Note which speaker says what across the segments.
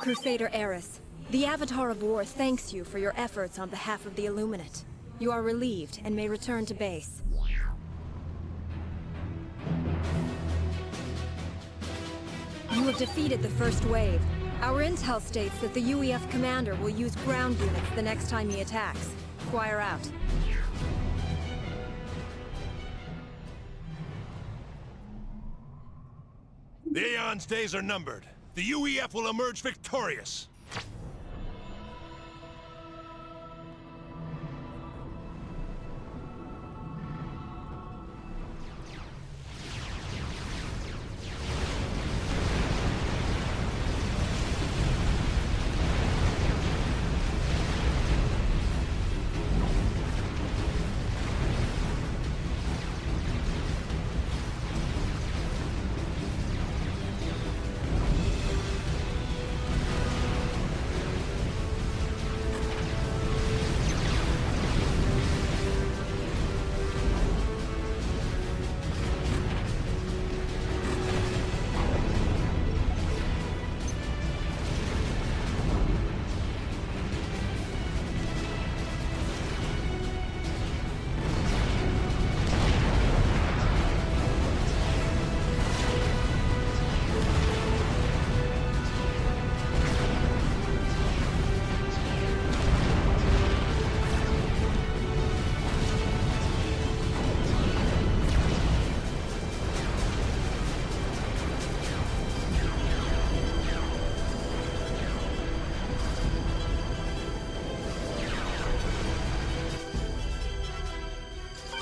Speaker 1: Crusader Eris, the Avatar of War thanks you for your efforts on behalf of the Illuminate. You are relieved and may return to base. You have defeated the first wave. Our intel states that the UEF commander will use ground units the next time he attacks. Choir out.
Speaker 2: The Aeon's days are numbered. The UEF will emerge victorious!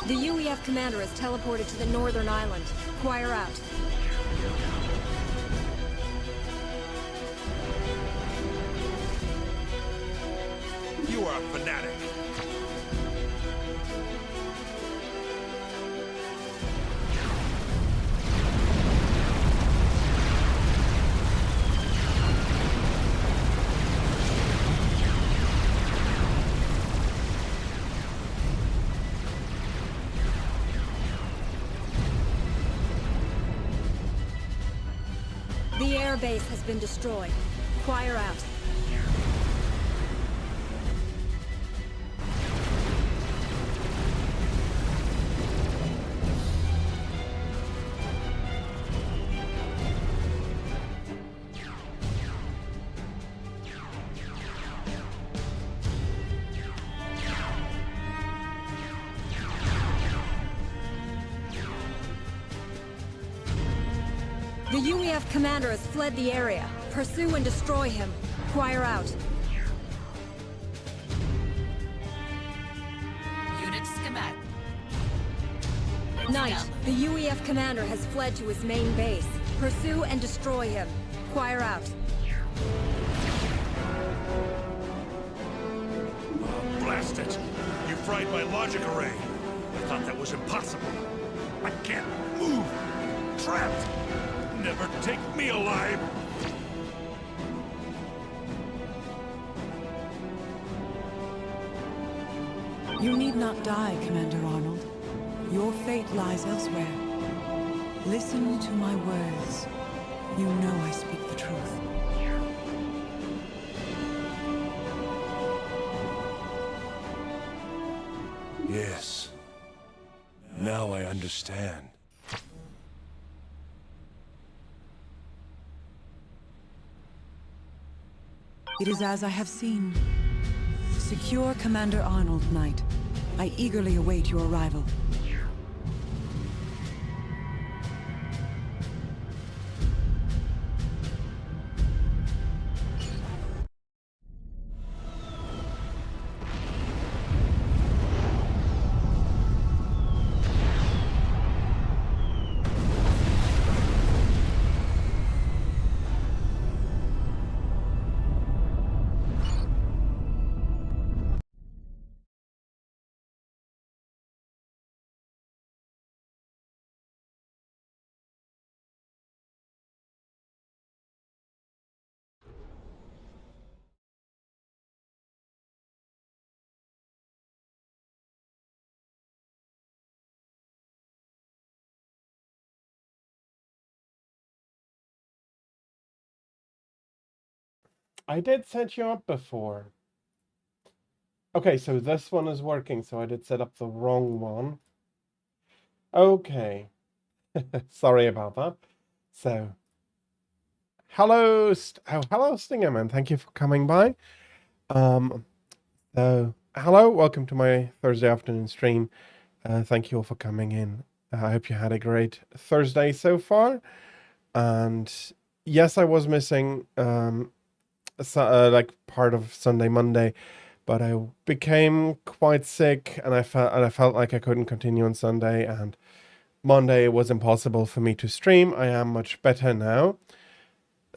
Speaker 1: The UEF commander is teleported to the northern island. Choir out.
Speaker 2: You are a fanatic.
Speaker 1: The air base has been destroyed. Choir out. The UEF commander has fled the area. Pursue and destroy him. Choir out.
Speaker 3: Unit schematic.
Speaker 1: Knight, the UEF commander has fled to his main base. Pursue and destroy him. Choir out.
Speaker 2: Oh, blast it! You fried my logic array. I thought that was impossible. I can't move. Trapped. Never take me alive!
Speaker 4: You need not die, Commander Arnold. Your fate lies elsewhere. Listen to my words. You know I speak the truth.
Speaker 2: Yes. Now I understand.
Speaker 4: It is as I have seen. Secure Commander Arnold, Knight. I eagerly await your arrival.
Speaker 3: I did set you up before. Okay, so this one is working, so I did set up the wrong one. Okay. Sorry about that. So, hello, hello, Stingerman. Thank you for coming by. So, hello, welcome to my Thursday afternoon stream. Thank you all for coming in. I hope you had a great Thursday so far. And yes, I was missing like part of Sunday, Monday, but I became quite sick, and I felt like I couldn't continue on Sunday, and Monday it was impossible for me to stream. I am much better now,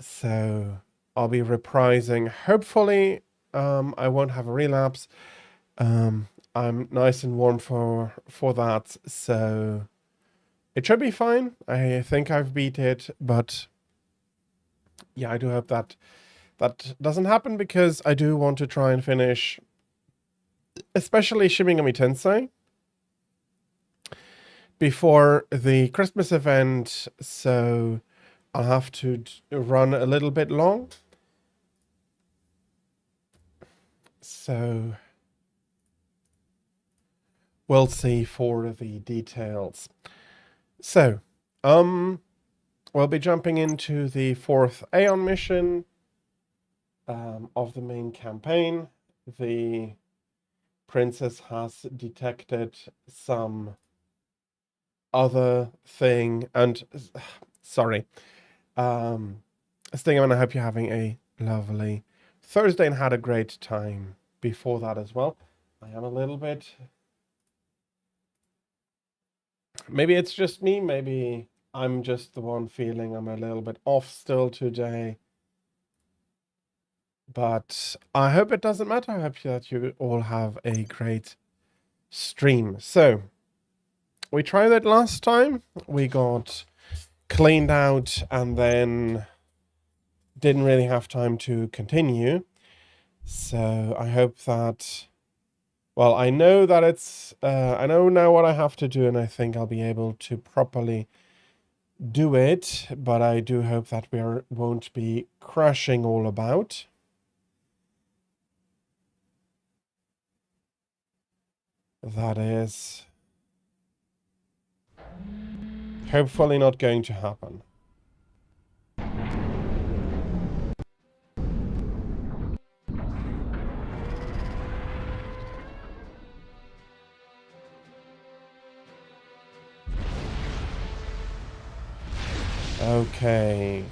Speaker 3: so I'll be reprising. Hopefully, I won't have a relapse. I'm nice and warm for that, so it should be fine. I think I've beat it, but yeah, I do hope that doesn't happen, because I do want to try and finish, especially Shin Megami Tensei, before the Christmas event, so I'll have to run a little bit long. So we'll see for the details. So, we'll be jumping into the 4th Aeon mission of the main campaign. The princess has detected some other thing, and sorry, Stingerman, I hope you're having a lovely Thursday and had a great time before that as well. I am a little bit, maybe it's just me, maybe I'm just the one feeling I'm a little bit off still today. But I hope it doesn't matter. I hope that you all have a great stream. So, we tried it last time. We got cleaned out and then didn't really have time to continue. So, I hope that... Well, I know that it's... I know now what I have to do, and I think I'll be able to properly do it. But I do hope that we won't be crashing all about. That is hopefully not going to happen. Okay.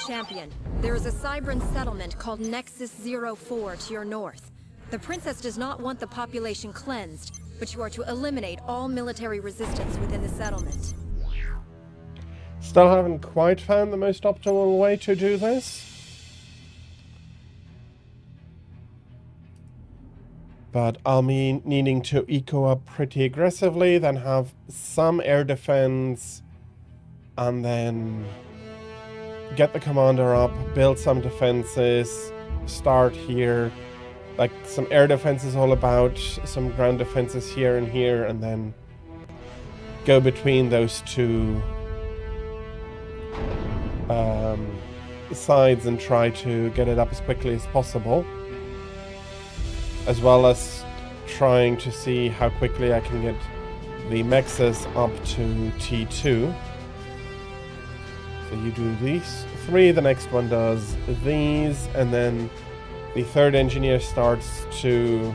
Speaker 1: Champion, there is a Cybran settlement called Nexus 04 to your north. The princess does not want the population cleansed, but you are to eliminate all military resistance within the settlement.
Speaker 3: Still haven't quite found the most optimal way to do this. But I'll be needing to eco up pretty aggressively, then have some air defense, and then get the commander up, build some defenses, start here. Like some air defenses all about, some ground defenses here and here, and then go between those two sides and try to get it up as quickly as possible. As well as trying to see how quickly I can get the mexes up to T2. So you do these 3, the next one does these, and then the 3rd engineer starts to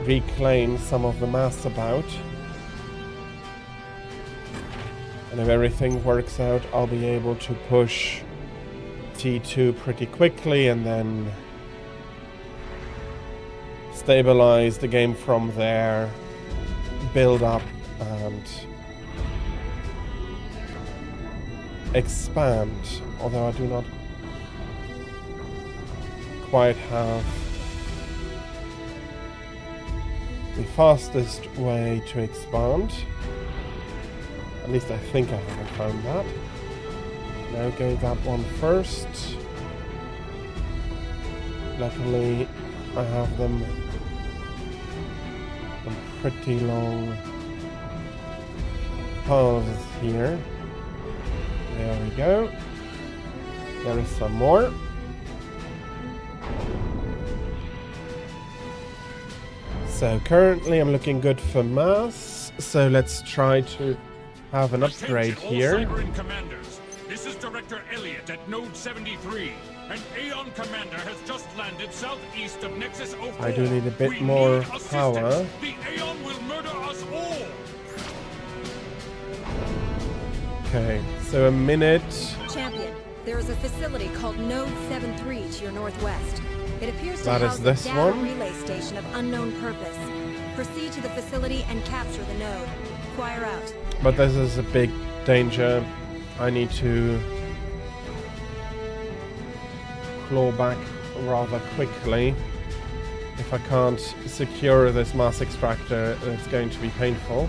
Speaker 3: reclaim some of the mass about. And if everything works out, I'll be able to push T2 pretty quickly and then stabilize the game from there, build up and expand, although I do not quite have the fastest way to expand. At least I think I haven't found that. Now go that one first. Luckily I have them on pretty long paths here. There we go. There is some more. So currently I'm looking good for mass, so let's try to have an upgrade
Speaker 2: Attention,
Speaker 3: here.
Speaker 2: all Cyberine commanders. This is Director Elliot at Node 73. An Aeon commander has just landed southeast of Nexus 04.
Speaker 3: I do need a bit
Speaker 2: We
Speaker 3: more
Speaker 2: need assistance.
Speaker 3: power.
Speaker 2: The Aeon will murder us all.
Speaker 3: Okay, so a minute.
Speaker 1: Champion, there is a facility called Node 73 to your northwest. It appears to
Speaker 3: That is
Speaker 1: house
Speaker 3: this
Speaker 1: a data
Speaker 3: one?
Speaker 1: relay station of unknown purpose. Proceed to the facility and capture the node. Choir out.
Speaker 3: But this is a big danger. I need to claw back rather quickly. If I can't secure this mass extractor, it's going to be painful.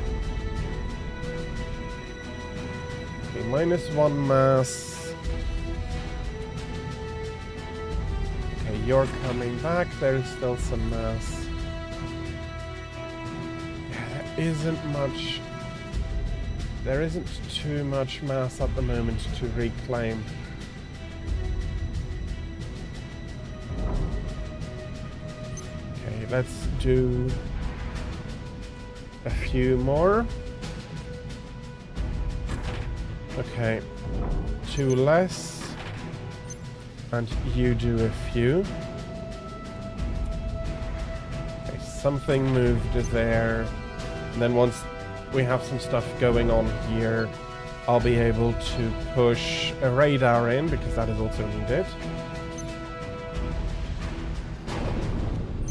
Speaker 3: Okay, -1 mass. Okay, you're coming back. There's still some mass. Yeah, there isn't too much mass at the moment to reclaim. Okay, let's do a few more. Okay, 2 less. And you do a few. Okay, something moved there. And then once we have some stuff going on here, I'll be able to push a radar in, because that is also needed.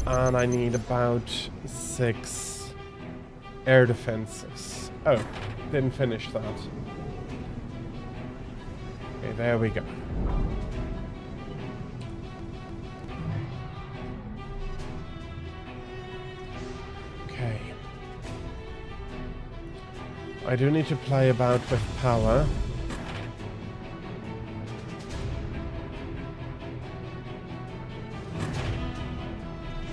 Speaker 3: And I need about 6 air defenses. Oh, didn't finish that. Okay, there we go. Okay. I do need to play about with power.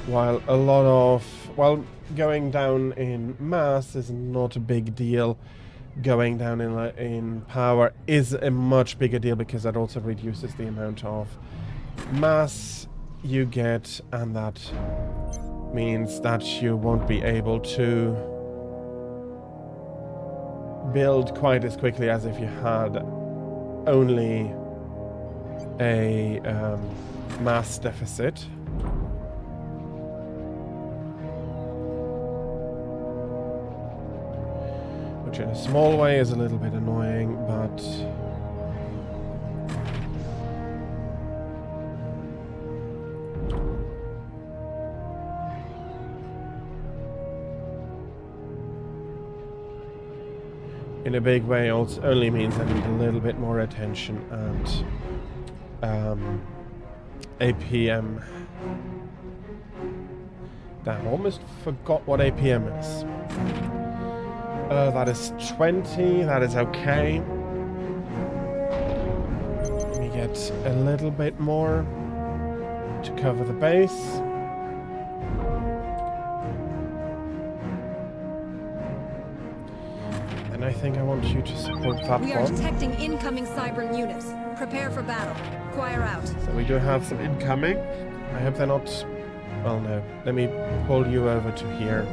Speaker 3: While a lot of... Well, going down in mass is not a big deal. Going down in power is a much bigger deal, because that also reduces the amount of mass you get, and that means that you won't be able to build quite as quickly as if you had only a mass deficit. Which in a small way is a little bit annoying, but in a big way also only means I need a little bit more attention and APM. Damn, almost forgot what APM is. That is 20, that is okay. Let me get a little bit more to cover the base. And I think I want you to support that
Speaker 1: We are
Speaker 3: one.
Speaker 1: detecting incoming Cybran units. Prepare for battle. Choir out.
Speaker 3: So we do have some incoming. I hope they're not... Well, no. Let me pull you over to here.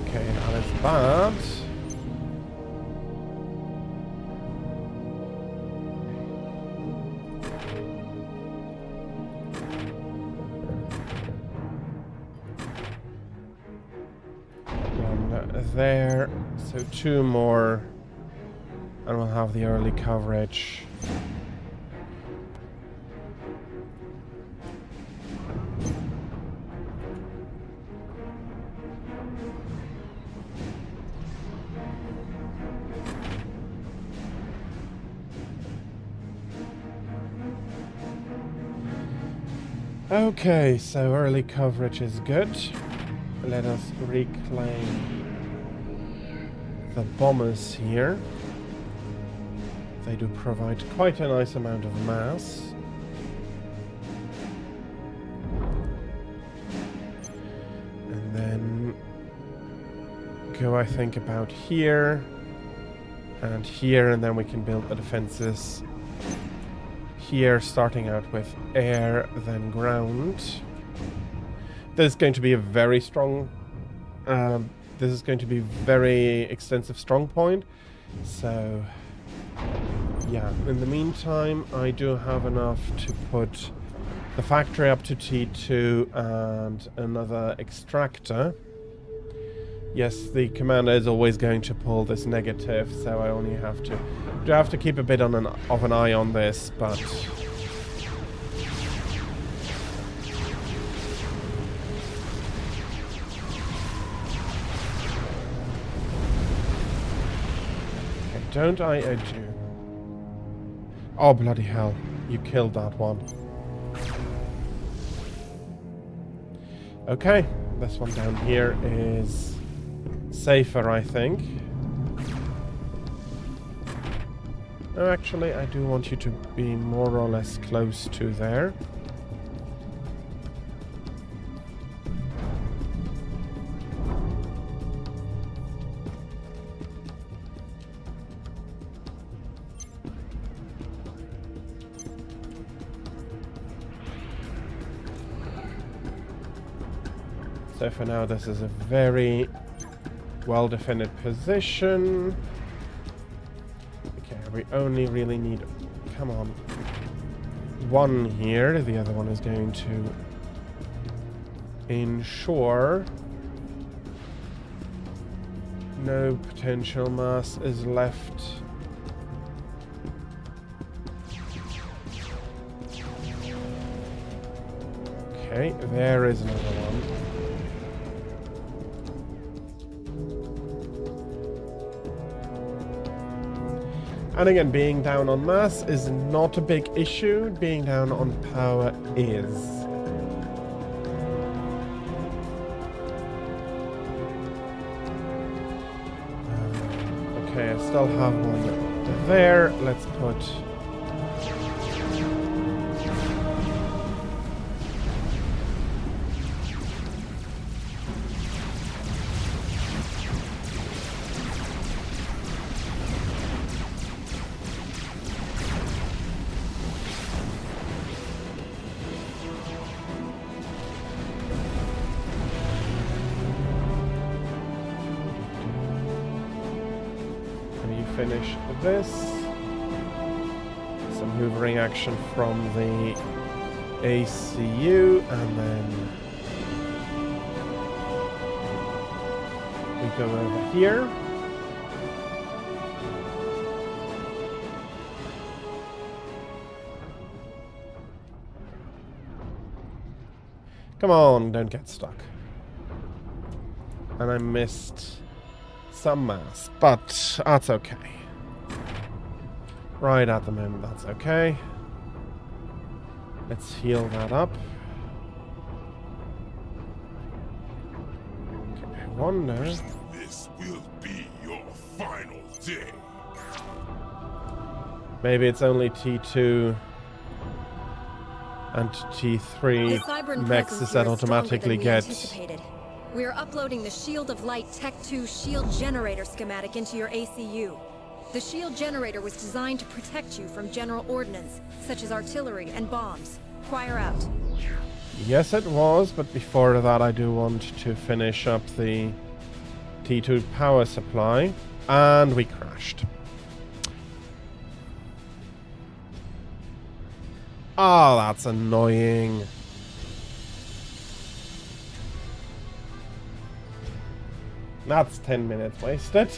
Speaker 3: Okay, that is bad. One there, so 2 more, and we'll have the early coverage. Okay, so early coverage is good. Let us reclaim the bombers here. They do provide quite a nice amount of mass. And then go, I think, about here and here, and then we can build the defenses here, starting out with air, then ground. This is going to be a very strong... this is going to be a very extensive strong point. So, yeah. In the meantime, I do have enough to put the factory up to T2 and another extractor. Yes, the commander is always going to pull this negative, so I only have to... do have to keep a bit of an eye on this, but... Okay, don't I edge you? Oh, bloody hell. You killed that one. Okay, this one down here is safer, I think. No, actually, I do want you to be more or less close to there. So for now, this is a very well-defended position. Okay, we only really need... come on. One here. The other one is going to ensure no potential mass is left. Okay, there is another one. And again, being down on mass is not a big issue. Being down on power is. Okay, I still have one there. Let's put... finish this. Some hoovering action from the ACU, and then we go over here. Come on, don't get stuck. And I missed some mass, but that's okay. Right at the moment, that's okay. Let's heal that up. Okay, I wonder...
Speaker 2: This will be your final day.
Speaker 3: Maybe it's only T2 and
Speaker 1: The
Speaker 3: T3
Speaker 1: Cybran
Speaker 3: mechs
Speaker 1: presence
Speaker 3: that
Speaker 1: here is
Speaker 3: automatically
Speaker 1: stronger than we
Speaker 3: get...
Speaker 1: anticipated. We are uploading the Shield of Light Tech 2 shield generator schematic into your ACU. The shield generator was designed to protect you from general ordnance, such as artillery and bombs. Fire out.
Speaker 3: Yes, it was, but before that I do want to finish up the T2 power supply. And we crashed. Oh, that's annoying. That's 10 minutes wasted.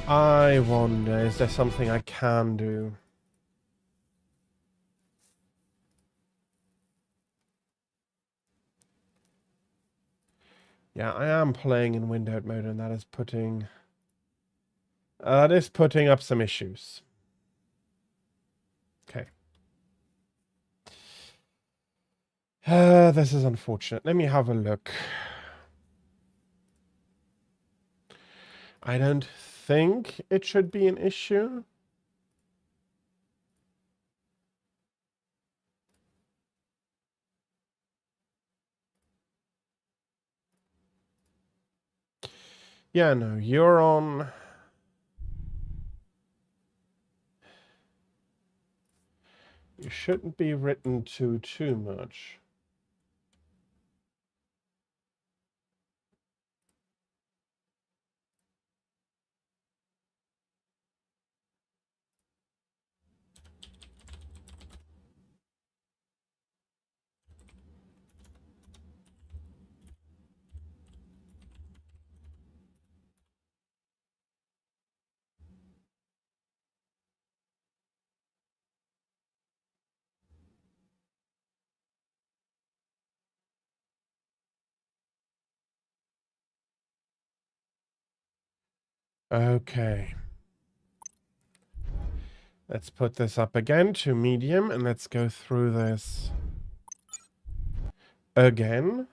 Speaker 3: I wonder, is there something I can do? Yeah, I am playing in windowed mode, and that is putting up some issues. Okay. This is unfortunate. Let me have a look. I don't think it should be an issue. Yeah, no, you're on... You shouldn't be written to too much. Okay. Let's put this up again to medium and let's go through this again.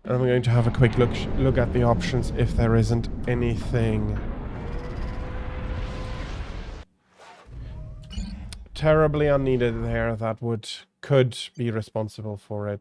Speaker 3: And I'm going to have a quick look at the options if there isn't anything terribly unneeded there that could be responsible for it.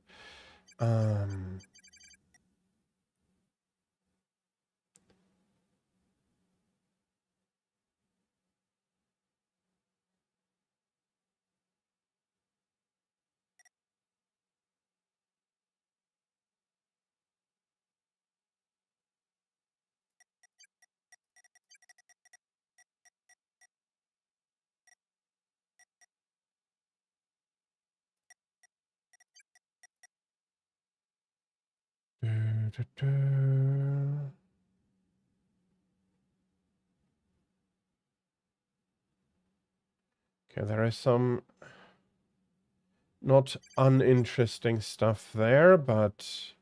Speaker 3: Okay, there is some not uninteresting stuff there, but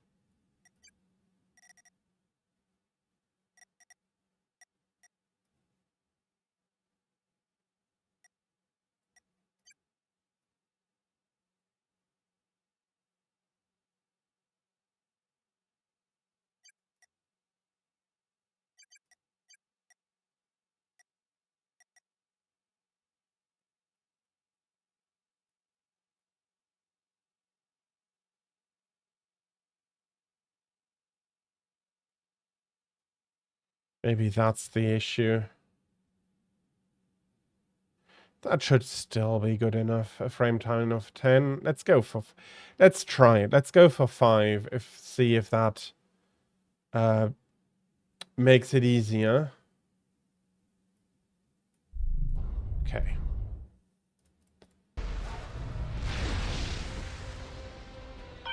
Speaker 3: maybe that's the issue. That should still be good enough. A frame time of 10. Let's go for... Let's try it. Let's go for 5. See if that makes it easier. Okay.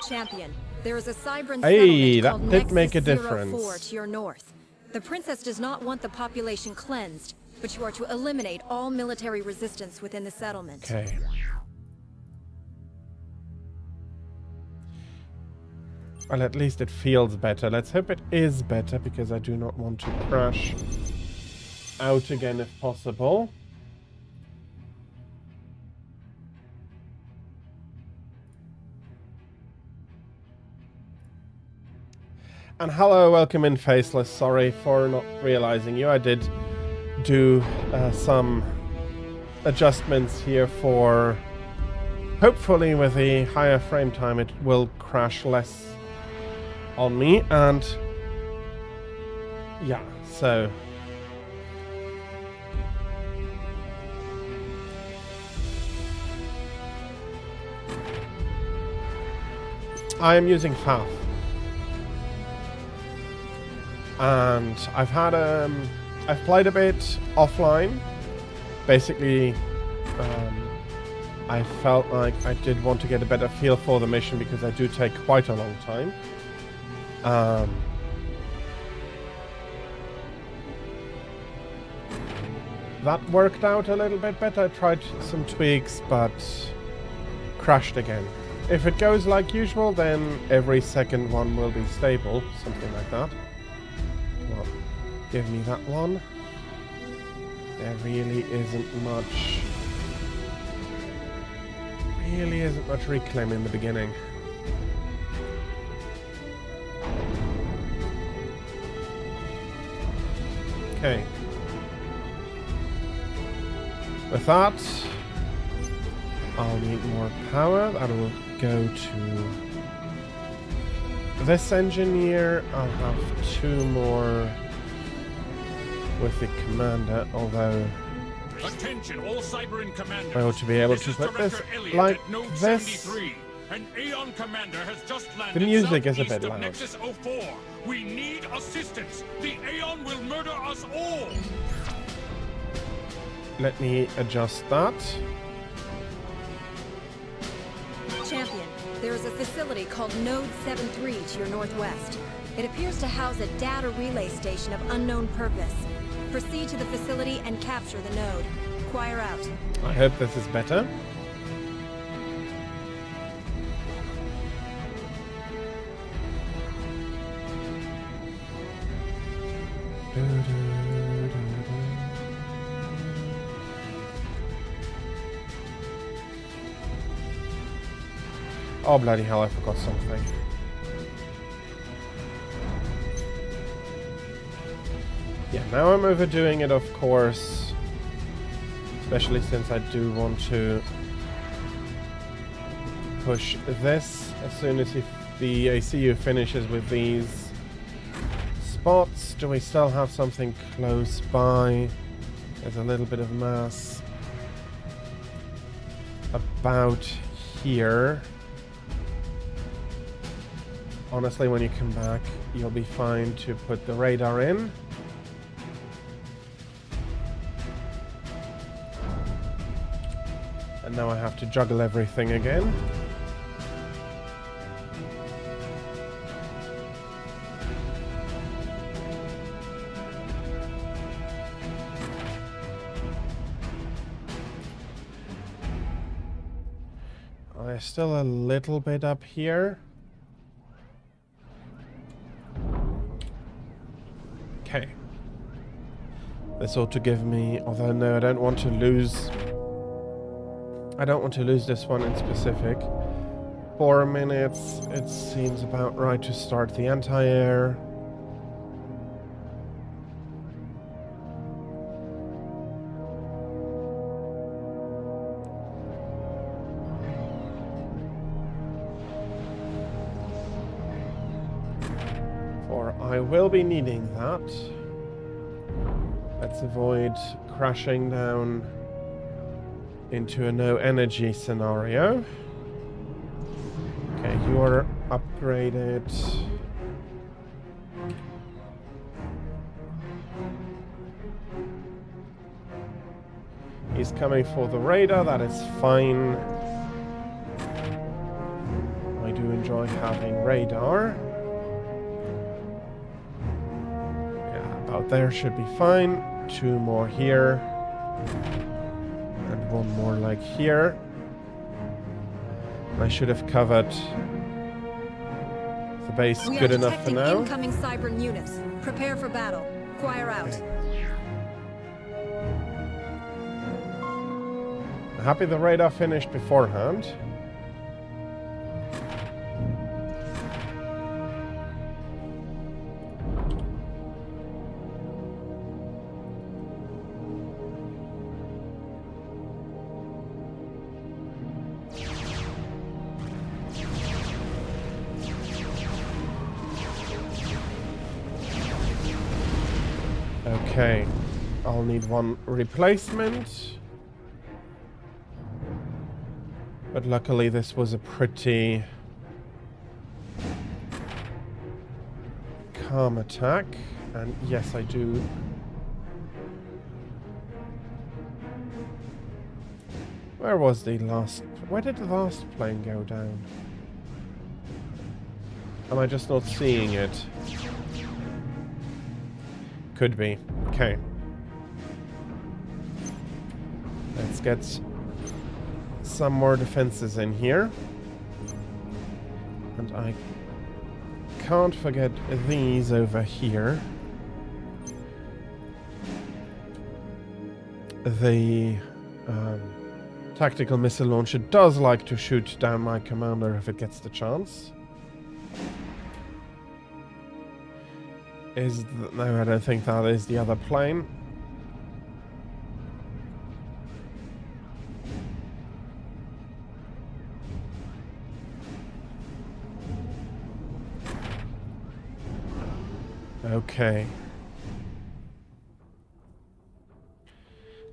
Speaker 1: Champion, there is a Cybran
Speaker 3: Hey,
Speaker 1: settlement
Speaker 3: that
Speaker 1: called
Speaker 3: did make a
Speaker 1: Nexus
Speaker 3: difference.
Speaker 1: 04 to your north. The princess does not want the population cleansed, but you are to eliminate all military resistance within the settlement.
Speaker 3: Okay. Well, at least it feels better. Let's hope it is better, because I do not want to crash out again if possible. And hello, welcome in, Faceless. Sorry for not realizing you. I did do some adjustments here for... Hopefully with the higher frame time it will crash less on me, and... yeah, so... I am using FAF. And I've had I've played a bit offline. Basically, I felt like I did want to get a better feel for the mission, because I do take quite a long time. That worked out a little bit better. I tried some tweaks, but crashed again. If it goes like usual, then every second one will be stable, something like that. Well, give me that one. There really isn't much reclaim in the beginning. Okay. With that, I'll need more power. That will go to this engineer. I'll have 2 more with the commander, although
Speaker 2: Attention, all Cyberin commanders.
Speaker 3: I ought to be able
Speaker 2: This
Speaker 3: to
Speaker 2: is
Speaker 3: put this
Speaker 2: Director Elliot
Speaker 3: like
Speaker 2: at Node
Speaker 3: this.
Speaker 2: 73. An Aeon commander has just landed
Speaker 3: The music is a
Speaker 2: southeast
Speaker 3: bit
Speaker 2: of
Speaker 3: loud.
Speaker 2: Nexus 04. We need assistance. The Aeon will murder us all.
Speaker 3: Let me adjust that.
Speaker 1: Champion, there is a facility called Node 73 to your northwest. It appears to house a data relay station of unknown purpose. Proceed to the facility and capture the node. Choir out.
Speaker 3: I hope this is better. Oh, bloody hell, I forgot something. Yeah, now I'm overdoing it, of course. Especially since I do want to push this as soon as the ACU finishes with these spots. Do we still have something close by? There's a little bit of mass about here. Honestly, when you come back, you'll be fine to put the radar in. And now I have to juggle everything again. There's still a little bit up here. Okay. This ought to give me, although no, I don't want to lose this one in specific. 4 minutes, it seems about right to start the anti-air. For I will be needing that. Let's avoid crashing down into a no energy scenario. Okay, you're upgraded. He's coming for the radar, that is fine. I do enjoy having radar. Yeah, about there should be fine. 2 more here. And 1 more like here. I should have covered the base
Speaker 1: We
Speaker 3: good
Speaker 1: are
Speaker 3: enough for
Speaker 1: detecting
Speaker 3: now.
Speaker 1: incoming Cybern units. Prepare for battle. Choir out.
Speaker 3: Okay. Happy the radar finished beforehand. Okay, I'll need 1 replacement. But luckily this was a pretty calm attack. And yes, I do. Where was the last... Where did the last plane go down? Am I just not seeing it? Could be. Okay. Let's get some more defenses in here. And I can't forget these over here. The tactical missile launcher does like to shoot down my commander if it gets the chance. No, I don't think that is the other plane. Okay.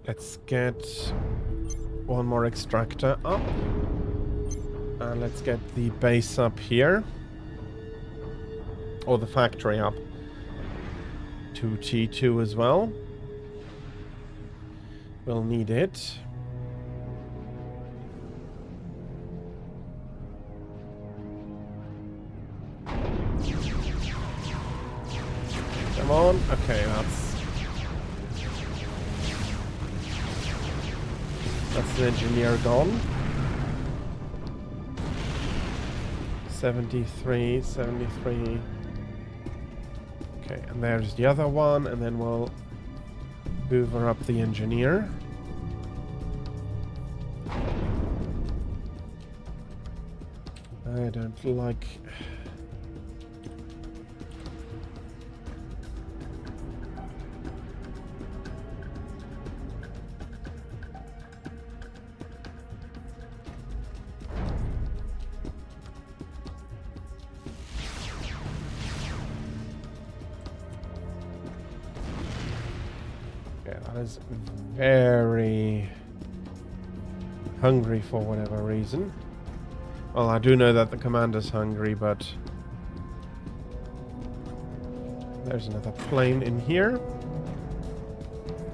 Speaker 3: Let's get one more extractor up. And let's get the base up here. Or the factory up. To T2 as well. We'll need it. Come on. Okay, that's the engineer gone. 73, 73. Okay, and there's the other one, and then we'll hoover up the engineer. I don't like... Yeah, that is very hungry for whatever reason. Well, I do know that the commander's hungry, but there's another plane in here.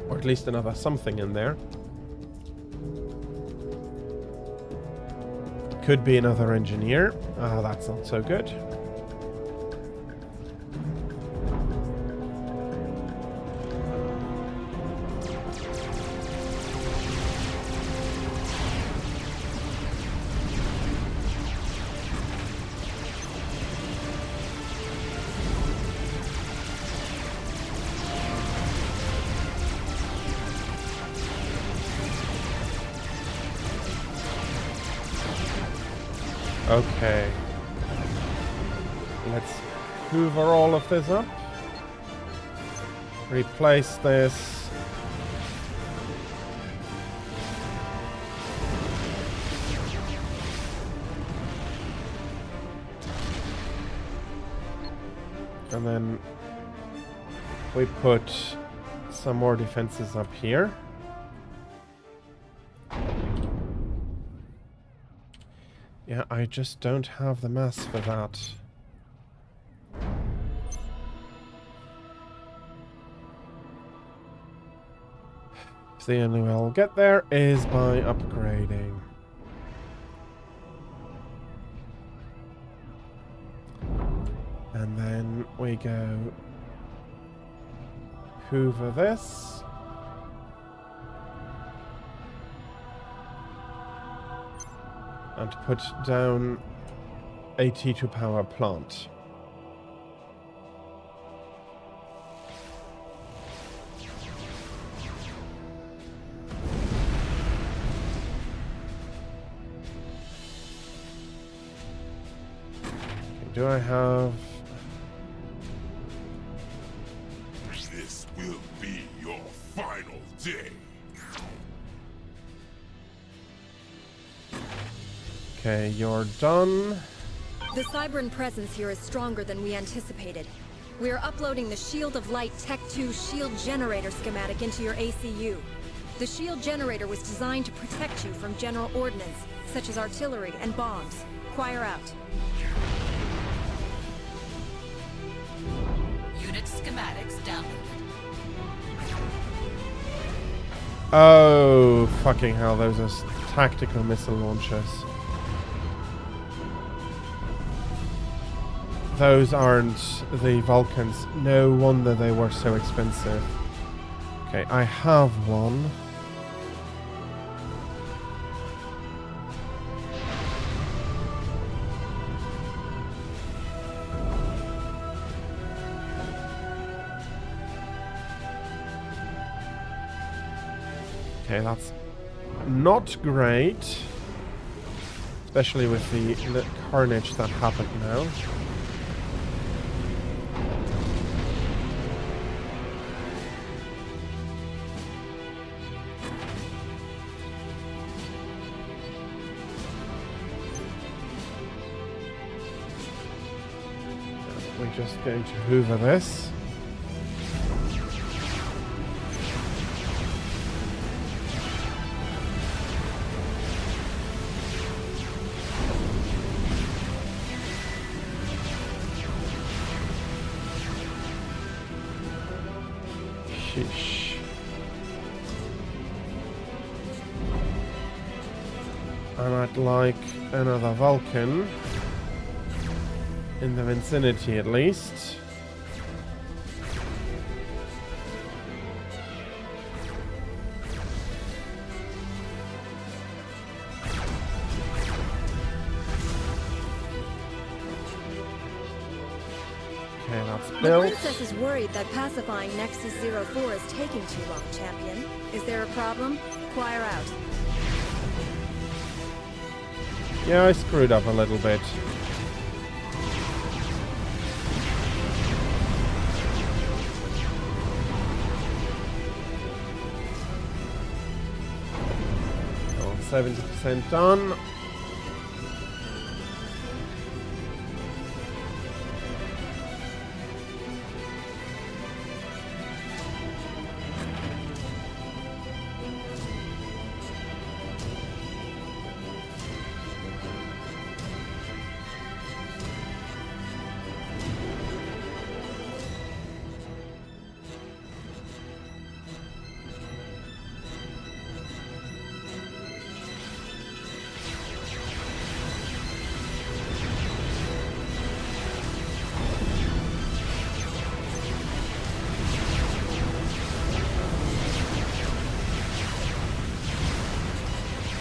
Speaker 3: Or at least another something in there. Could be another engineer. That's not so good. Okay. Let's hoover all of this up. Replace this. And then we put some more defenses up here. Yeah, I just don't have the mass for that. So the only way I'll get there is by upgrading. And then we go hoover this. And put down a T2 power plant. Okay, do I have...
Speaker 2: This will be your final day.
Speaker 3: Okay, you're done.
Speaker 1: The Cybran presence here is stronger than we anticipated. We are uploading the Shield of Light Tech 2 shield generator schematic into your ACU. The shield generator was designed to protect you from general ordnance, such as artillery and bombs. Choir out.
Speaker 5: Unit schematics downloaded.
Speaker 3: Oh, fucking hell, those are tactical missile launchers. Those aren't the Vulcans. No wonder they were so expensive. Okay, I have one. Okay, that's not great. Especially with the carnage that happened now. We're just going to hoover this. And I'd like another Vulcan. In the vicinity, at least. Okay, that's
Speaker 1: The
Speaker 3: built.
Speaker 1: princess is worried that pacifying Nexus 04 is taking too long, champion. Is there a problem? Inquire out.
Speaker 3: Yeah, I screwed up a little bit. Oh, 70% done.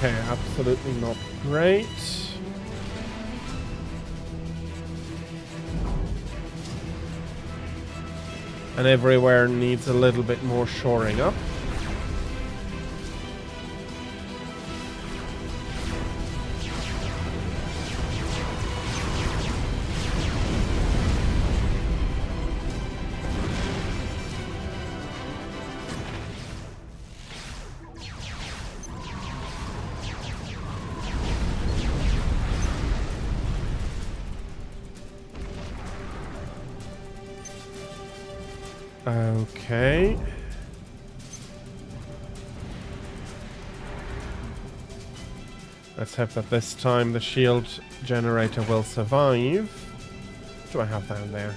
Speaker 3: Okay, absolutely not great. And everywhere needs a little bit more shoring up. Okay. Let's hope that this time the shield generator will survive. What do I have down there?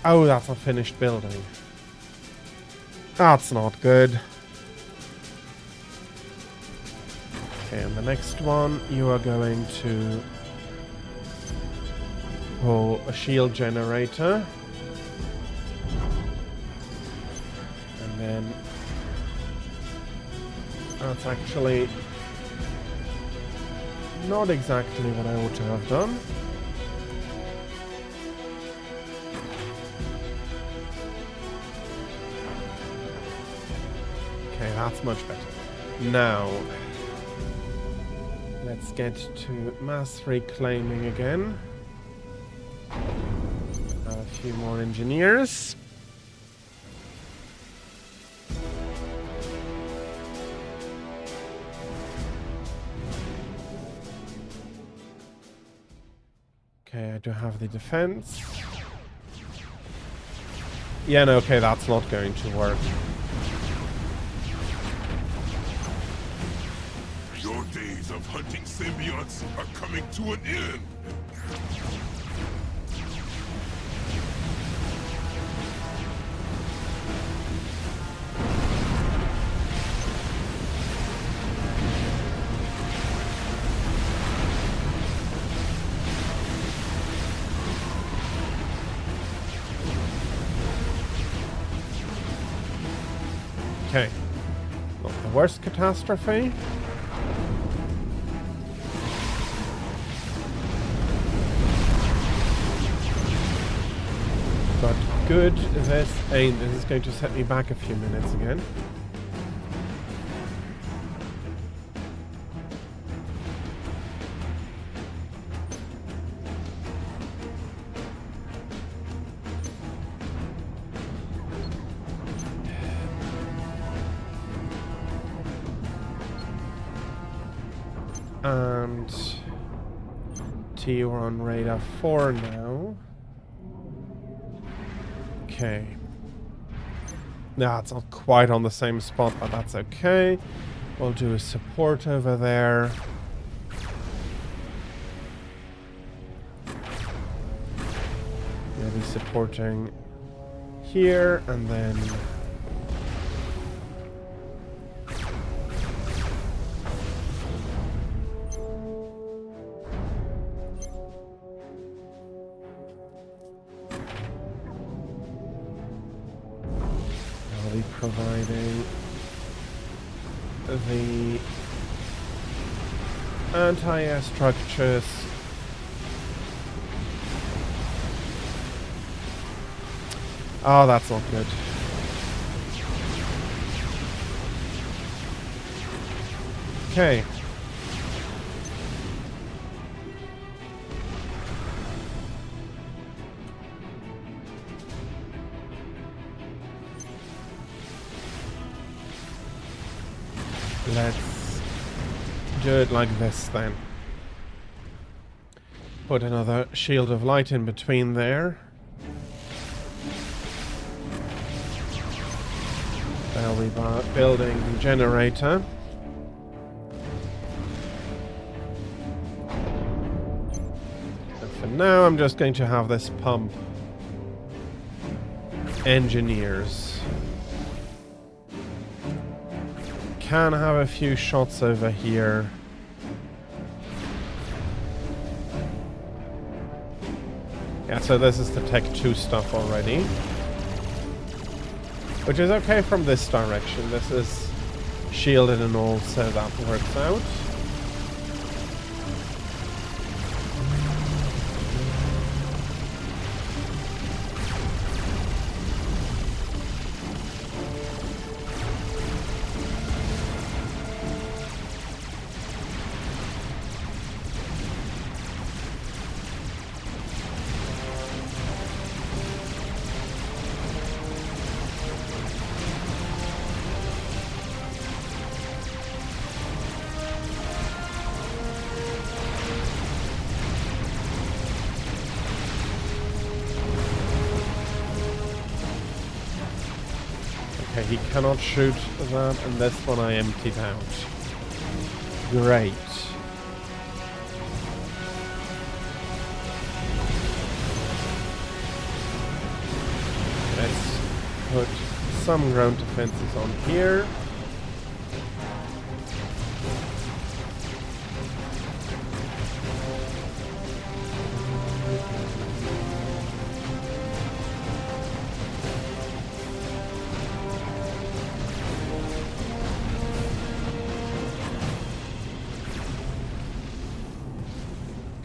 Speaker 3: Oh, that's a finished building. That's not good. Okay, and the next one, you are going to pull a shield generator. And then that's actually not exactly what I ought to have done. Okay, that's much better. Now, let's get to mass reclaiming again. A few more engineers. Okay, I do have the defense. Yeah, no, okay, that's not going to work.
Speaker 2: Your days of hunting symbiotes are coming to an end.
Speaker 3: Okay. Not the worst catastrophe. But good this ain't. This is going to set me back a few minutes again. And T, we're on radar 4 now. Okay. Nah, it's not quite on the same spot, but that's okay. We'll do a support over there. Maybe supporting here, and then providing the anti-air structures. Oh, that's not good. Okay. Let's do it like this then. Put another shield of light in between there. I'll be building the generator. And for now, I'm just going to have this pump engineers. Can have a few shots over here. Yeah, so this is the Tech 2 stuff already. Which is okay from this direction. This is shielded and all, so that works out. Okay, he cannot shoot that, and this one I emptied out. Great. Let's put some ground defenses on here.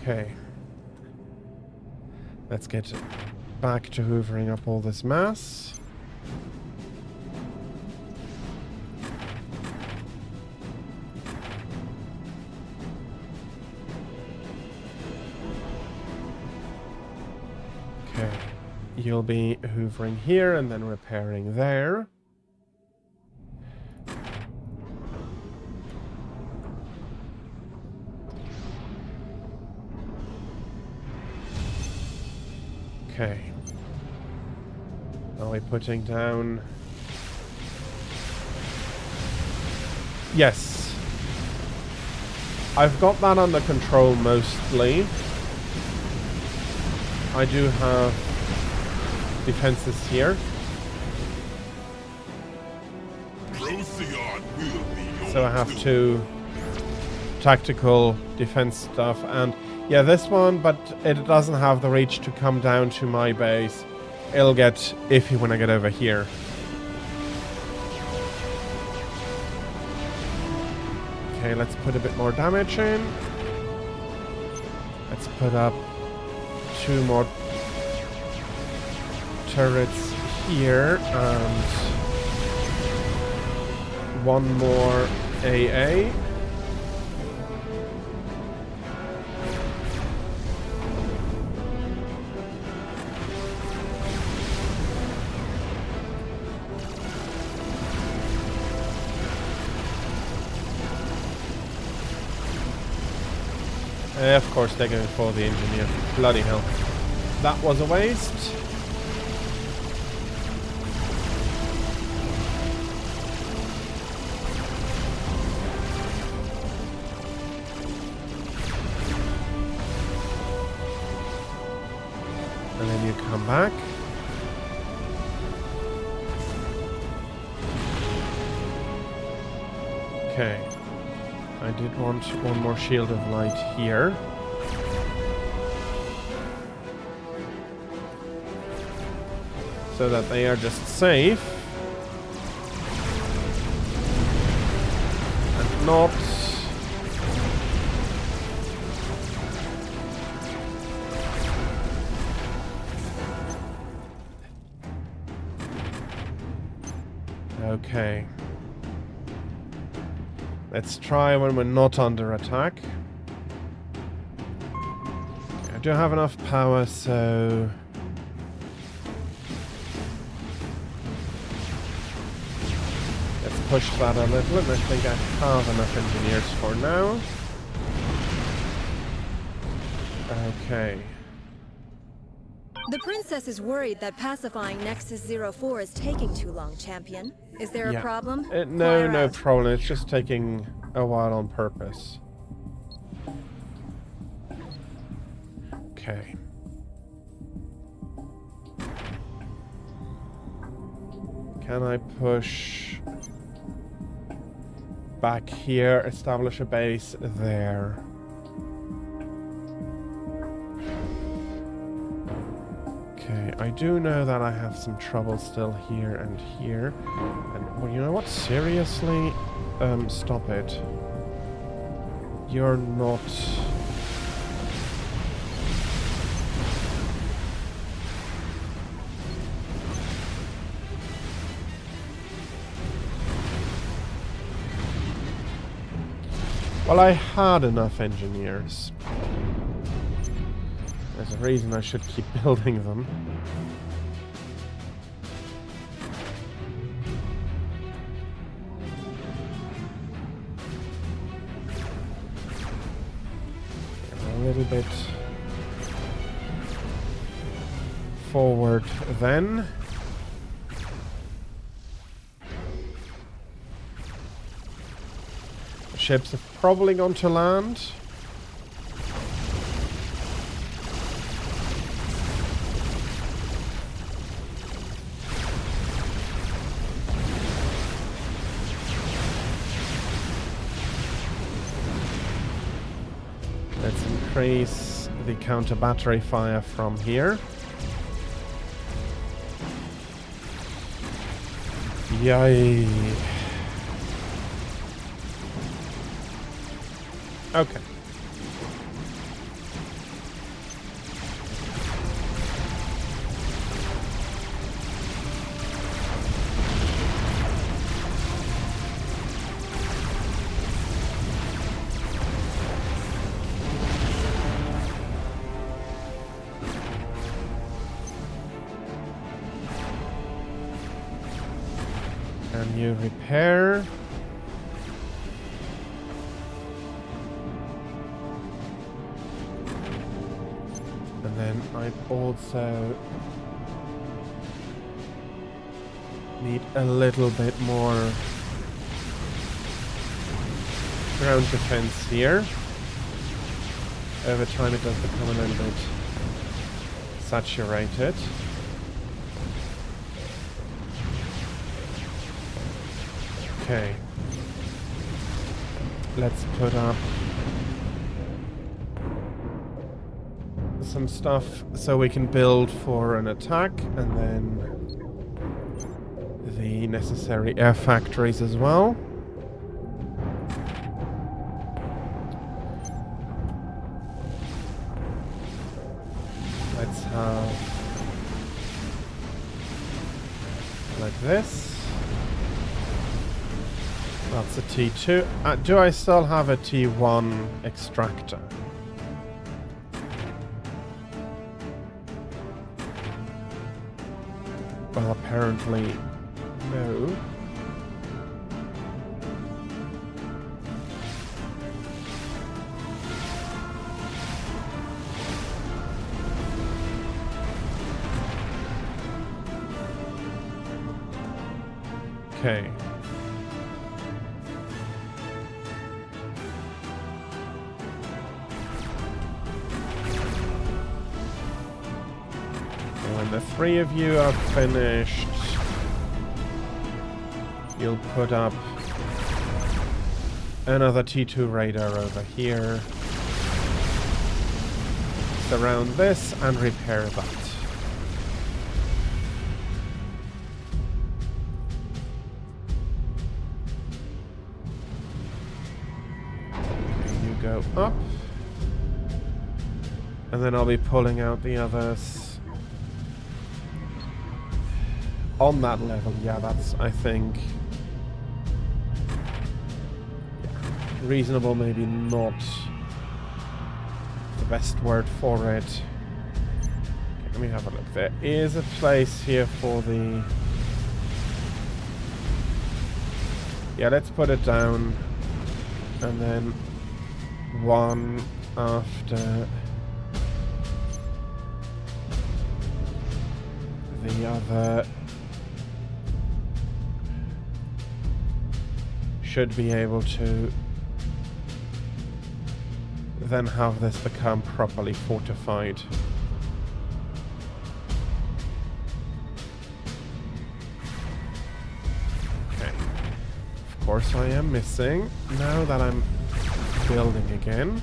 Speaker 3: Okay. Let's get back to hoovering up all this mass. Okay. You'll be hoovering here and then repairing there. Okay. Are we putting down... Yes. I've got that under control mostly. I do have defenses here. So I have two tactical defense stuff, and yeah, this one, but it doesn't have the reach to come down to my base. It'll get iffy when I get over here. Okay, let's put a bit more damage in. Let's put up 2 more turrets here and 1 more AA. Of course they're going for the engineer. Bloody hell. That was a waste. And then you come back. Okay. I did want 1 more shield of light here. So that they are just safe. not. Okay. Let's try when we're not under attack. I don't have enough power, so... let's push that a little, and I think I have enough engineers for now. Okay.
Speaker 1: The princess is worried that pacifying Nexus 04 is taking too long, champion. Is there a problem?
Speaker 3: No, no problem. It's just taking a while on purpose. Okay. Can I push back here, establish a base there? Okay, I do know that I have some trouble still here and here. And, well, you know what? Seriously? Stop it. You're not... Well, I had enough engineers. There's a reason I should keep building them. A little bit forward then. The ships have probably gone to land. Let's increase the counter battery fire from here. Yay. Okay. Can you repair? And then I also need a little bit more ground defense here. Over time it does become a little bit saturated. Okay. Let's put up some stuff so we can build for an attack, and then the necessary air factories as well. Let's have like this. That's a T2. Do I still have a T1 extractor? Well, apparently, no. Okay. When the three of you are finished, you'll put up another T2 radar over here, surround this, and repair that. go up. And then I'll be pulling out the others on that level. Yeah, that's, I think, reasonable, maybe not the best word for it. Okay, let me have a look. There is a place here for the... Yeah, let's put it down. And then one after the other. Should be able to then have this become properly fortified. Okay. Of course I am missing, now that I'm building again.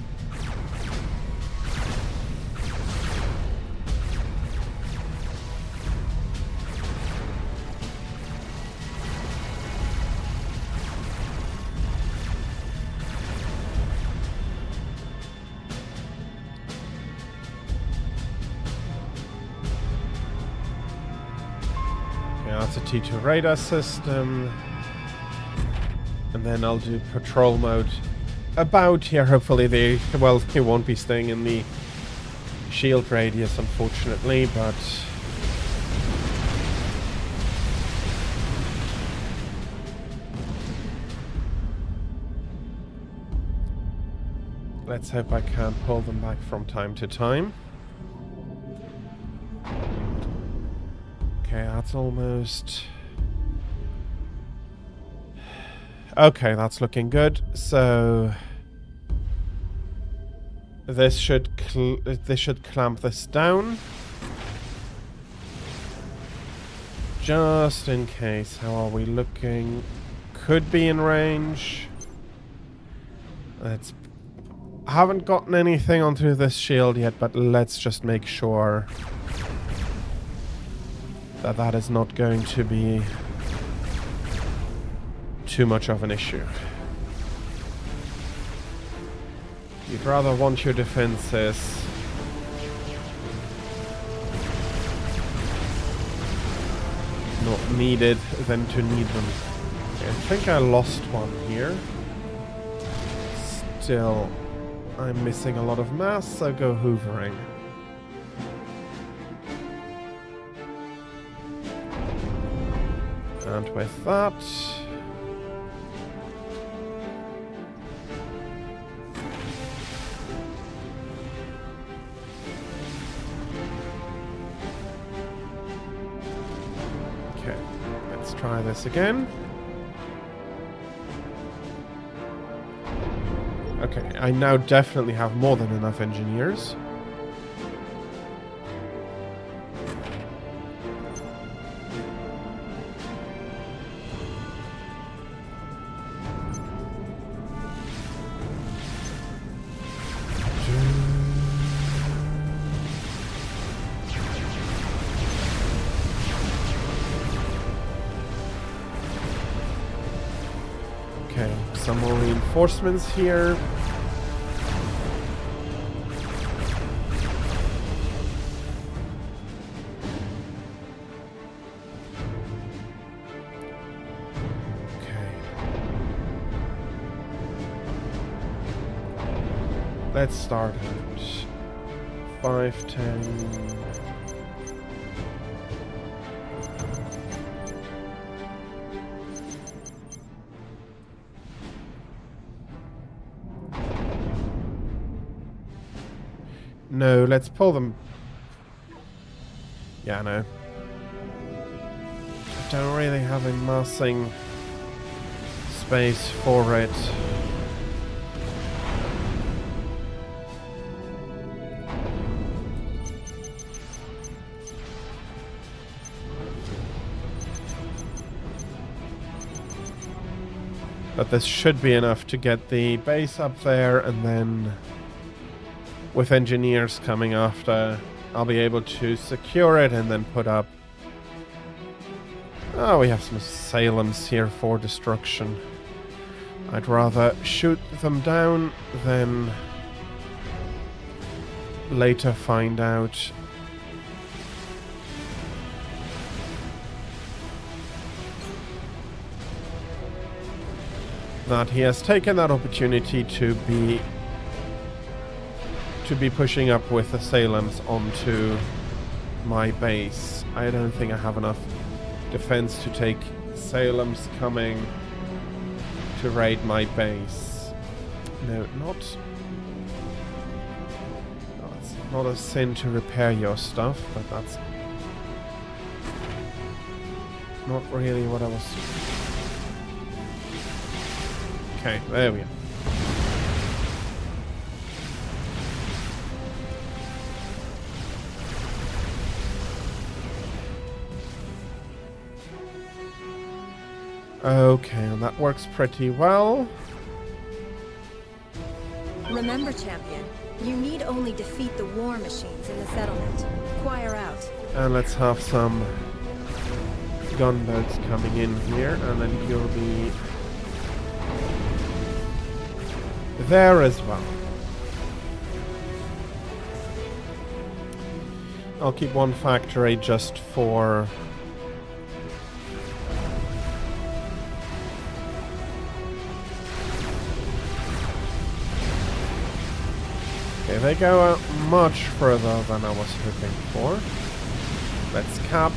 Speaker 3: That's a T2 radar system. And then I'll do patrol mode about here. Hopefully they won't be staying in the shield radius, unfortunately, but let's hope I can pull them back from time to time. Okay, that's almost... Okay, that's looking good. So this should clamp this down. Just in case. How are we looking? Could be in range. I haven't gotten anything onto this shield yet, but let's just make sure that that is not going to be too much of an issue. You'd rather want your defenses not needed than to need them. Okay, I think I lost one here. Still, I'm missing a lot of mass, so go hoovering. And with that, okay, let's try this again. Okay, I now definitely have more than enough engineers. Okay, some more reinforcements here. Okay. Let's start at 5, 10... No, let's pull them. Yeah, no. I don't really have a massing space for it. But this should be enough to get the base up there, and then with engineers coming after, I'll be able to secure it and then put up... Oh, we have some assailants here for destruction. I'd rather shoot them down than later find out that he has taken that opportunity to be pushing up with the Salems onto my base. I don't think I have enough defense to take Salems coming to raid my base. No, it's not a sin to repair your stuff, but that's not really what I was... Okay, there we go. Okay, and that works pretty well.
Speaker 1: Remember, champion, you need only defeat the war machines in the settlement. Choir out.
Speaker 3: And let's have some gunboats coming in here, and then you'll be there as well. I'll keep one factory just for... Okay, they go out much further than I was hoping for. Let's cap.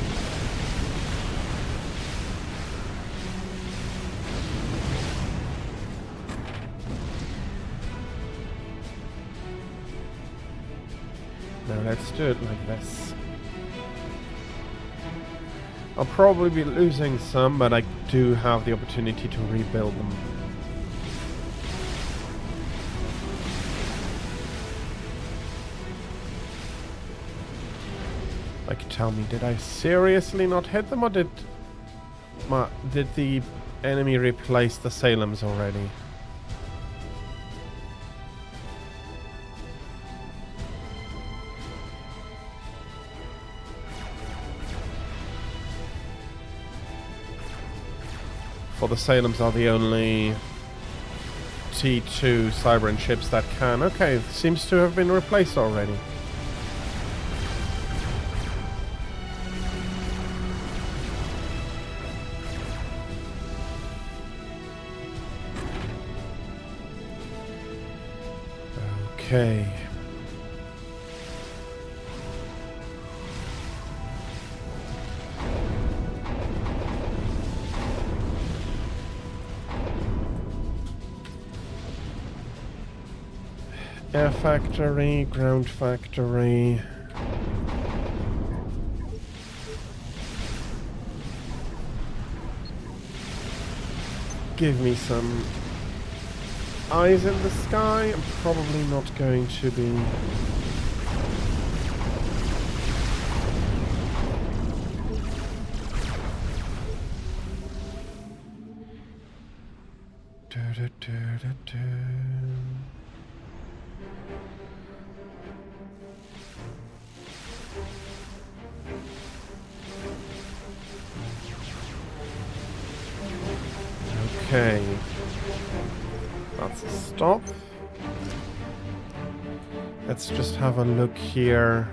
Speaker 3: No, let's do it like this. I'll probably be losing some, but I do have the opportunity to rebuild them. Like, tell me, did I seriously not hit them, or did the enemy replace the Salems already? For the Salems are the only T2 Cybran ships that can. Okay, seems to have been replaced already. Okay. Air factory, ground factory. Give me some eyes in the sky. I'm probably not going to be... Okay. That's a stop. Let's just have a look here.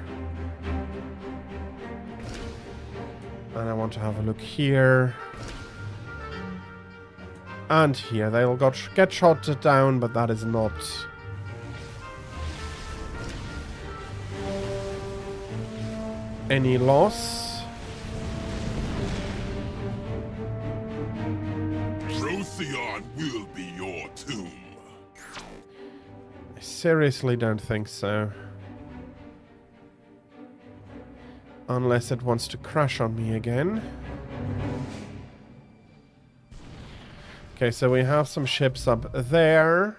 Speaker 3: And I want to have a look here. And here. They'll get shot down, but that is not... any loss.
Speaker 2: Aeon will be your tomb.
Speaker 3: I seriously don't think so. Unless it wants to crash on me again. Okay, so we have some ships up there.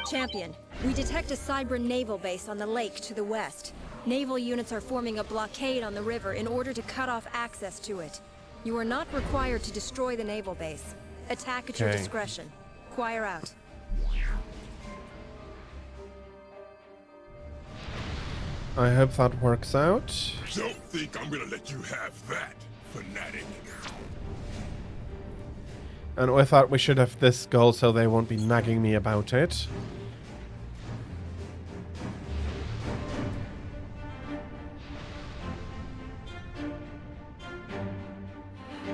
Speaker 1: Champion, we detect a Cybran naval base on the lake to the west. Naval units are forming a blockade on the river in order to cut off access to it. You are not required to destroy the naval base. Attack at your discretion. Choir out.
Speaker 3: I hope that works out.
Speaker 2: Don't think I'm gonna let you have that, fanatic.
Speaker 3: And I thought we should have this goal so they won't be nagging me about it.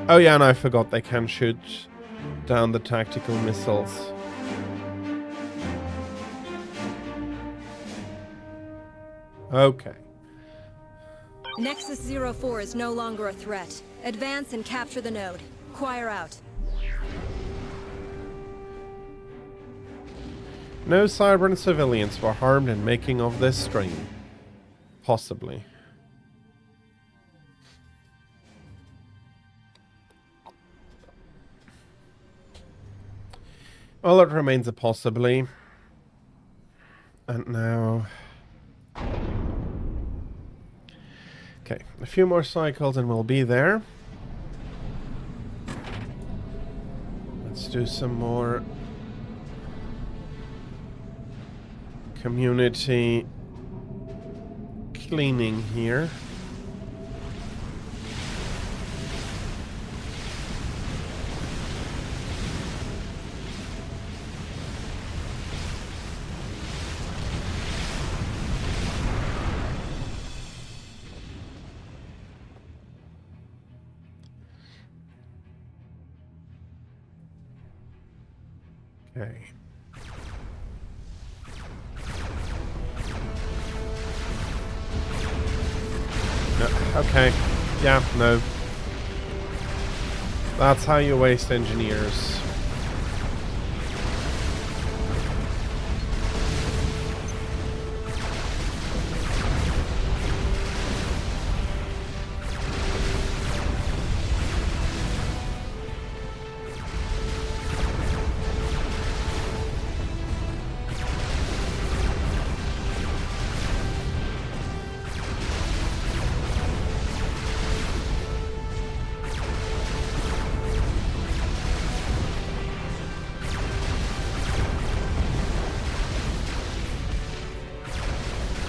Speaker 3: Oh yeah, and I forgot they can shoot down the tactical missiles. Okay.
Speaker 1: Nexus 04 is no longer a threat. Advance and capture the node. Choir out.
Speaker 3: No Cybran civilians were harmed in making of this stream. Possibly. Well, it remains a possibly. And now... Okay, a few more cycles and we'll be there. Let's do some more community cleaning here. Okay. No, okay. Yeah, no. That's how you waste engineers.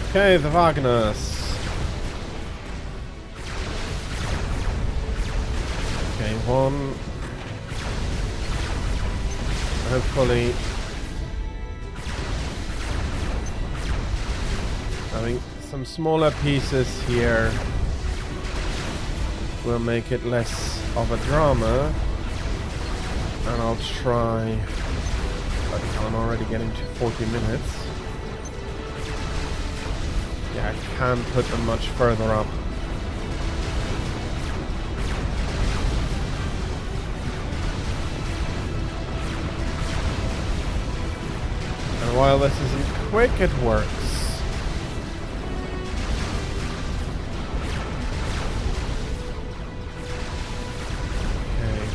Speaker 3: Okay, the Wagners. Okay, one. Hopefully having some smaller pieces here will make it less of a drama. And I'll try, but I'm already getting to 40 minutes. Yeah, I can put them much further up. And while this isn't quick, it works. Okay.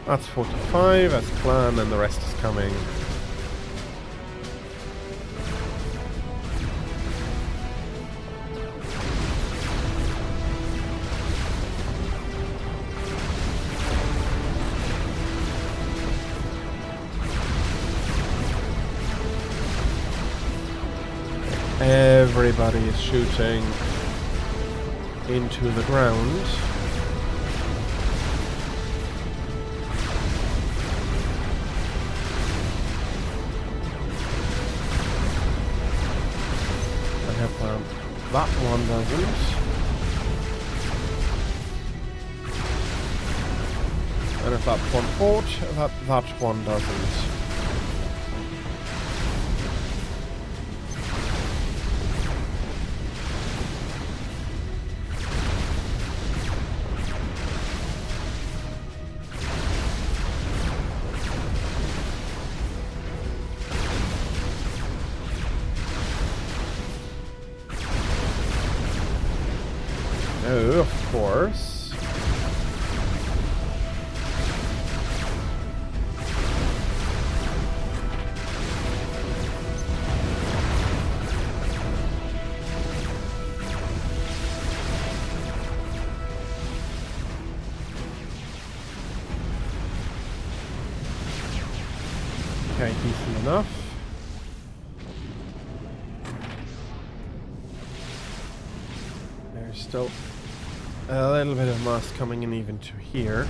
Speaker 3: That's 45 as planned, and the rest is coming. Everybody is shooting into the ground. That one doesn't. And if that one fought, that one doesn't. No, of course. decent enough. There's still a little bit of mass coming in even to here.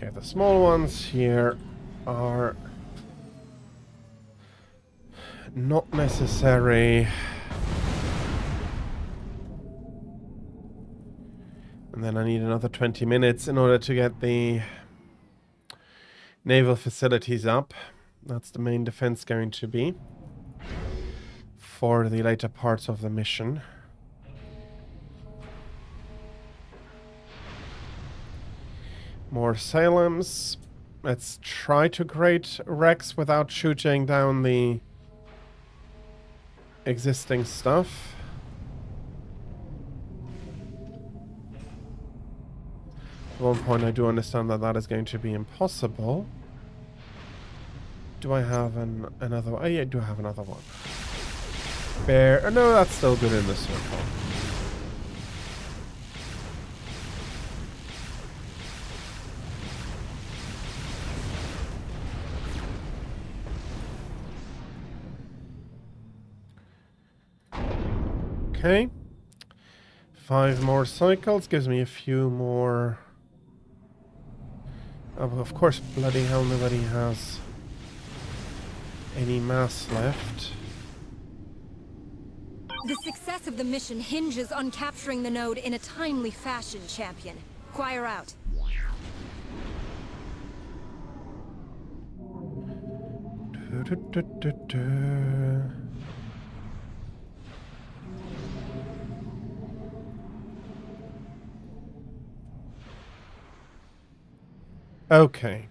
Speaker 3: Okay, the small ones here are not necessary. And then I need another 20 minutes in order to get the naval facilities up. That's the main defense going to be for the later parts of the mission. More Salems. Let's try to create Rex without shooting down the existing stuff. At one point I do understand that that is going to be impossible. Do I have another one? Oh yeah, I do have another one. Bear. Oh, no, that's still good in the circle. Okay. 5 more cycles gives me a few more. Oh, of course, bloody hell, nobody has any mass left.
Speaker 1: The success of the mission hinges on capturing the node in a timely fashion, Champion. Choir out.
Speaker 3: Okay,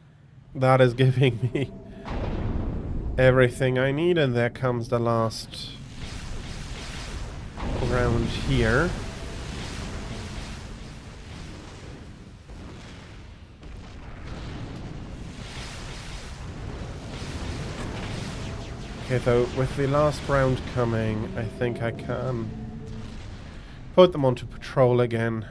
Speaker 3: that is giving me everything I need, and there comes the last round here. Okay, though, with the last round coming, I think I can put them onto patrol again.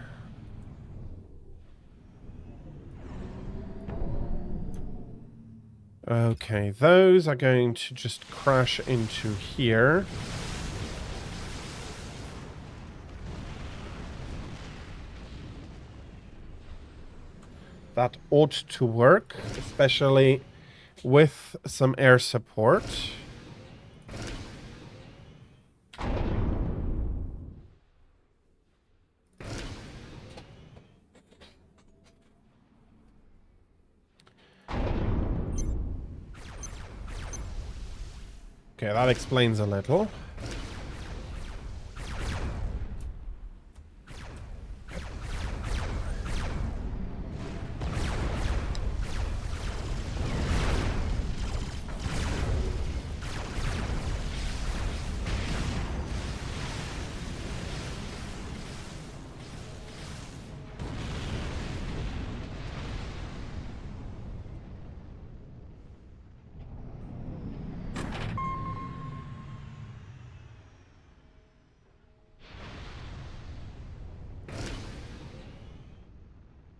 Speaker 3: Okay, those are going to just crash into here. That ought to work, especially with some air support. Okay, that explains a little.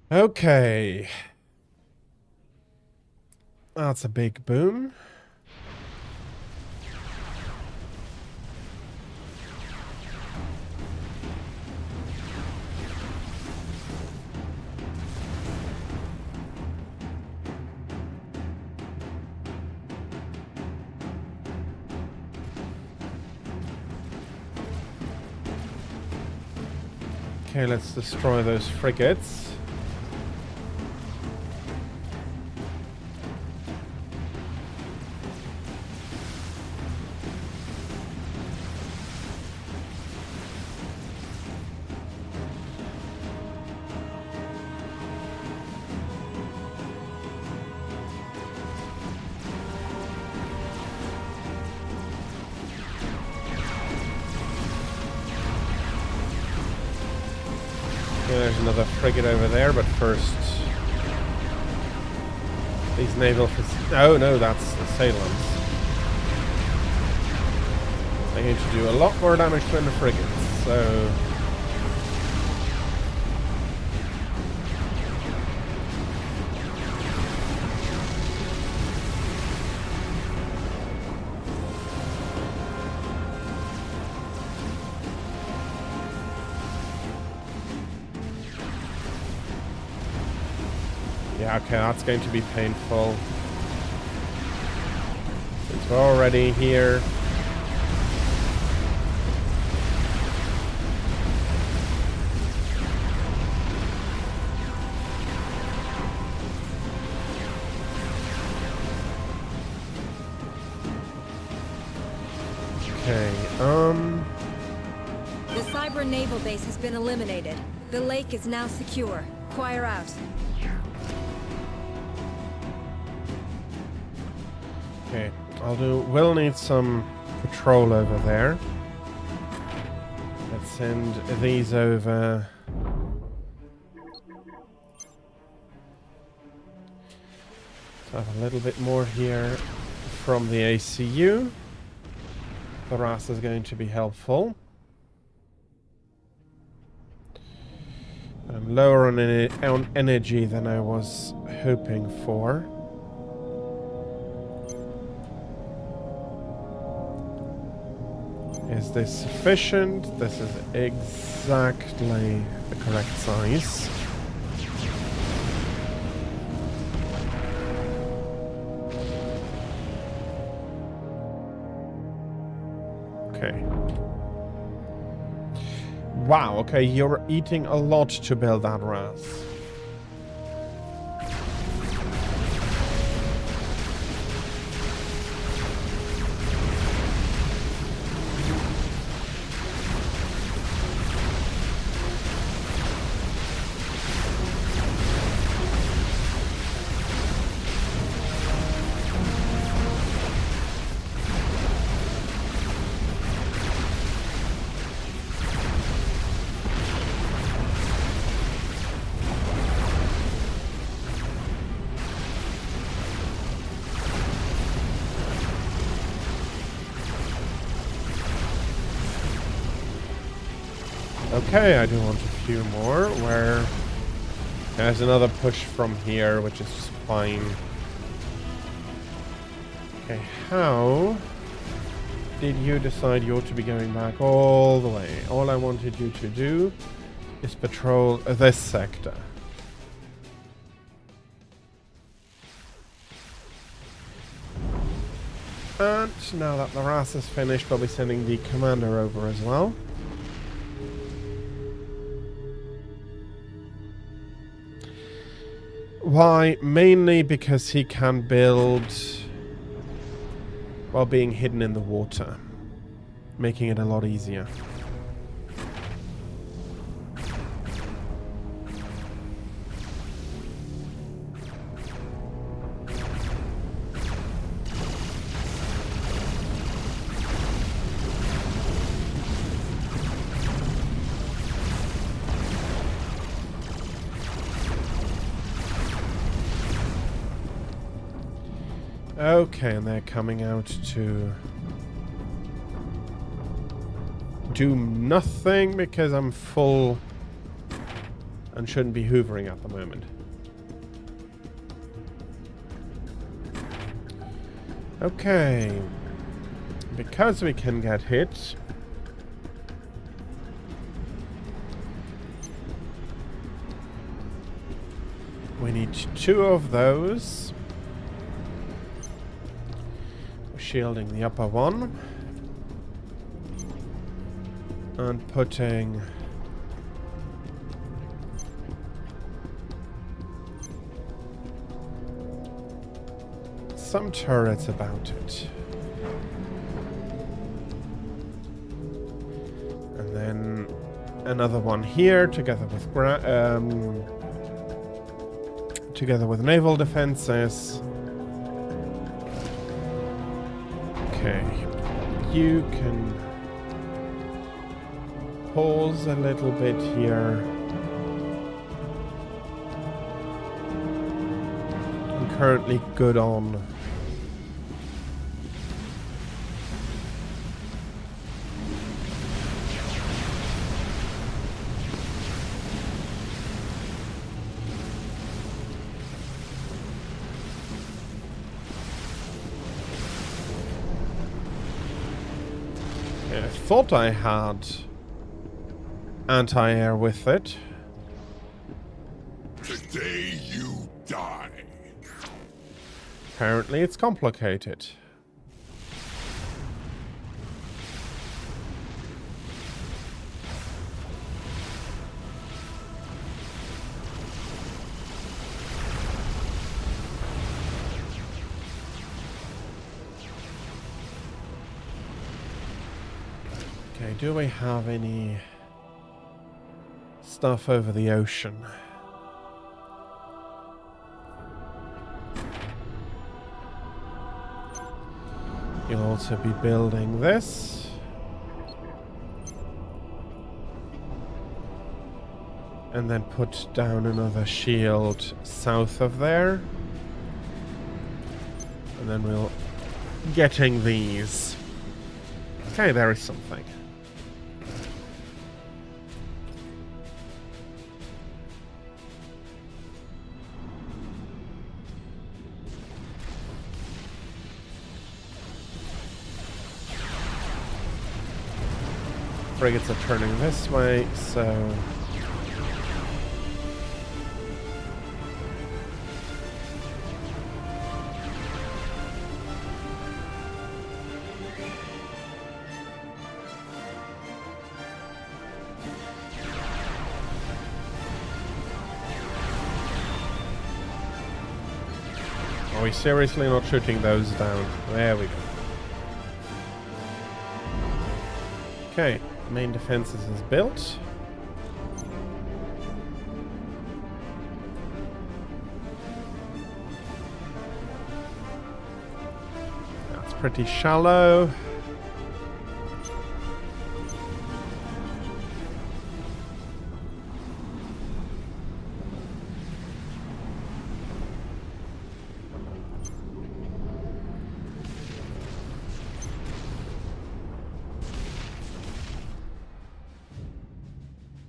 Speaker 3: Okay. That's a big boom. Okay, let's destroy those frigates. there's another frigate over there, but first... These naval... Oh, no, that's the assailants. They're going to do a lot more damage than the frigates, so... Yeah, okay, that's going to be painful. Since we're already here. Okay,
Speaker 1: The Cyber naval base has been eliminated. The lake is now secure. Choir out.
Speaker 3: Okay, we'll need some patrol over there. Let's send these over. So have a little bit more here from the ACU. The RAS is going to be helpful. I'm lower on energy than I was hoping for. Is this sufficient? This is exactly the correct size. Okay. Wow, okay, you're eating a lot to build that RAS. Okay, I do want a few more, where there's another push from here, which is fine. Okay, how did you decide you ought to be going back all the way? All I wanted you to do is patrol this sector. And now that the RAS is finished, we'll be sending the commander over as well. Why? Mainly because he can build while being hidden in the water, making it a lot easier. Okay, and they're coming out to do nothing because I'm full and shouldn't be hoovering at the moment. Okay, because we can get hit, we need 2 of those. Shielding the upper one and putting some turrets about it, and then another one here together with naval defenses. Okay, you can pause a little bit here. currently good on. I thought I had anti-air with it.
Speaker 2: Today you die.
Speaker 3: Apparently it's complicated. Okay, do we have any stuff over the ocean? You'll also be building this. And then put down another shield south of there. And then we'll getting these. Okay, there is something. Frigates are turning this way, so... Are we seriously not shooting those down? There we go. Okay, main defenses is built. That's pretty shallow.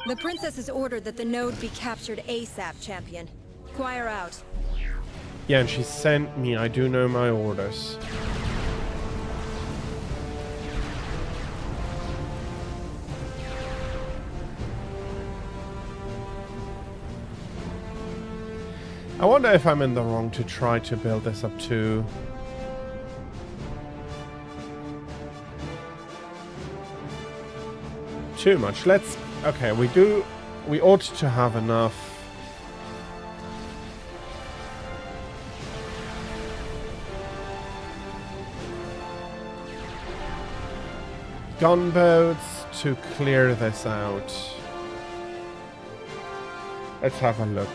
Speaker 1: The princess has ordered that the node be captured ASAP, champion. Choir out.
Speaker 3: Yeah, and she sent me. I do know my orders. I wonder if I'm in the wrong to try to build this up to... too much. Let's... okay, we ought to have enough. Gunboats to clear this out. Let's have a look.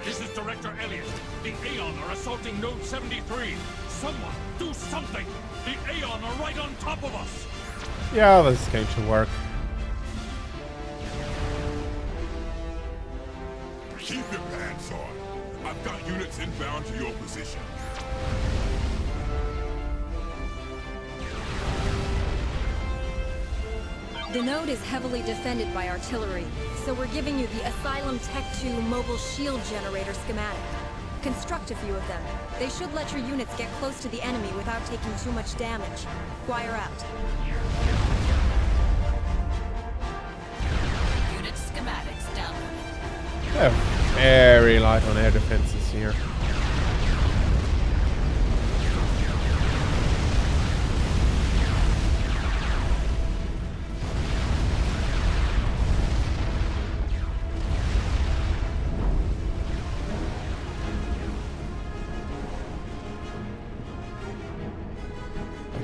Speaker 2: This is Director Elliot. The Aeon are assaulting Node 73. Someone, do something! The Aeon are right on top of us!
Speaker 3: Yeah, this is going to work.
Speaker 2: Keep your pants on. I've got units inbound to your position.
Speaker 1: The node is heavily defended by artillery, so we're giving you the Asylum Tech 2 mobile shield generator schematic. Construct a few of them. They should let your units get close to the enemy without taking too much damage. Choir out.
Speaker 5: Unit schematics downloaded.
Speaker 3: Yeah, very light on air defenses here.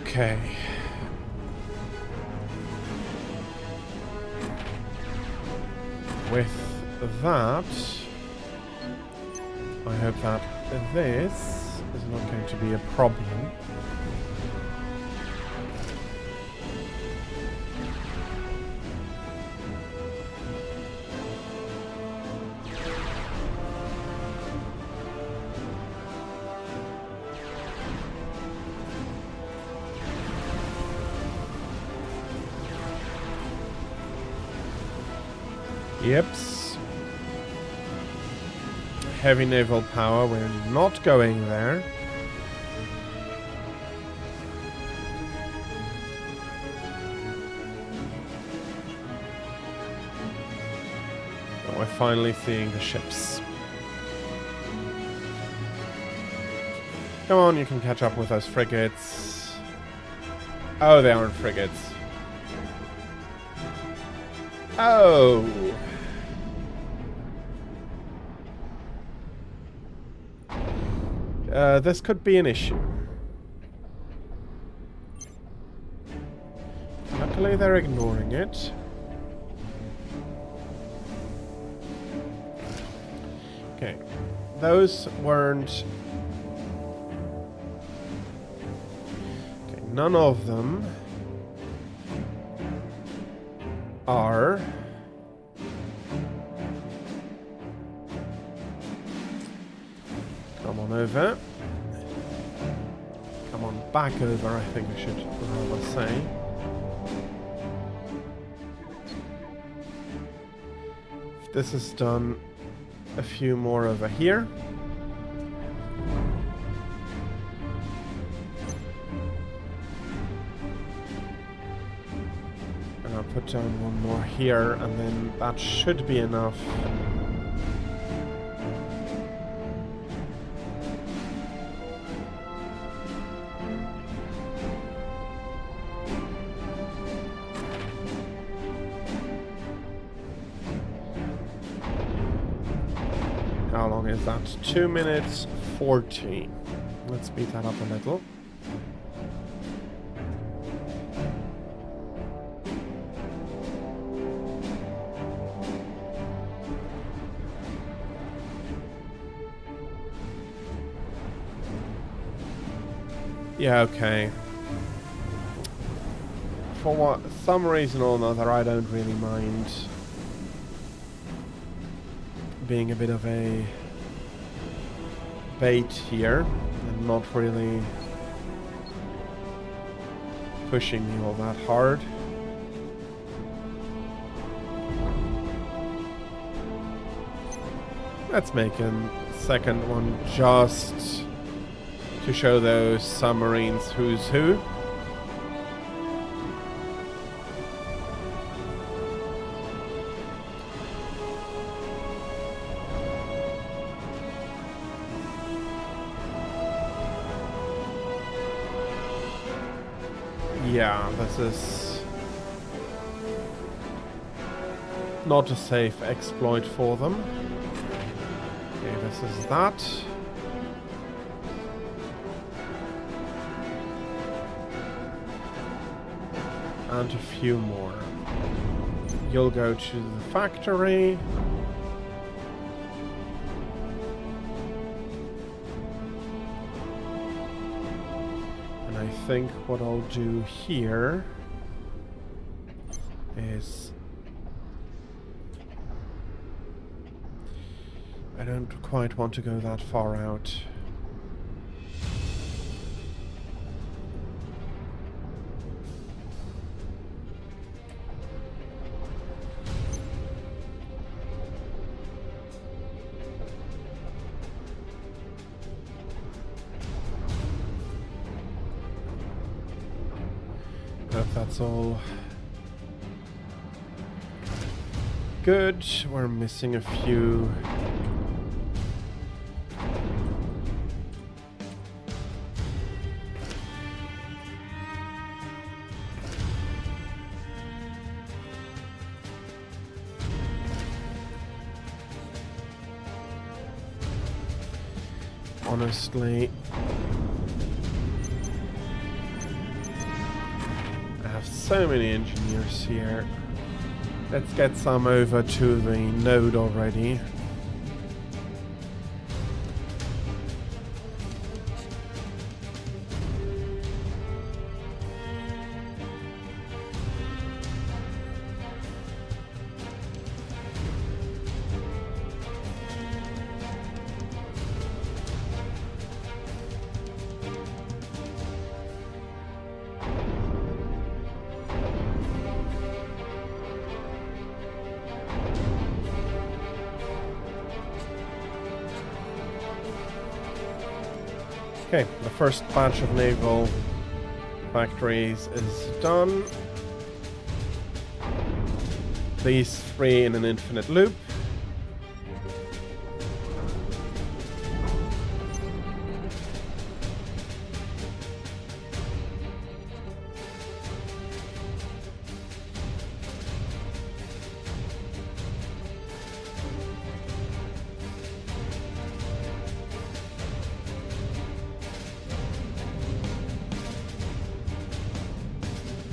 Speaker 3: Okay. With that, I hope that this is not going to be a problem. Yips. Heavy naval power, we're not going there. But we're finally seeing the ships. Come on, you can catch up with those frigates. Oh, they aren't frigates. Oh! This could be an issue. Luckily, they're ignoring it. Okay. Those weren't... Okay, none of them are... Come on over. Come on back over, I think I should rather say. If this is done, a few more over here. And I'll put down one more here, and then that should be enough. How long is that? 2 minutes 40. Let's speed that up a little. Yeah, okay. For some reason or another, I don't really mind being a bit of a bait here and not really pushing me all that hard. Let's make a second one just to show those submarines who's who. Yeah, this is not a safe exploit for them. Okay, this is that. And a few more. You'll go to the factory. I think what I'll do here is I don't quite want to go that far out. That's all good. We're missing a few. Honestly, so many engineers here. Let's get some over to the node already. Okay, the first batch of naval factories is done. These 3 in an infinite loop.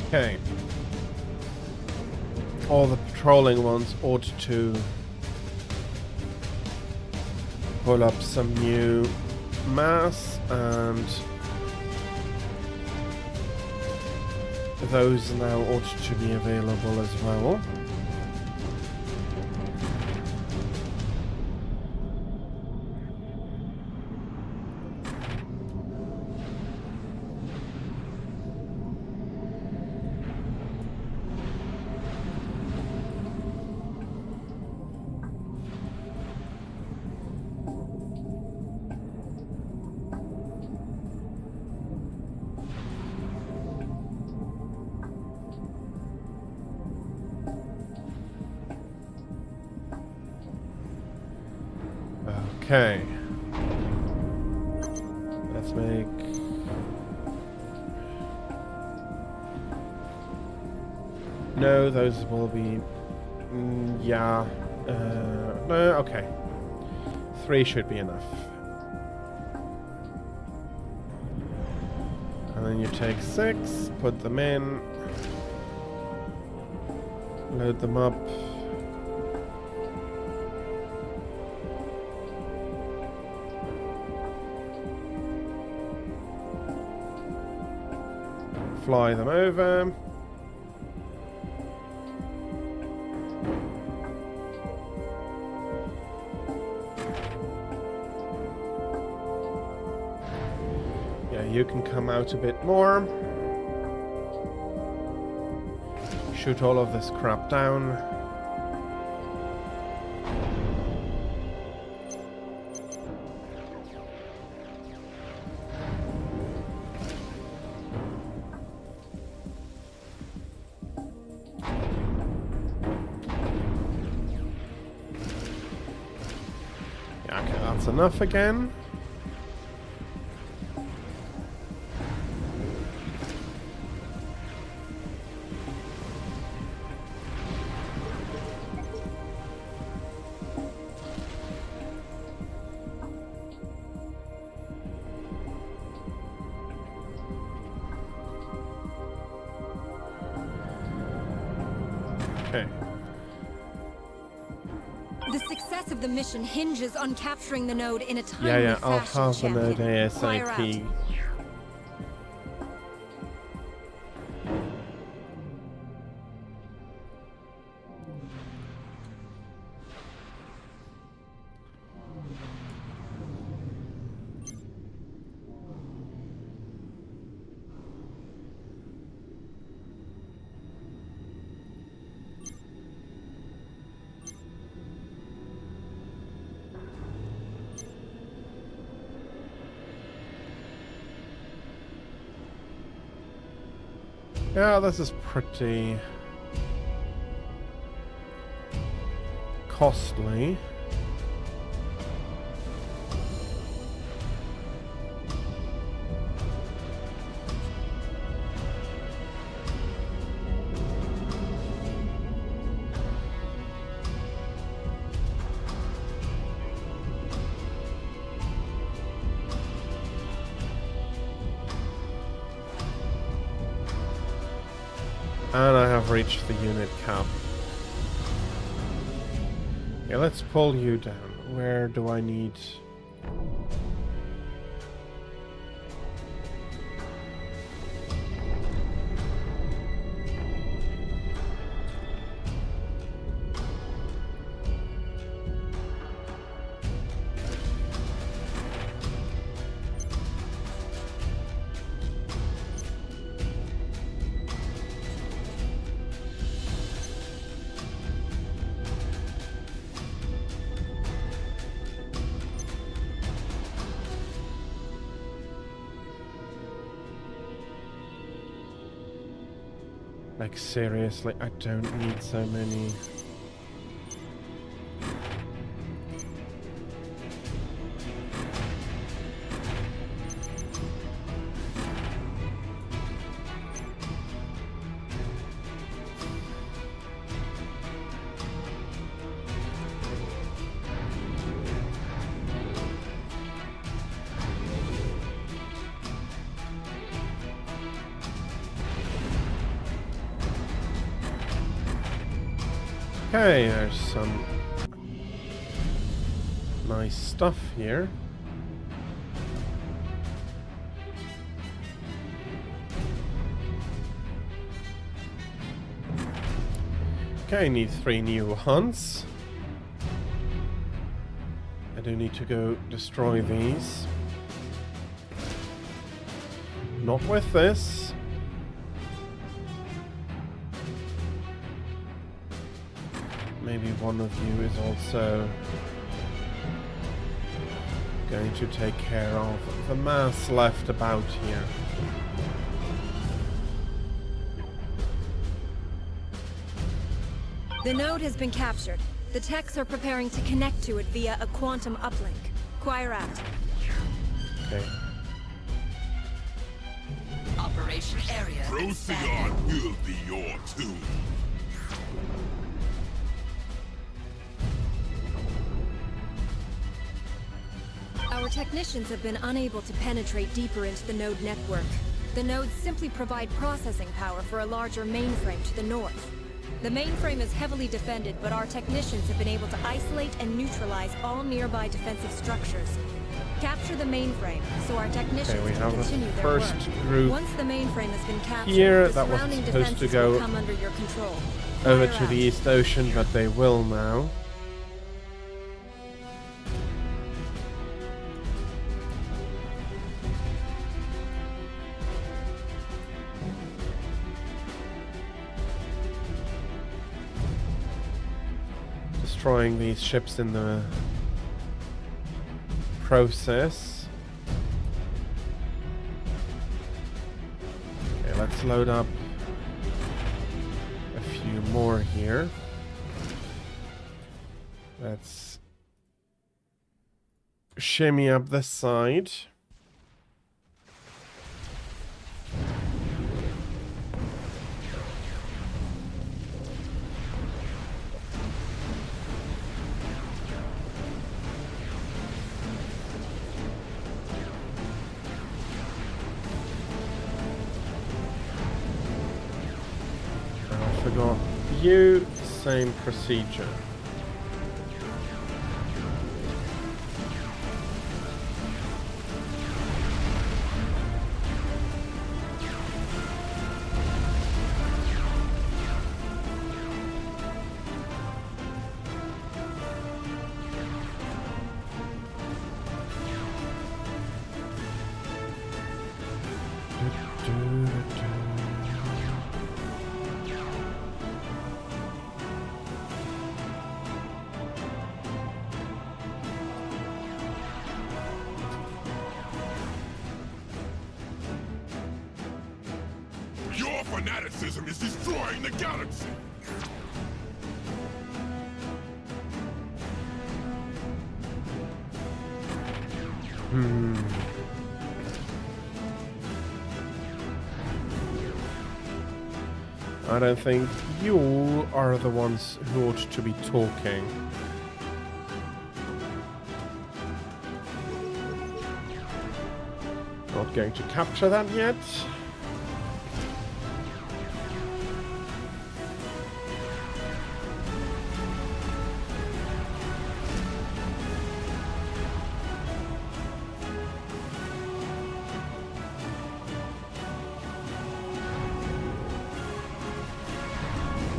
Speaker 3: Okay. All the patrolling ones ought to pull up some new mass, and those now ought to be available as well. Okay. Let's make... No, those will be... yeah. No, okay. 3 should be enough. And then you take 6, put them in. Load them up. Fly them over. Yeah, you can come out a bit more. Shoot all of this crap down. Enough again. Okay.
Speaker 1: The success of the mission hinges on capturing the node in a timely
Speaker 3: Yeah, I'll
Speaker 1: fashion,
Speaker 3: have the node
Speaker 1: champion. Fire out.
Speaker 3: ASAP. Yeah, this is pretty costly. And I have reached the unit cap. Yeah, let's pull you down. Where do I need... Like, seriously, I don't need so many. Okay, there's some nice stuff here. Okay, I need 3 new hunts. I do need to go destroy these. Not with this. Maybe one of you is also going to take care of the mass left about here.
Speaker 1: The node has been captured. The techs are preparing to connect to it via a quantum uplink. Choir out.
Speaker 3: Okay.
Speaker 5: Operation area
Speaker 2: Procyon
Speaker 5: expanded.
Speaker 2: will be your tomb.
Speaker 1: Our technicians have been unable to penetrate deeper into the node network. The nodes simply provide processing power for a larger mainframe to the north. The mainframe is heavily defended, but our technicians have been able to isolate and neutralize all nearby defensive structures. Capture the mainframe, so our technicians
Speaker 3: we
Speaker 1: can
Speaker 3: have the
Speaker 1: continue their
Speaker 3: first
Speaker 1: work.
Speaker 3: group
Speaker 1: Once the mainframe has been captured,
Speaker 3: here
Speaker 1: the
Speaker 3: that was
Speaker 1: surrounding
Speaker 3: supposed to
Speaker 1: defenses
Speaker 3: go
Speaker 1: will come under your control.
Speaker 3: over
Speaker 1: Fire
Speaker 3: to
Speaker 1: out.
Speaker 3: the East Ocean, but they will now. Destroying these ships in the process. Okay, let's load up a few more here. Let's shimmy up this side. I forgot you, same procedure.
Speaker 2: Your fanaticism is destroying the galaxy.
Speaker 3: I don't think you are the ones who ought to be talking. Not going to capture that yet.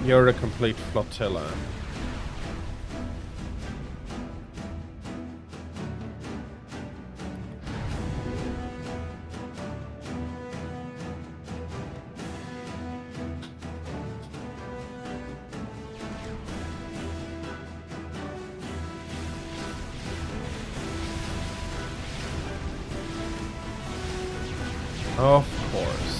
Speaker 3: You're a complete flotilla. Of course.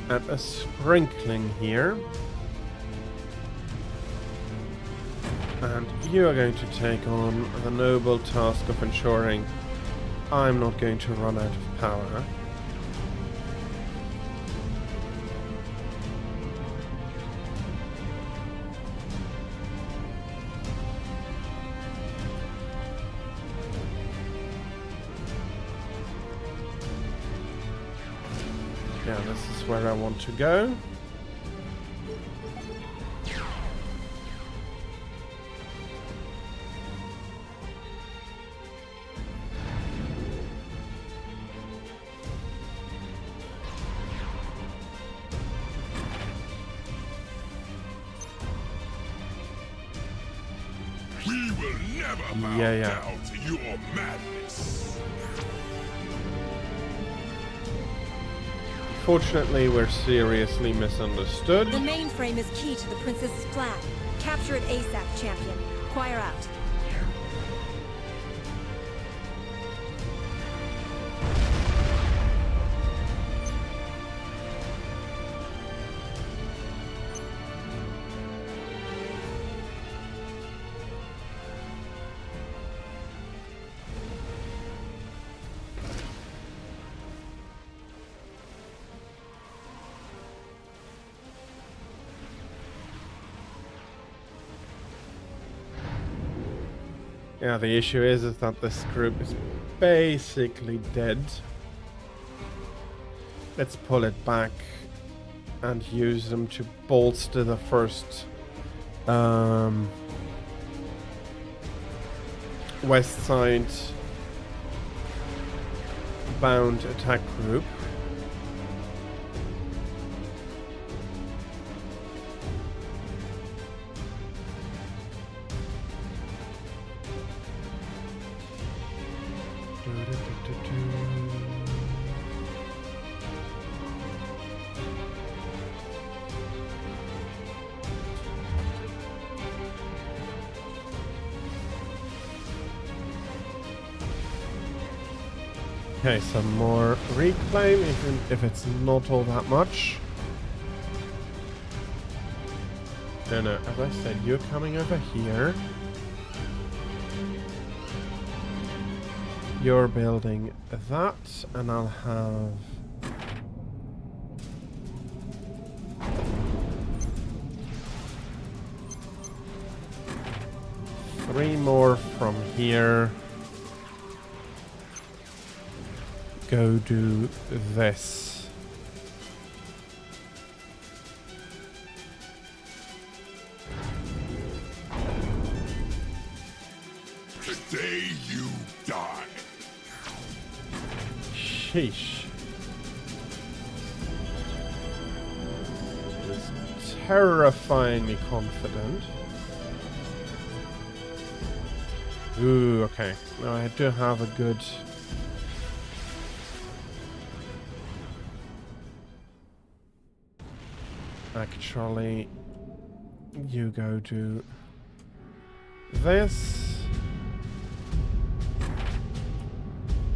Speaker 3: at a sprinkling here. And you are going to take on the noble task of ensuring I'm not going to run out of power. Yeah, this is where I want to go.
Speaker 2: We will never bow down to your madness.
Speaker 3: Fortunately, we're seriously misunderstood.
Speaker 1: The mainframe is key to the Princess's plan. Capture it ASAP, champion. Choir out.
Speaker 3: Yeah, the issue is that this group is basically dead. Let's pull it back and use them to bolster the first west side bound attack group. Okay, some more reclaim, even if it's not all that much. No, as I said, you're coming over here. You're building that, and I'll have... three more from here. Go do this.
Speaker 2: Today you die.
Speaker 3: Sheesh. It's terrifyingly confident. Ooh, okay. Now I do have a good... Actually, you go do this.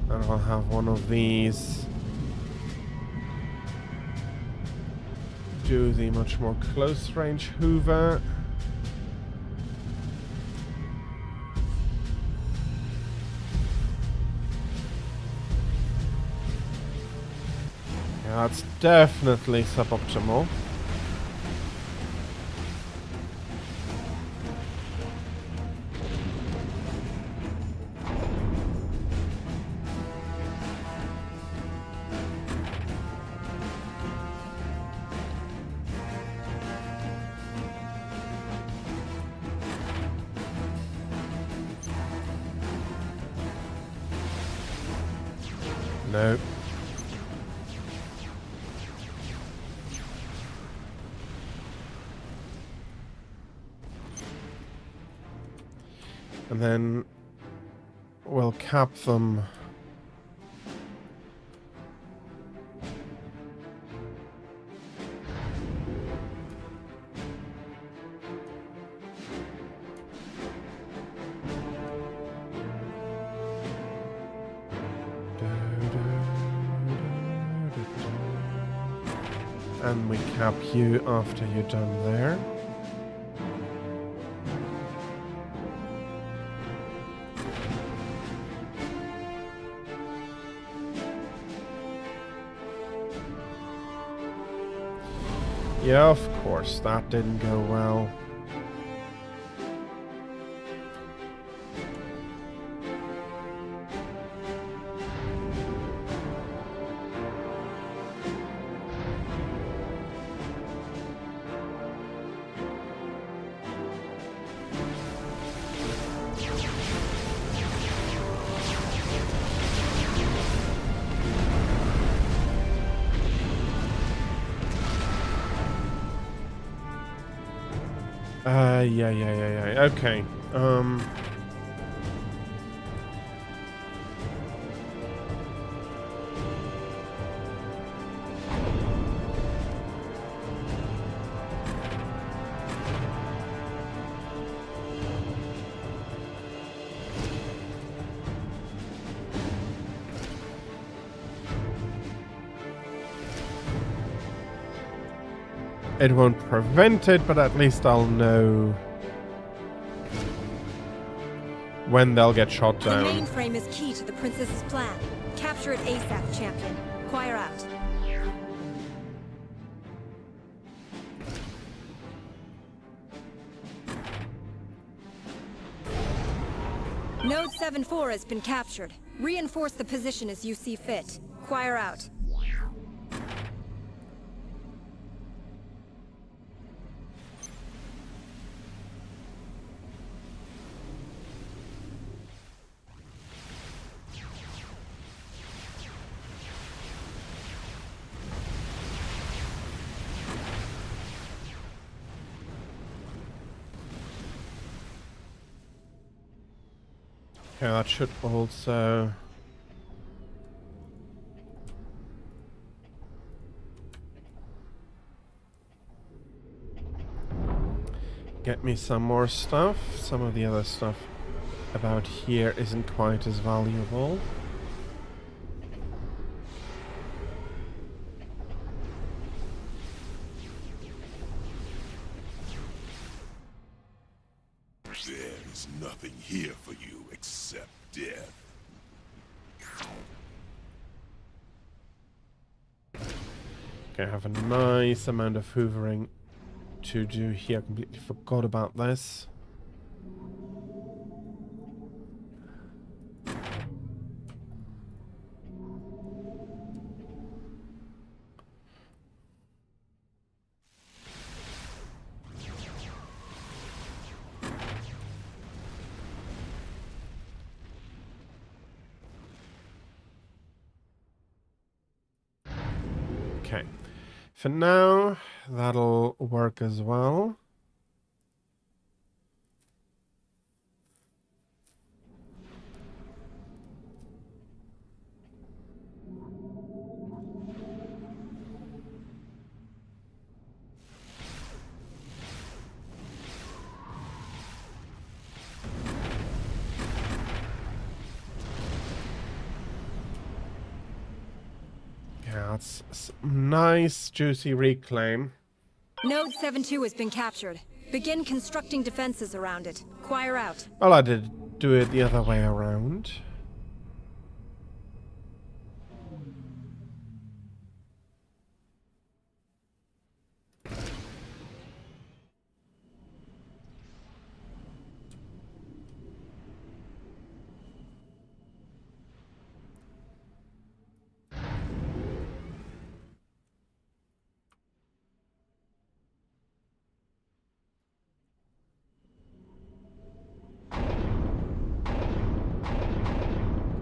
Speaker 3: And I'll have one of these do the much more close range Hoover. Yeah, that's definitely suboptimal. No. And then we'll cap them. And we cap you after you're done there. Yeah, of course, that didn't go well. Yeah. Okay. It won't prevent it, but at least I'll know when they'll get shot
Speaker 1: The
Speaker 3: down.
Speaker 1: mainframe is key to the princess's plan. Capture it ASAP, champion. Choir out. Node 7-4 has been captured. Reinforce the position as you see fit. Choir out.
Speaker 3: Okay, that should also... get me some more stuff. Some of the other stuff about here isn't quite as valuable.
Speaker 2: There is nothing here for you except death.
Speaker 3: Okay, I have a nice amount of hoovering to do here. I completely forgot about this. Okay. For now, that'll work as well. Yeah, that's some nice, juicy reclaim.
Speaker 1: Node 7-2 has been captured. Begin constructing defenses around it. Choir out.
Speaker 3: Well, I did do it the other way around.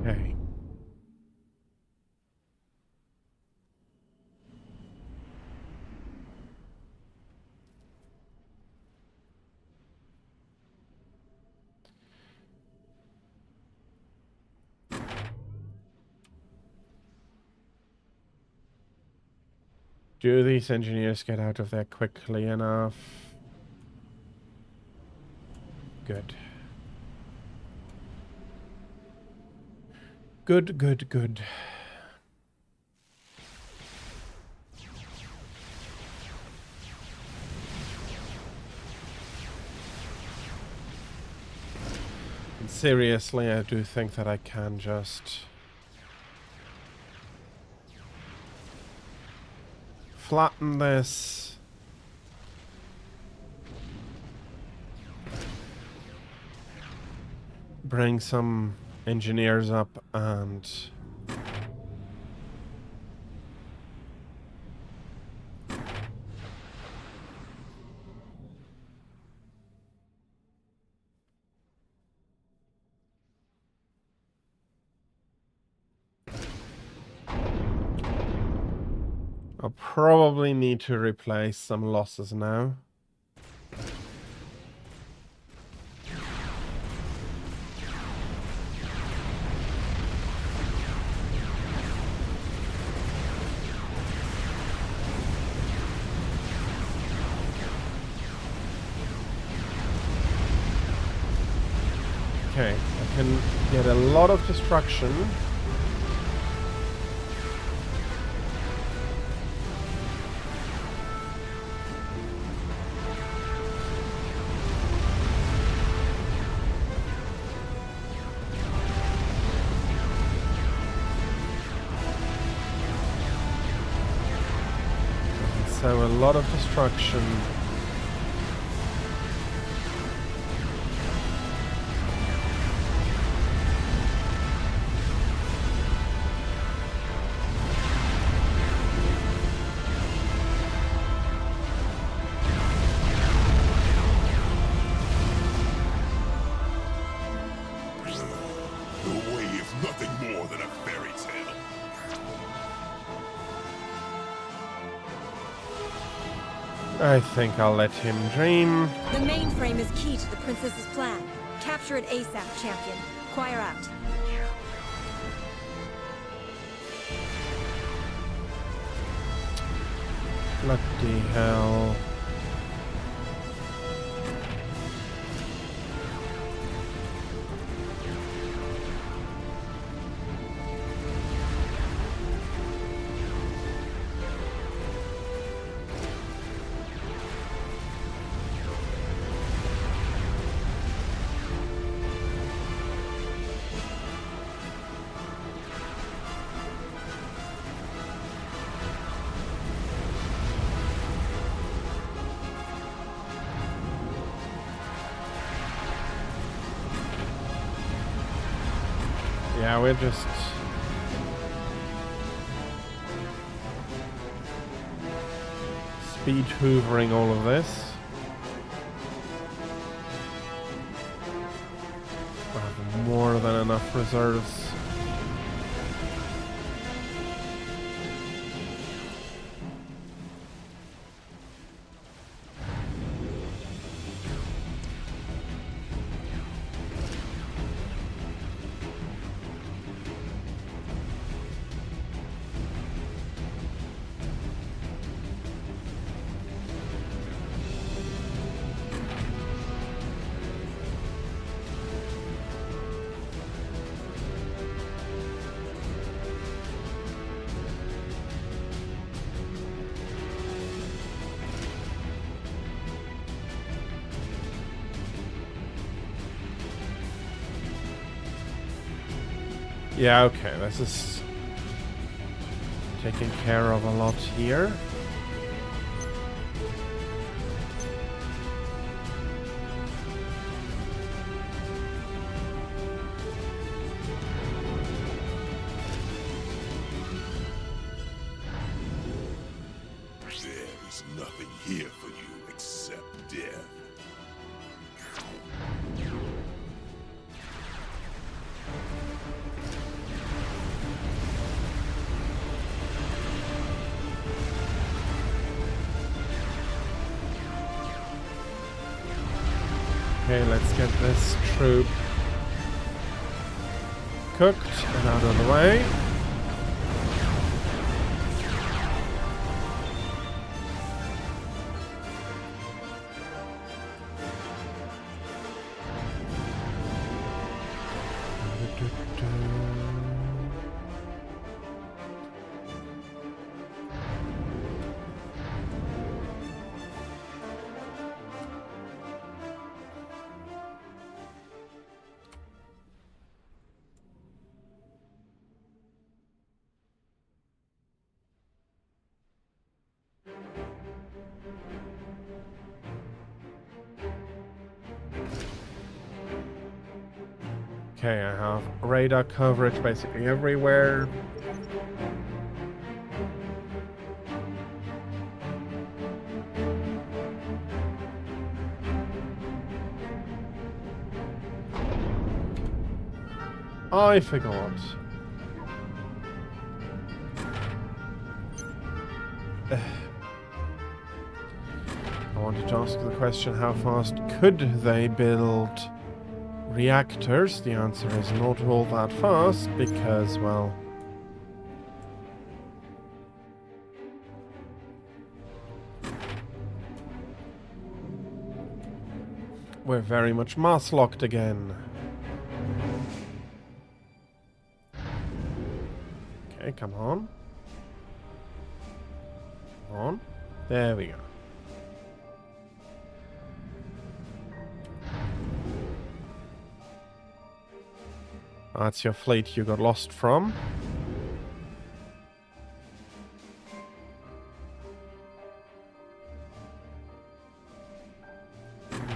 Speaker 3: Okay. Do these engineers get out of there quickly enough? Good. Good. And seriously, I do think that I can just flatten this. Bring some engineers up and I'll probably need to replace some losses now. Okay, I can get a lot of destruction. So a lot of destruction.
Speaker 2: The way is nothing more than a fairy tale.
Speaker 3: I think I'll let him dream.
Speaker 1: The mainframe is key to the princess's plan. Capture it ASAP, champion. Choir out.
Speaker 3: Bloody hell. Yeah, we're just speed hoovering all of this. I have more than enough reserves. Yeah, okay, this is taking care of a lot here.
Speaker 2: There is nothing here for you except death.
Speaker 3: Okay, let's get this troop cooked and out of the way. Okay, I have radar coverage basically everywhere. I forgot. I wanted to ask the question, how fast could they build reactors? The answer is not all that fast because, well, we're very much mass locked again. Okay, come on. Come on. There we go. That's your fleet you got lost from.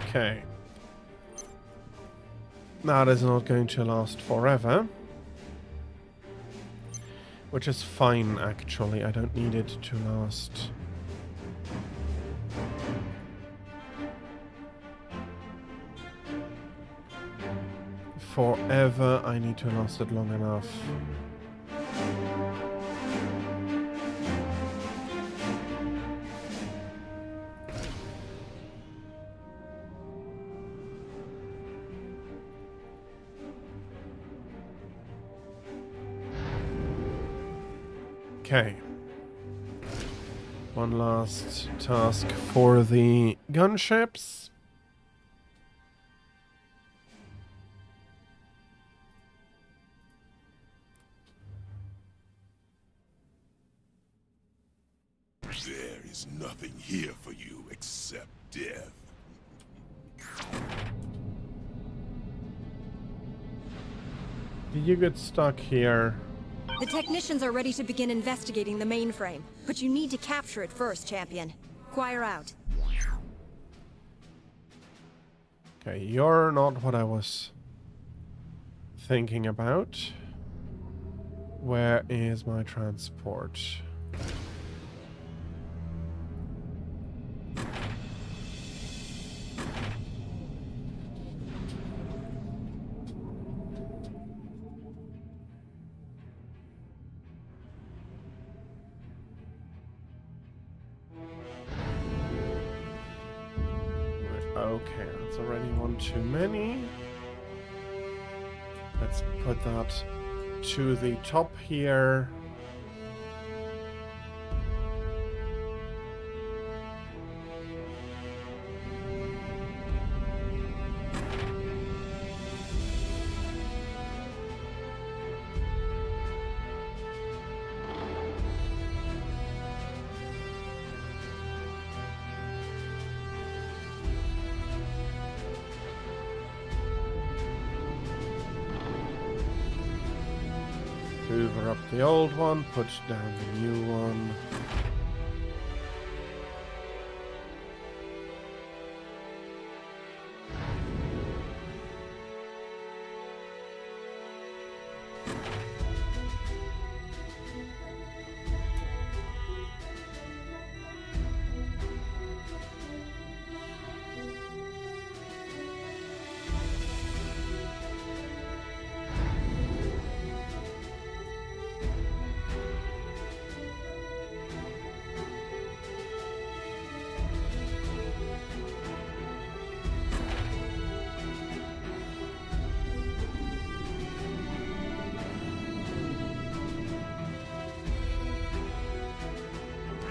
Speaker 3: Okay. That is not going to last forever. Which is fine, actually. I don't need it to last. Forever, I need to last it long enough. Okay. One last task for the gunships.
Speaker 2: There is nothing here for you except death.
Speaker 3: Did you get stuck here?
Speaker 1: The technicians are ready to begin investigating the mainframe, but you need to capture it first, champion. Choir out.
Speaker 3: Okay, you're not what I was thinking about. Where is my transport? Okay, that's already one too many. Let's put that to the top here. Hoover up the old one, put down the new one.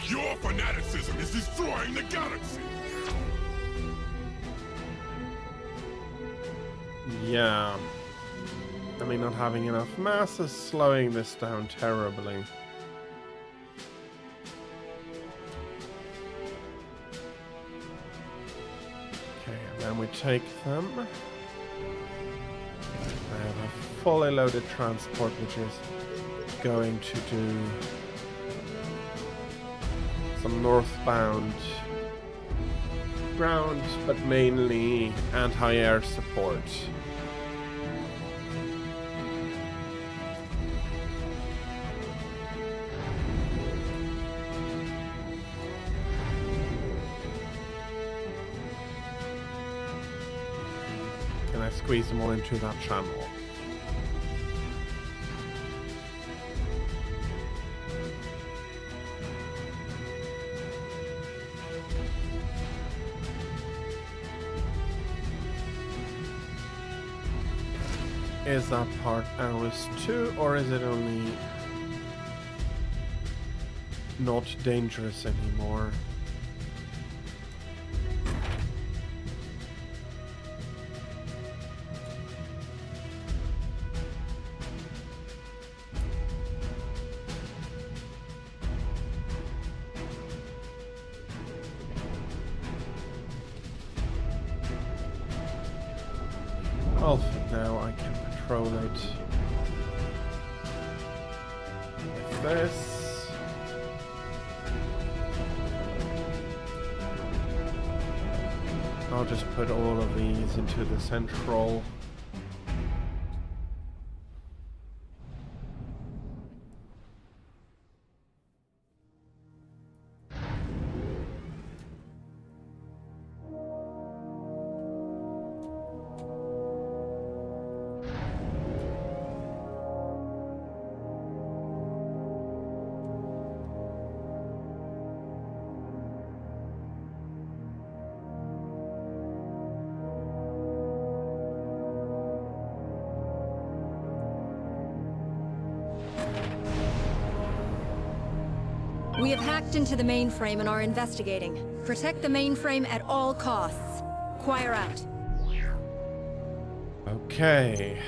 Speaker 2: Your fanaticism is destroying the galaxy!
Speaker 3: Yeah. I mean, not having enough mass is slowing this down terribly. Okay, and then we take them. I have a fully loaded transport, which is going to do some northbound ground, but mainly anti-air support. squeeze them all into that channel. Is that part ours too, or is it only not dangerous anymore? Well, for now I can control it with this. I'll just put all of these into the central.
Speaker 1: We have hacked into the mainframe and are investigating. Protect the mainframe at all costs. Choir out.
Speaker 3: Okay.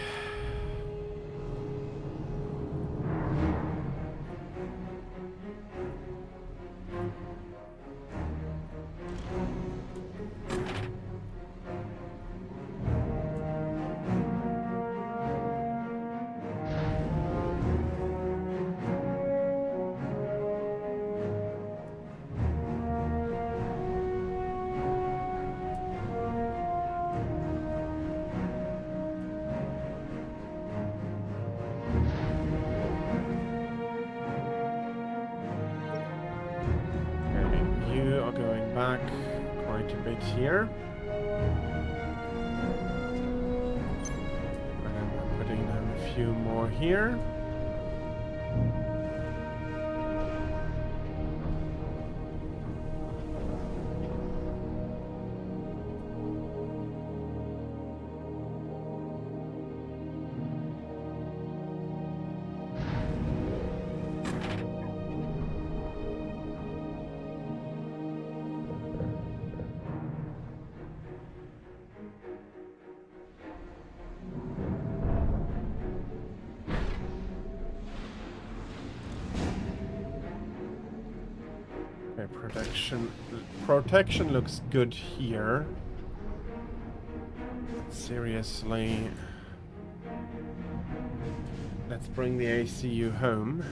Speaker 3: Going back quite a bit here. And I'm putting down a few more here. Protection looks good here. Seriously. Let's bring the ACU home.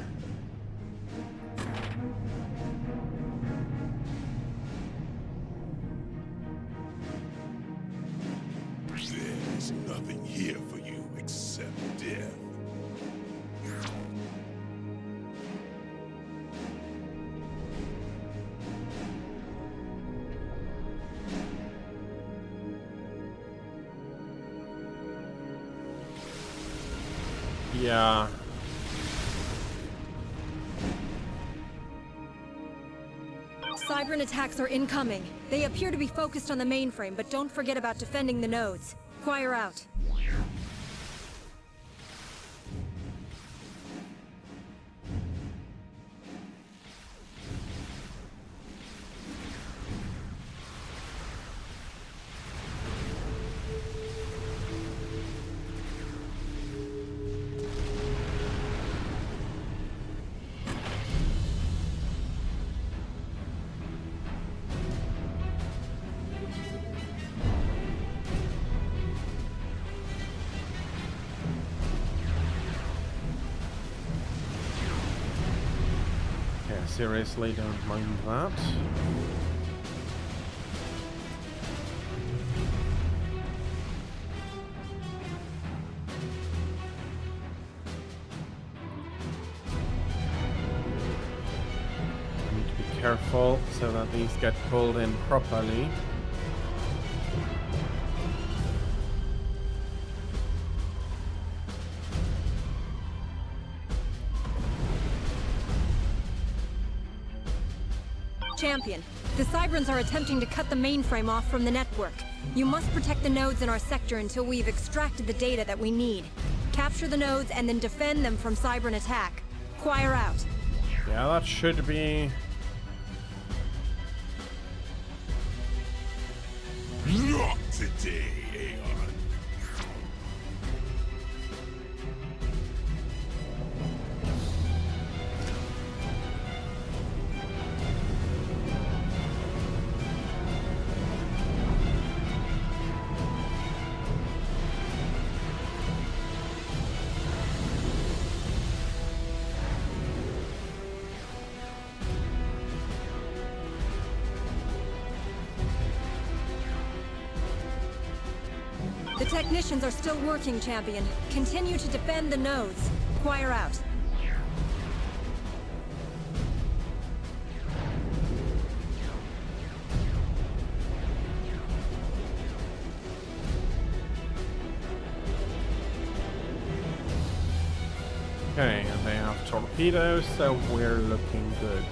Speaker 2: There's nothing here for you except death.
Speaker 3: Yeah.
Speaker 1: Cybran attacks are incoming. They appear to be focused on the mainframe, but don't forget about defending the nodes. Choir out.
Speaker 3: Seriously, don't mind that. I need to be careful so that these get pulled in properly.
Speaker 1: Champion, the Cybrans are attempting to cut the mainframe off from the network. You must protect the nodes in our sector until we've extracted the data that we need. Capture the nodes and then defend them from Cybran attack. Choir out.
Speaker 3: Yeah, that should be...
Speaker 2: Not today, Aeon.
Speaker 1: The technicians are still working, Champion. Continue to defend the nodes. Choir out.
Speaker 3: Okay, and they have torpedoes, so we're looking good.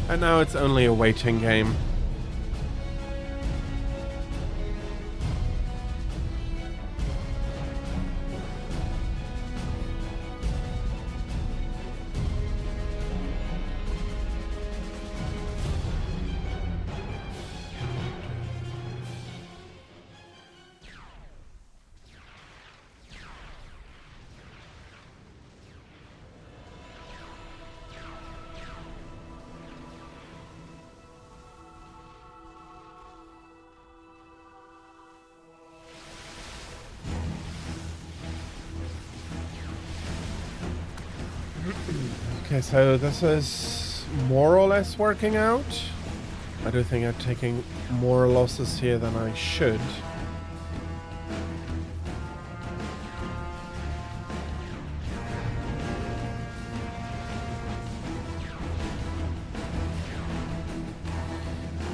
Speaker 3: And now it's only a waiting game. Okay, so this is more or less working out. I do think I'm taking more losses here than I should.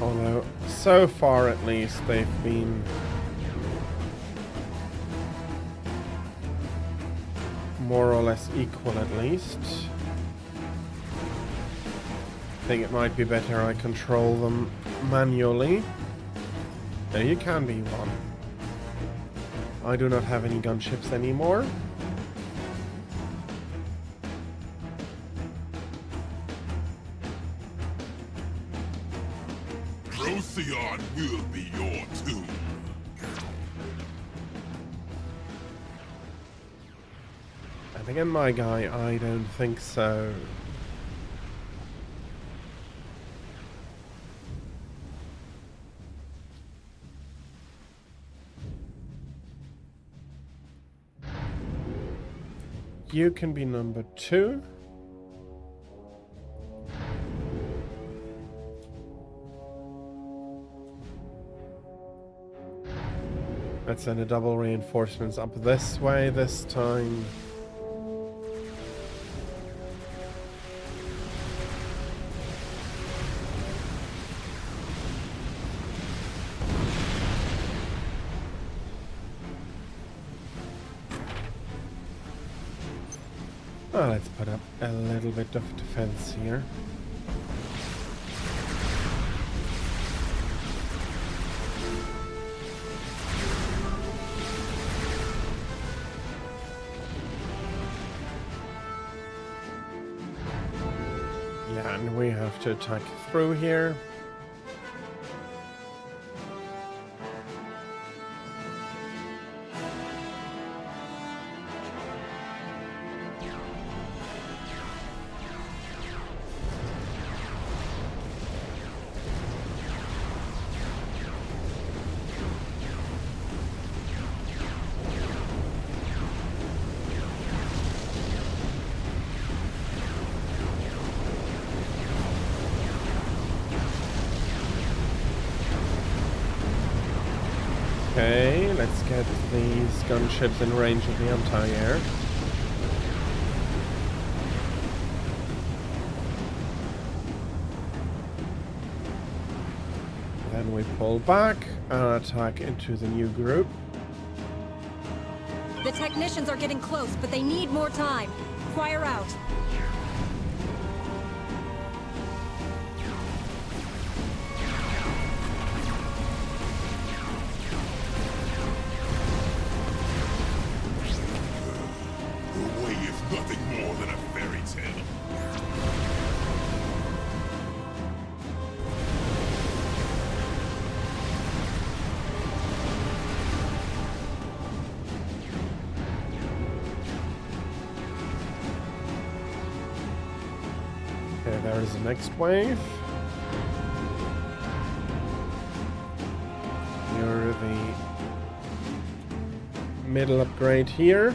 Speaker 3: Although, so far at least, they've been more or less equal at least. I think it might be better I control them manually. There you can be one. I do not have any gunships anymore.
Speaker 2: Aeon will be your tomb.
Speaker 3: And again, my guy, I don't think so. You can be number 2. Let's send a double reinforcements up this way this time. Oh, let's put up a little bit of defense here. Yeah, and we have to attack through here. Okay, let's get these gunships in range of the anti-air. Then we pull back and attack into the new group.
Speaker 1: The technicians are getting close, but they need more time. Fire out.
Speaker 2: The way is nothing more than a fairy tale.
Speaker 3: Okay, there's the next wave. You're the middle upgrade here.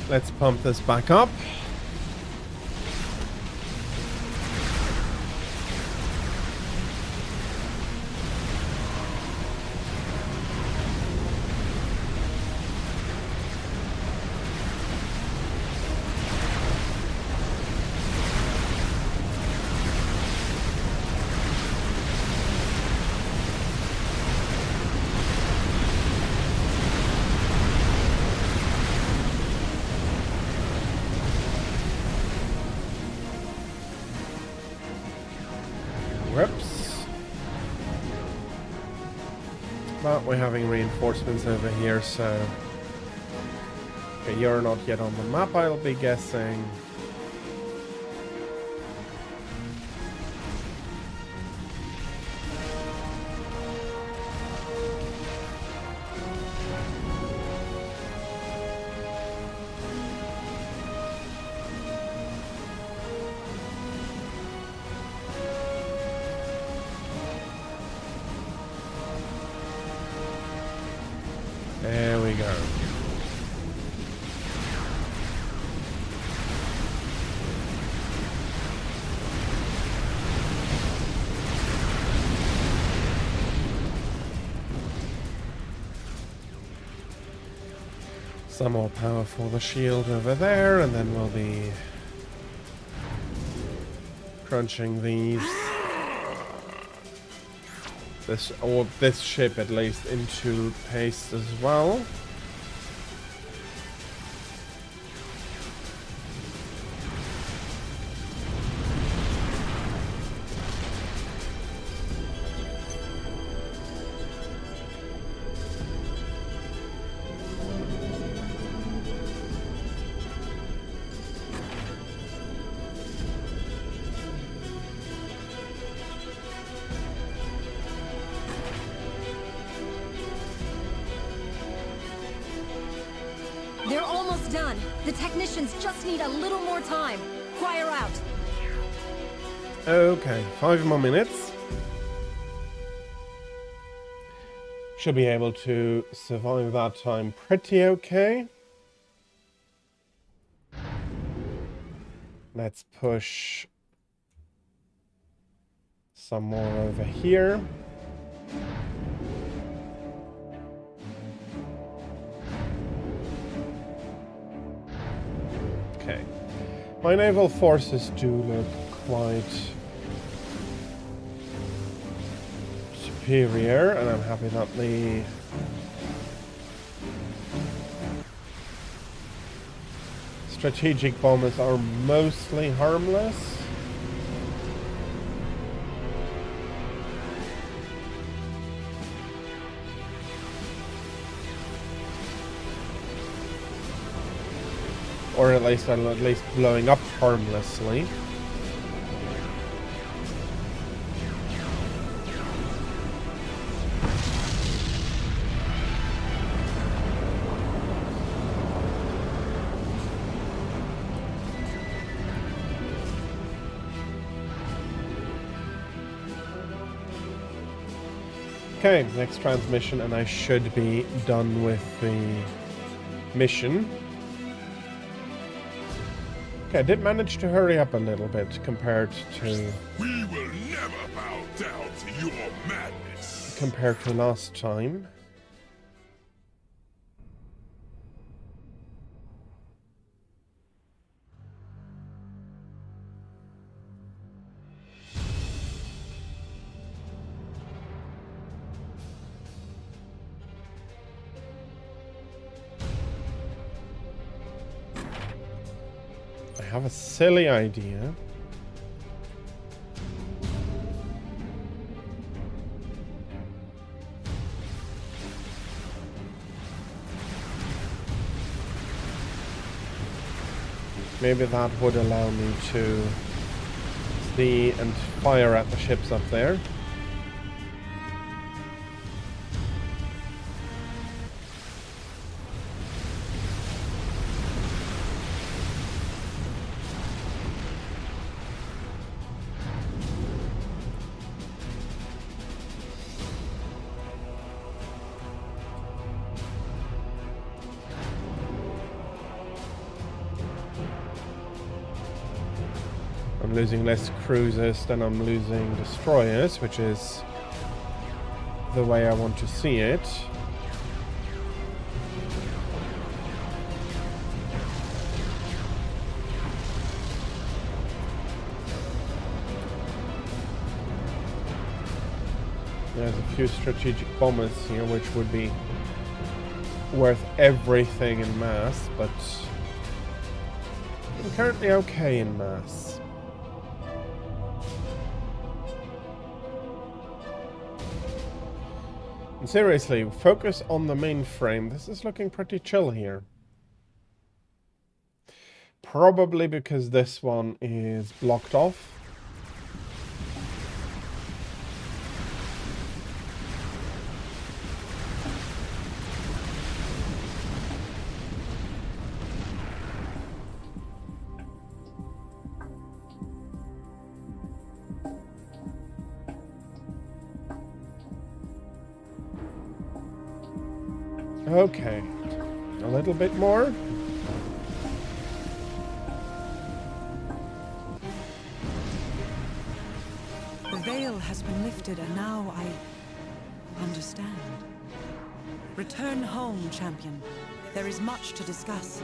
Speaker 3: Let's pump this back up. Whoops. But we're having reinforcements over here, so... Okay, you're not yet on the map, I'll be guessing. There we go. Some more power for the shield over there, and then we'll be crunching these. This ship at least into paste as well.
Speaker 1: They're almost done. The technicians just need a little more time. Fire out.
Speaker 3: Okay, 5 more minutes. Should be able to survive that time pretty okay. Let's push some more over here. Okay. My naval forces do look quite superior, and I'm happy that the strategic bombers are mostly harmless. Or at least blowing up harmlessly. Okay, next transmission, and I should be done with the mission. Okay, I did manage to hurry up a little bit compared to...
Speaker 2: We will never bow down to your madness.
Speaker 3: Compared to last time. I have a silly idea. Maybe that would allow me to see and fire at the ships up there. I'm losing less cruisers than I'm losing destroyers, which is the way I want to see it. There's a few strategic bombers here, which would be worth everything in mass, but I'm currently okay in mass. And seriously, focus on the mainframe. This is looking pretty chill here. Probably because this one is blocked off. Okay, a little bit more.
Speaker 4: The veil has been lifted, and now I understand. Return home, champion. There is much to discuss.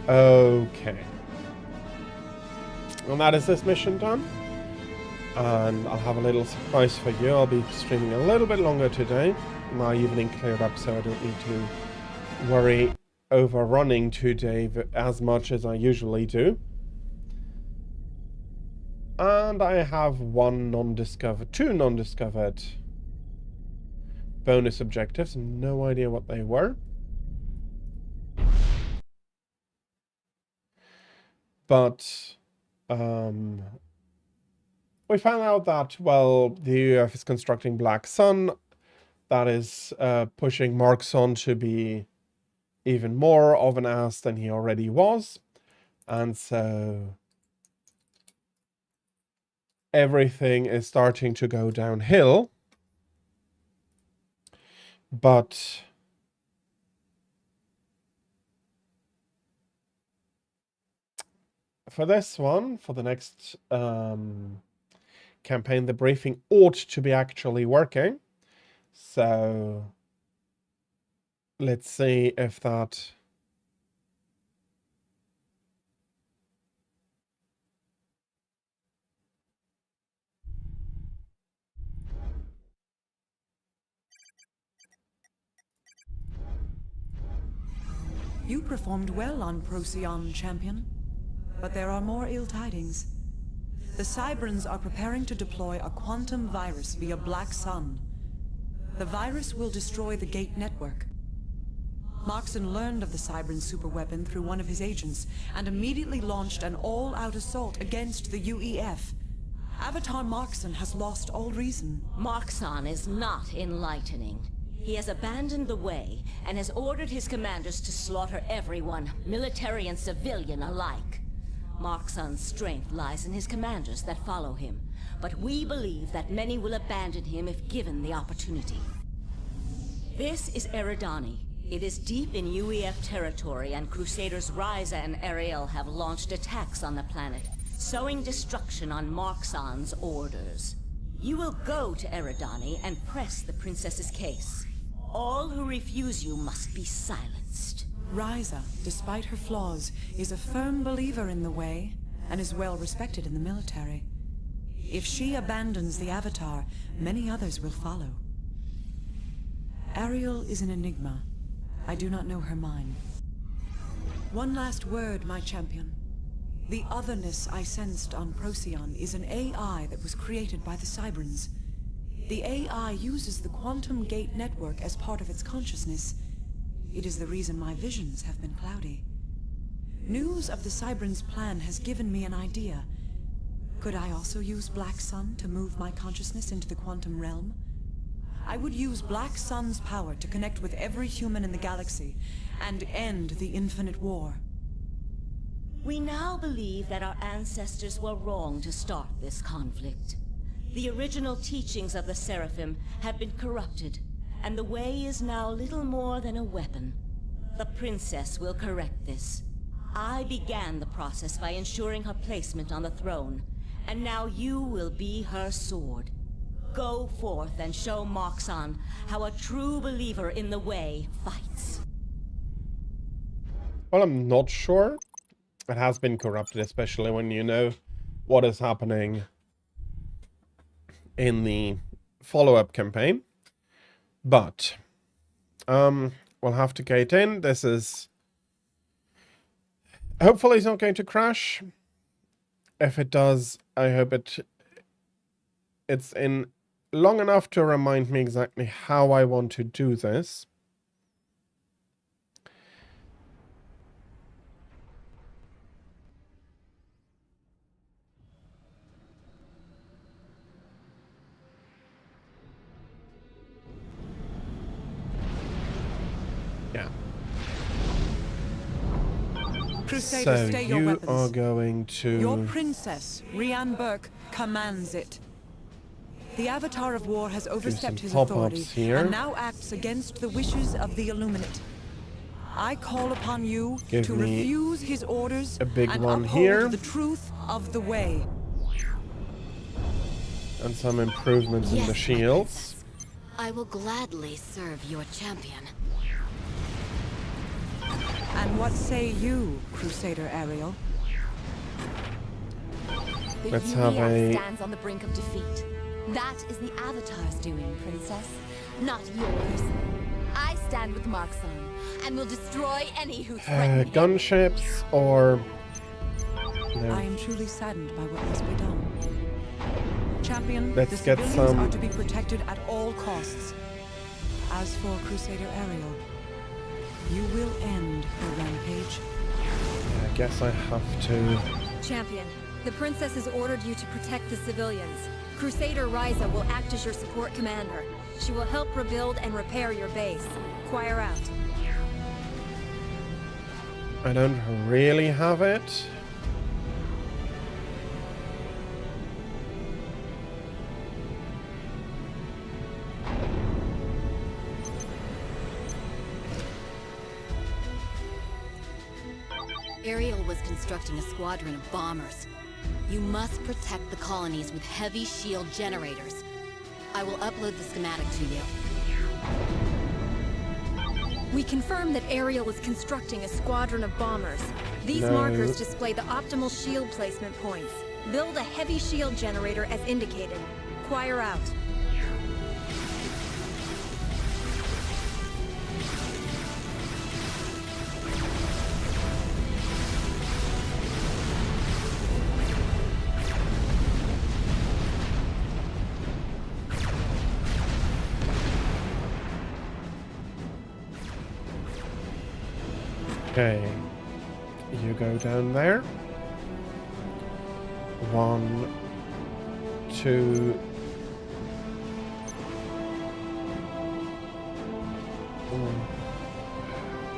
Speaker 3: Okay. Well, that is this mission done. And I'll have a little surprise for you. I'll be streaming a little bit longer today. My evening cleared up, so I don't need to worry over running today as much as I usually do. And I have two non-discovered bonus objectives. No idea what they were. But we found out that, well, the UF is constructing Black Sun. That is pushing Markson to be even more of an ass than he already was. And so everything is starting to go downhill. But for this one, for the next campaign, the briefing ought to be actually working. So let's see if that...
Speaker 4: You performed well on Procyon, champion. But there are more ill tidings. The Cyberns are preparing to deploy a quantum virus via Black Sun. The virus will destroy the Gate network. Moxon learned of the Cybran superweapon through one of his agents, and immediately launched an all-out assault against the UEF. Avatar Moxon has lost all reason.
Speaker 6: Moxon is not enlightening. He has abandoned the way, and has ordered his commanders to slaughter everyone, military and civilian alike. Moxon's strength lies in his commanders that follow him, but we believe that many will abandon him if given the opportunity. This is Eridani. It is deep in UEF territory, and Crusaders Ryza and Ariel have launched attacks on the planet, sowing destruction on Moxon's orders. You will go to Eridani and press the princess's case. All who refuse you must be silenced.
Speaker 4: Ryza, despite her flaws, is a firm believer in the way, and is well respected in the military. If she abandons the Avatar, many others will follow. Ariel is an enigma. I do not know her mind. One last word, my champion. The otherness I sensed on Procyon is an AI that was created by the Cyberns. The AI uses the Quantum Gate network as part of its consciousness. It is the reason my visions have been cloudy. News of the Cyberns' plan has given me an idea. Could I also use Black Sun to move my consciousness into the quantum realm? I would use Black Sun's power to connect with every human in the galaxy and end the infinite war.
Speaker 6: We now believe that our ancestors were wrong to start this conflict. The original teachings of the Seraphim have been corrupted, and the way is now little more than a weapon. The princess will correct this. I began the process by ensuring her placement on the throne, and now you will be her sword. Go forth and show Moxon how a true believer in the way fights.
Speaker 3: Well, I'm not sure. It has been corrupted, especially when you know what is happening in the follow-up campaign. But we'll have to gate in. This is... Hopefully it's not going to crash. If it does, I hope it's in long enough to remind me exactly how I want to do this. Yeah.
Speaker 4: Crusaders,
Speaker 3: So
Speaker 4: stay your
Speaker 3: you
Speaker 4: weapons.
Speaker 3: are going to...
Speaker 4: Your princess, Rian Burke, commands it. The Avatar of War has overstepped his
Speaker 3: pop-ups
Speaker 4: authority
Speaker 3: here.
Speaker 4: and now acts against the wishes of the Illuminate. I call upon you
Speaker 3: Give
Speaker 4: to
Speaker 3: me
Speaker 4: refuse his orders
Speaker 3: a big
Speaker 4: and
Speaker 3: one
Speaker 4: uphold
Speaker 3: here.
Speaker 4: the truth of the way.
Speaker 3: And some improvements in
Speaker 5: Yes,
Speaker 3: the
Speaker 5: my
Speaker 3: shields.
Speaker 5: princess. I will gladly serve your champion.
Speaker 4: And what say you, Crusader Ariel?
Speaker 7: The
Speaker 3: Let's have
Speaker 7: UEF
Speaker 3: a-
Speaker 7: stands on the brink of defeat. That is the Avatar's doing, Princess, not yours. I stand with Moxon and will destroy any who threaten him.
Speaker 3: Gunships or... No.
Speaker 4: I am truly saddened by what must be done. Champion,
Speaker 3: Let's
Speaker 4: the
Speaker 3: get
Speaker 4: civilians
Speaker 3: some-
Speaker 4: are to be protected at all costs. As for Crusader Ariel, you will end her rampage.
Speaker 3: I guess I have to...
Speaker 1: Champion, the princess has ordered you to protect the civilians. Crusader Ryza will act as your support commander. She will help rebuild and repair your base. Choir out.
Speaker 3: I don't really have it.
Speaker 5: Ariel was constructing a squadron of bombers. You must protect the colonies with heavy shield generators. I will upload the schematic to you.
Speaker 1: We confirm that Ariel is constructing a squadron of bombers. These
Speaker 3: No.
Speaker 1: markers display the optimal shield placement points. Build a heavy shield generator as indicated. Choir out.
Speaker 3: Okay. You go down there. 1, 2.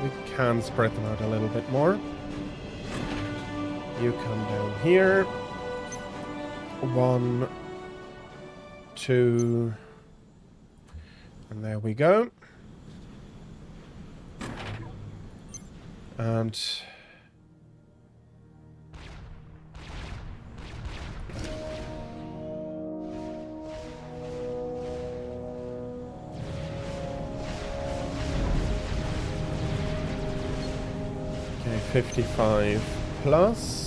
Speaker 3: We can spread them out a little bit more. You come down here. 1, 2. And there we go. And okay, 55 plus.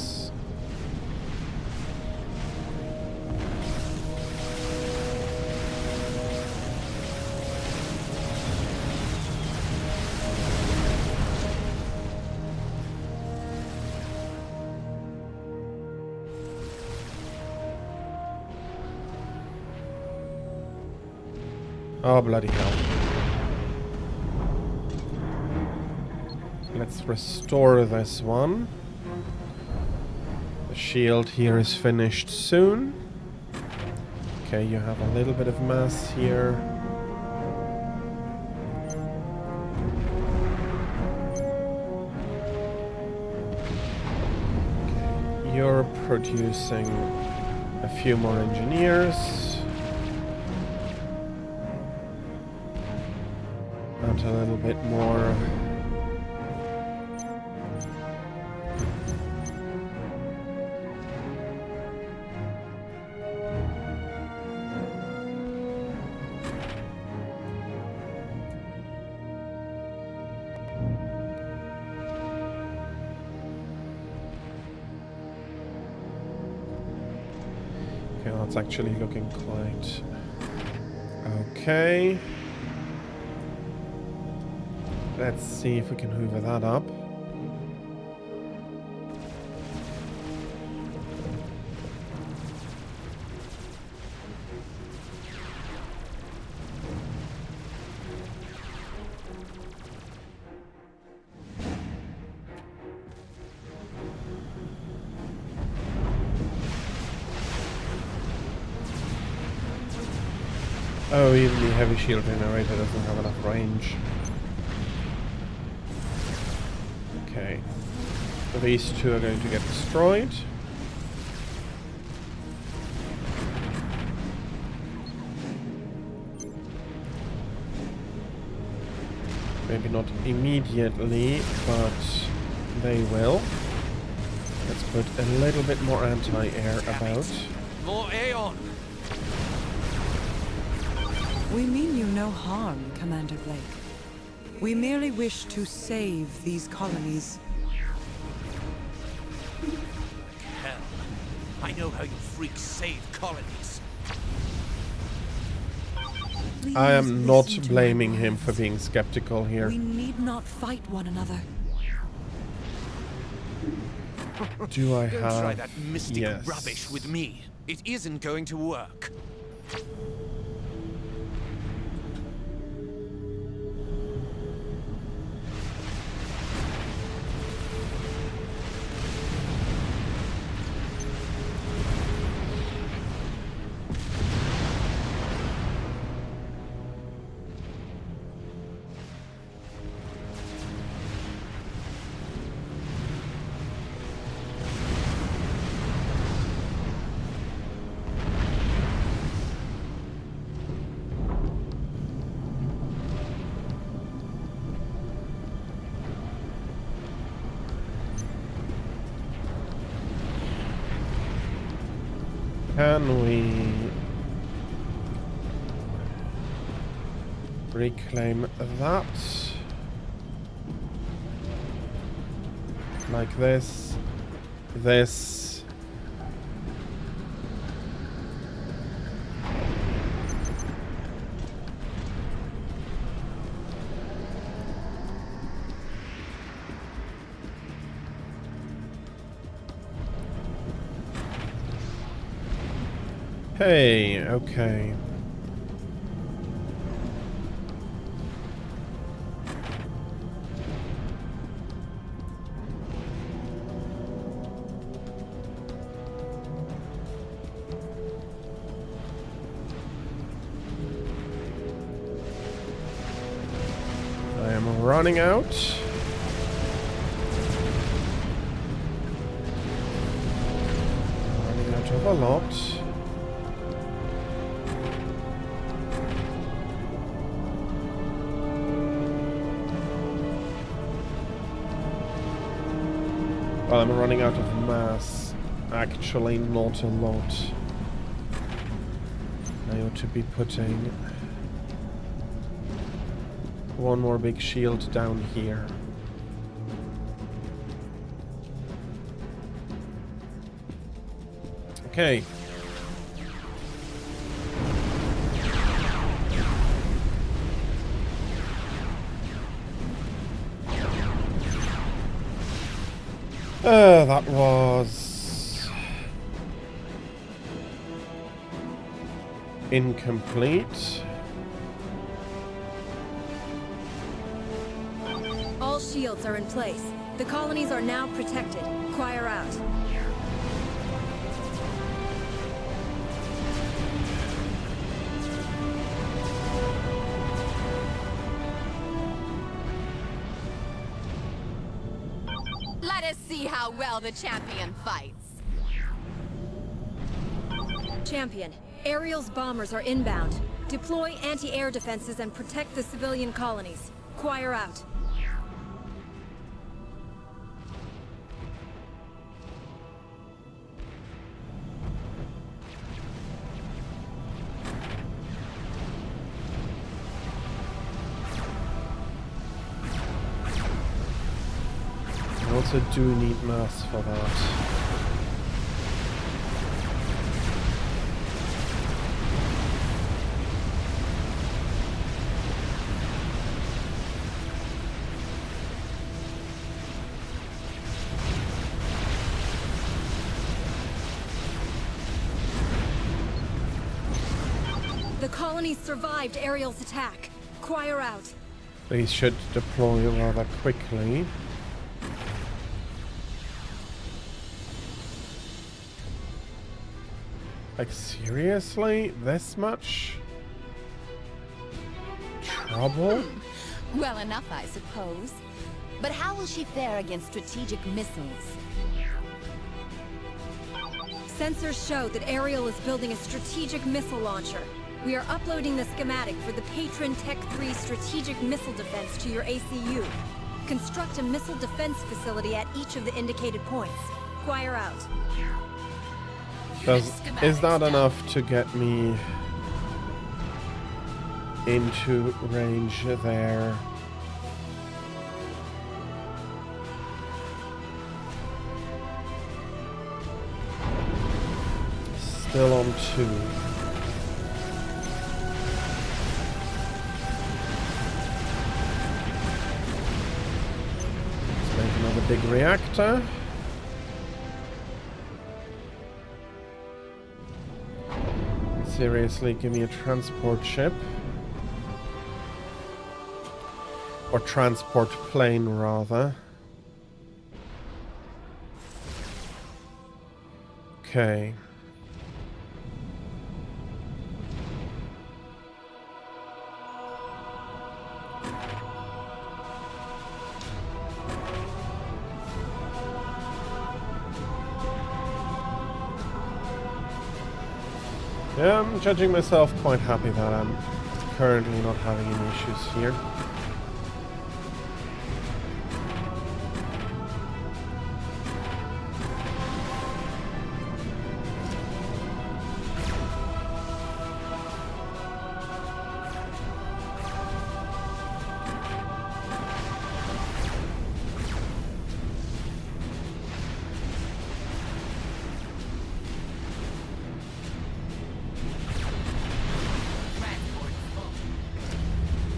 Speaker 3: Oh, bloody hell. Let's restore this one. The shield here is finished soon. Okay, you have a little bit of mass here. Okay, you're producing a few more engineers. And a little bit more. Okay, that's actually looking quite okay. Let's see if we can hoover that up. Oh, even the heavy shield generator doesn't have enough range. Okay. So these two are going to get destroyed. Maybe not immediately, but they will. Let's put a little bit more anti-air about.
Speaker 2: More Aeon!
Speaker 4: We mean you no harm, Commander Blake. We merely wish to save these colonies.
Speaker 2: Hell, I know how you freaks save colonies.
Speaker 4: Please
Speaker 3: I am not
Speaker 4: listen to
Speaker 3: blaming
Speaker 4: my
Speaker 3: him
Speaker 4: words.
Speaker 3: for being skeptical here.
Speaker 4: We need not fight one another.
Speaker 3: Do I
Speaker 2: Don't
Speaker 3: have...
Speaker 2: try that mystic
Speaker 3: yes.
Speaker 2: rubbish with me. It isn't going to work.
Speaker 3: Can we reclaim that? Like this. This. Hey, okay. running out. Running out of a lot. Well, I'm running out of mass. Actually, not a lot. I ought to be putting one more big shield down here. Okay. That was incomplete.
Speaker 1: All shields are in place. The colonies are now protected. Choir out.
Speaker 7: Let us see how well the champion fights.
Speaker 1: Champion, Ariel's bombers are inbound. Deploy anti-air defenses and protect the civilian colonies. Choir out.
Speaker 3: I also do need mass for that.
Speaker 1: The colonies survived Ariel's attack. Choir out.
Speaker 3: These should deploy rather quickly. Like, seriously? This much trouble?
Speaker 7: Well enough, I suppose. But how will she fare against strategic missiles?
Speaker 1: Sensors show that Ariel is building a strategic missile launcher. We are uploading the schematic for the Patron Tech 3 strategic missile defense to your ACU. Construct a missile defense facility at each of the indicated points. Choir out.
Speaker 3: Is that enough to get me into range there? Still on 2. Let's make another big reactor. Seriously, give me a transport ship. Or transport plane, rather. Okay. Yeah, I'm judging myself quite happy that I'm currently not having any issues here.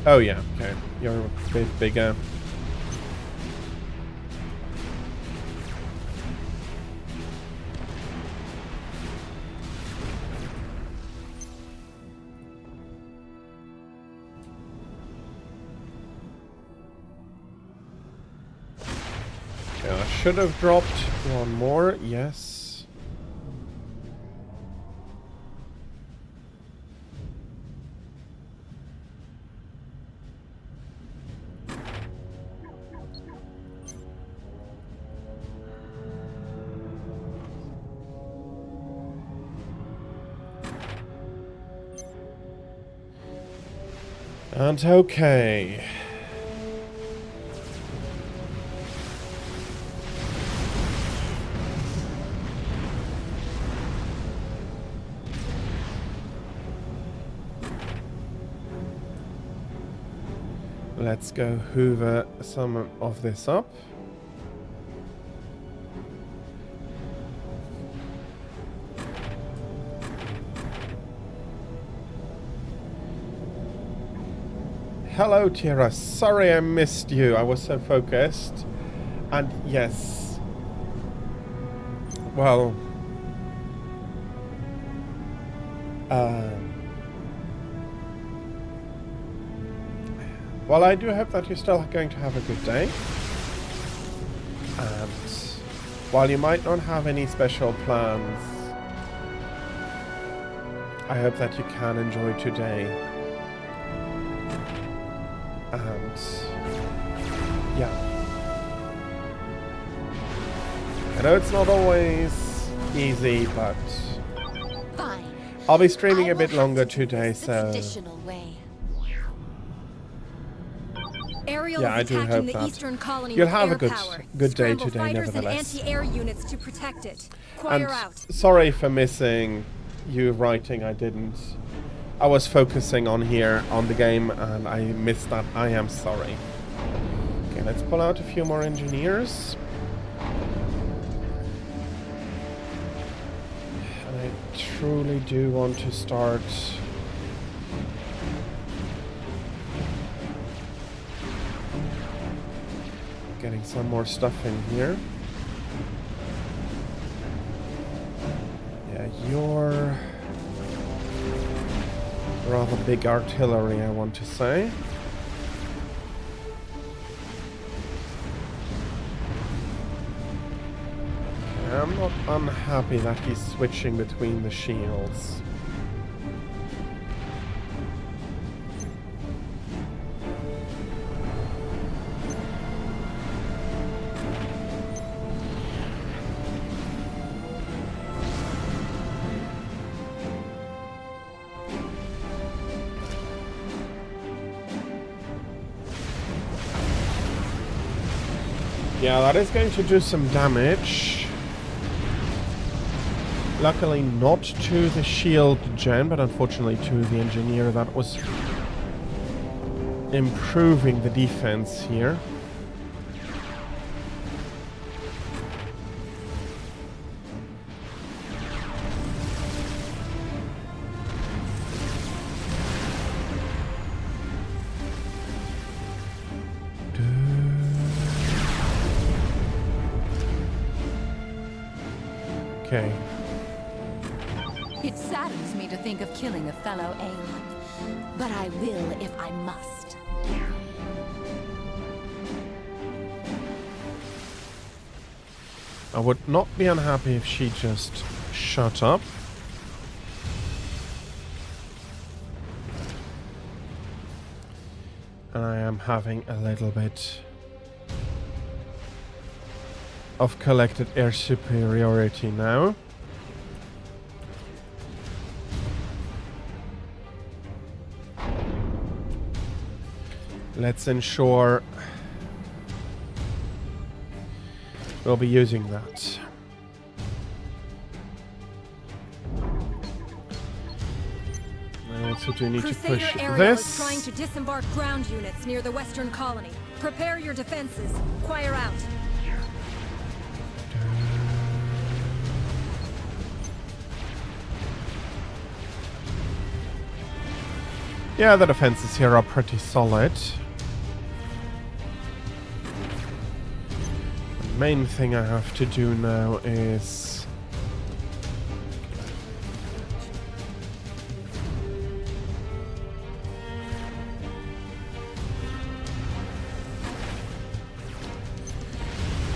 Speaker 3: Oh yeah, okay. You're a bit bigger. Okay, I should have dropped one more, yes. And okay. Let's go hoover some of this up. Hello, Tira. Sorry I missed you. I was so focused. And yes. Well. Well, I do hope that you're still going to have a good day. And while you might not have any special plans, I hope that you can enjoy today. And yeah, I know it's not always easy, but
Speaker 7: Fine.
Speaker 3: I'll be streaming
Speaker 7: I
Speaker 3: a bit
Speaker 7: will have
Speaker 3: longer
Speaker 7: to do
Speaker 3: today,
Speaker 7: this the
Speaker 3: so
Speaker 7: traditional way.
Speaker 1: Ariel
Speaker 3: yeah, I
Speaker 1: is
Speaker 3: do
Speaker 1: attacking
Speaker 3: hope
Speaker 1: the
Speaker 3: that
Speaker 1: eastern colony
Speaker 3: you'll
Speaker 1: with
Speaker 3: have
Speaker 1: air
Speaker 3: a good
Speaker 1: power.
Speaker 3: day
Speaker 1: Scramble
Speaker 3: today,
Speaker 1: fighters
Speaker 3: nevertheless.
Speaker 1: and anti-air units to protect it.
Speaker 3: And
Speaker 1: Choir out.
Speaker 3: sorry for missing you writing. I was focusing on here on the game and I missed that. I am sorry. Okay, let's pull out a few more engineers. And I truly do want to start getting some more stuff in here. Yeah, you're rather big artillery, I want to say. I'm not unhappy that he's switching between the shields. Yeah, that is going to do some damage. Luckily not to the shield gen, but unfortunately to the engineer that was improving the defense here. Okay.
Speaker 7: It saddens me to think of killing a fellow Aeon, but I will if I must.
Speaker 3: I would not be unhappy if she just shut up. And I am having a little bit of collected air superiority now. Let's ensure we'll be using that. I also do need to
Speaker 1: Crusader
Speaker 3: push
Speaker 1: Ariel is
Speaker 3: this.
Speaker 1: trying to disembark ground units near the western colony. Prepare your defenses. Choir out.
Speaker 3: Yeah, the defenses here are pretty solid. The main thing I have to do now is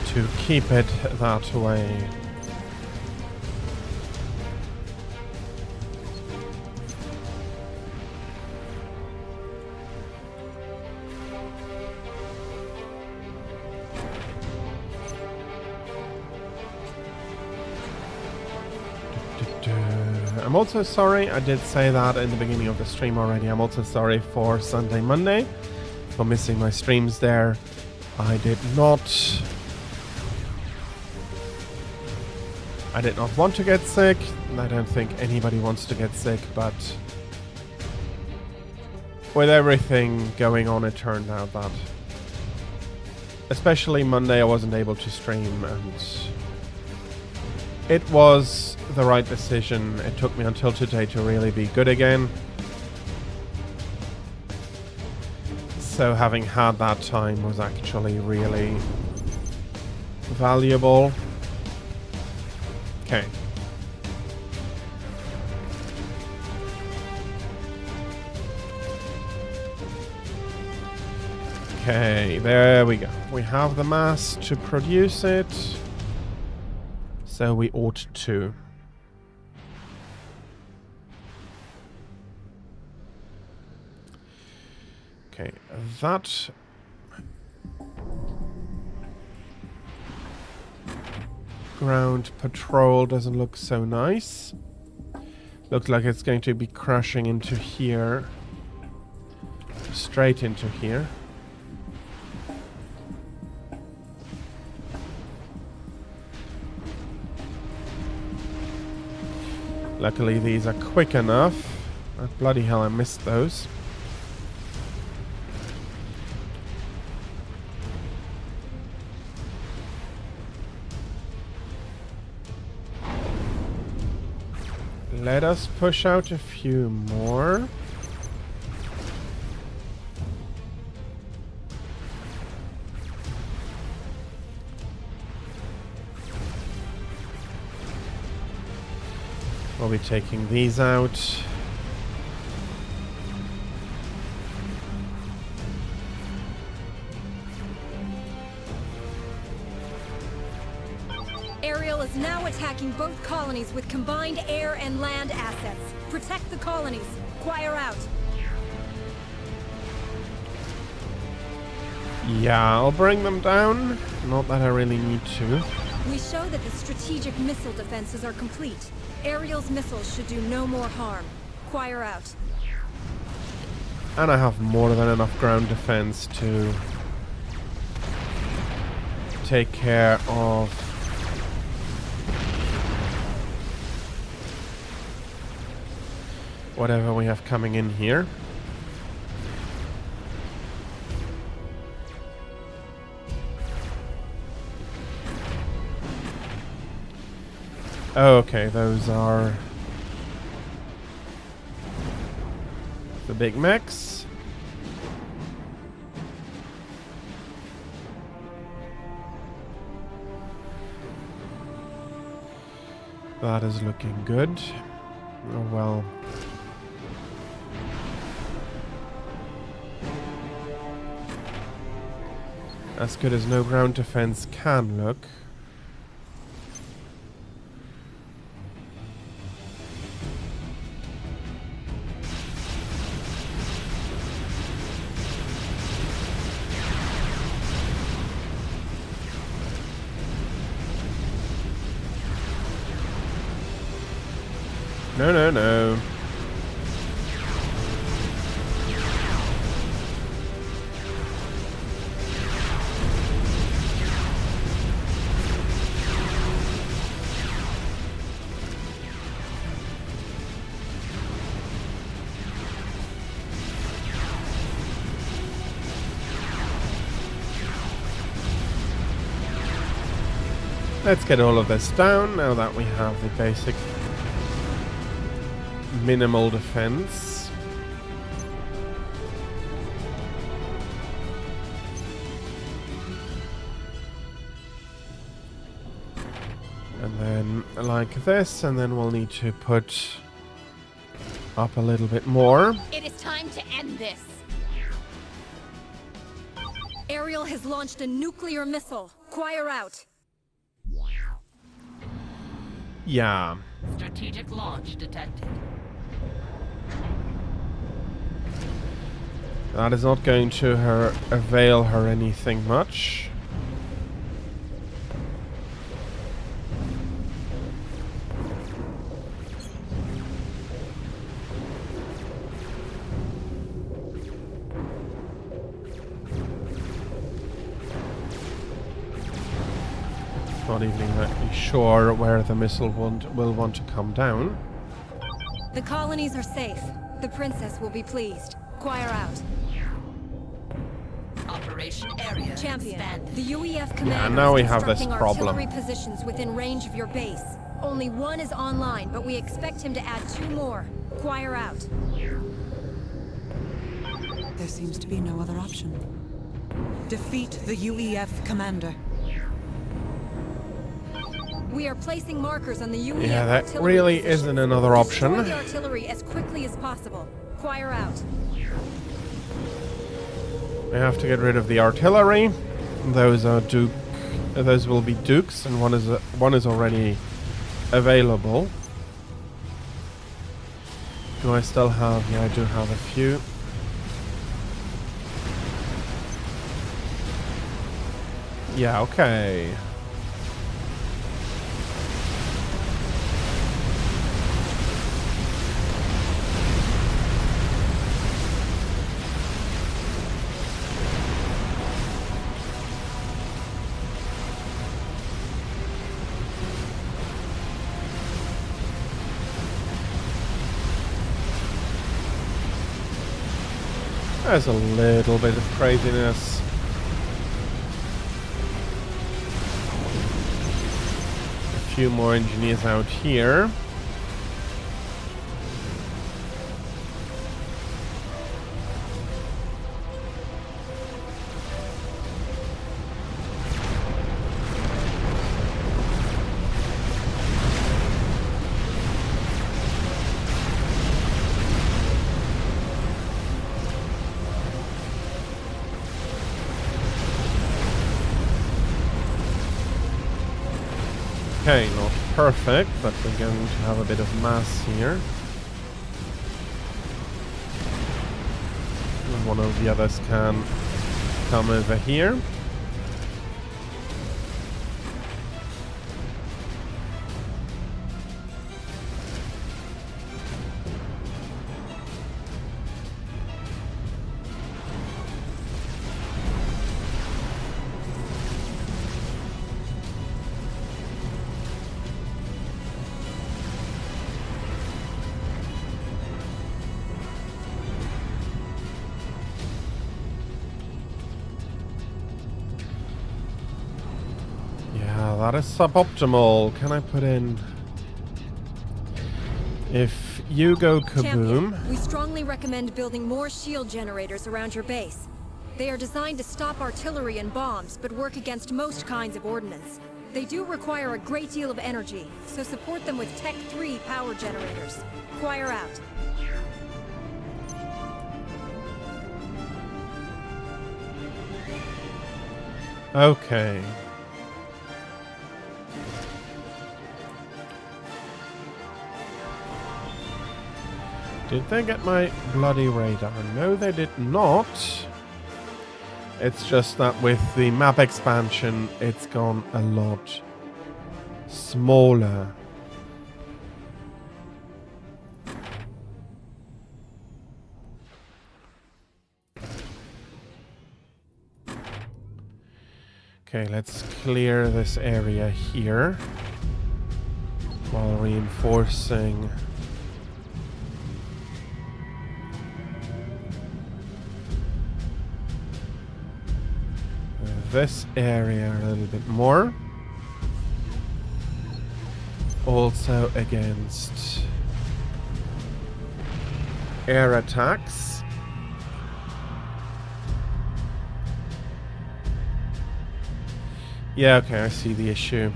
Speaker 3: to keep it that way. I'm also sorry, I did say that in the beginning of the stream already. I'm also sorry for Sunday, Monday, for missing my streams there. I did not want to get sick. I don't think anybody wants to get sick, but with everything going on, it turned out that especially Monday I wasn't able to stream, and it was the right decision. It took me until today to really be good again. So having had that time was actually really valuable. Okay. Okay, there we go. We have the mass to produce it. So we ought to. Okay, that ground patrol doesn't look so nice. Looks like it's going to be crashing into here. Straight into here. Luckily these are quick enough. Oh, bloody hell, I missed those. Let us push out a few more. We'll be taking these out.
Speaker 1: Aerial is now attacking both colonies with combined air and land assets. Protect the colonies. Choir out.
Speaker 3: Yeah, I'll bring them down. Not that I really need to.
Speaker 1: We show that the strategic missile defenses are complete. Aerial's missiles should do no more harm. Choir out.
Speaker 3: And I have more than enough ground defense to take care of whatever we have coming in here. Okay, those are the big mechs. That is looking good. Oh well. As good as no ground defense can look. No, no, no. Let's get all of this down now that we have the basic minimal defense. And then like this, and then we'll need to put up a little bit more.
Speaker 7: It is time to end this.
Speaker 1: Aerial has launched a nuclear missile. Choir out.
Speaker 3: Yeah.
Speaker 6: Strategic launch detected.
Speaker 3: That is not going to avail her anything much. not even exactly sure where the missile will want to come down.
Speaker 1: The colonies are safe. The princess will be pleased. Choir out.
Speaker 8: Operation area
Speaker 1: Champion,
Speaker 8: expanded.
Speaker 1: the UEF commander
Speaker 3: now we
Speaker 1: is
Speaker 3: have this
Speaker 1: constructing
Speaker 3: problem.
Speaker 1: artillery positions within range of your base. Only one is online, but we expect him to add 2 more. Choir out.
Speaker 4: There seems to be no other option. Defeat the UEF commander.
Speaker 1: We are placing markers on the UEF
Speaker 3: Yeah, that
Speaker 1: artillery
Speaker 3: really
Speaker 1: positions.
Speaker 3: isn't another option.
Speaker 1: Destroy the artillery as quickly as possible. Choir out.
Speaker 3: We have to get rid of the artillery. Those are those will be dukes, and one is already available. Do I still have? Yeah, I do have a few. Yeah, okay. There's a little bit of craziness. A few more engineers out here. Okay, not perfect, but we're going to have a bit of mass here. And one of the others can come over here. That is suboptimal. Can I put in... If you go kaboom...
Speaker 1: Champion, we strongly recommend building more shield generators around your base. They are designed to stop artillery and bombs, but work against most kinds of ordnance. They do require a great deal of energy, so support them with Tech 3 power generators. Choir out.
Speaker 3: Okay. Did they get my bloody radar? No, they did not. It's just that with the map expansion, it's gone a lot smaller. Okay, let's clear this area here while reinforcing this area a little bit more. Also against air attacks. Yeah, okay, I see the issue.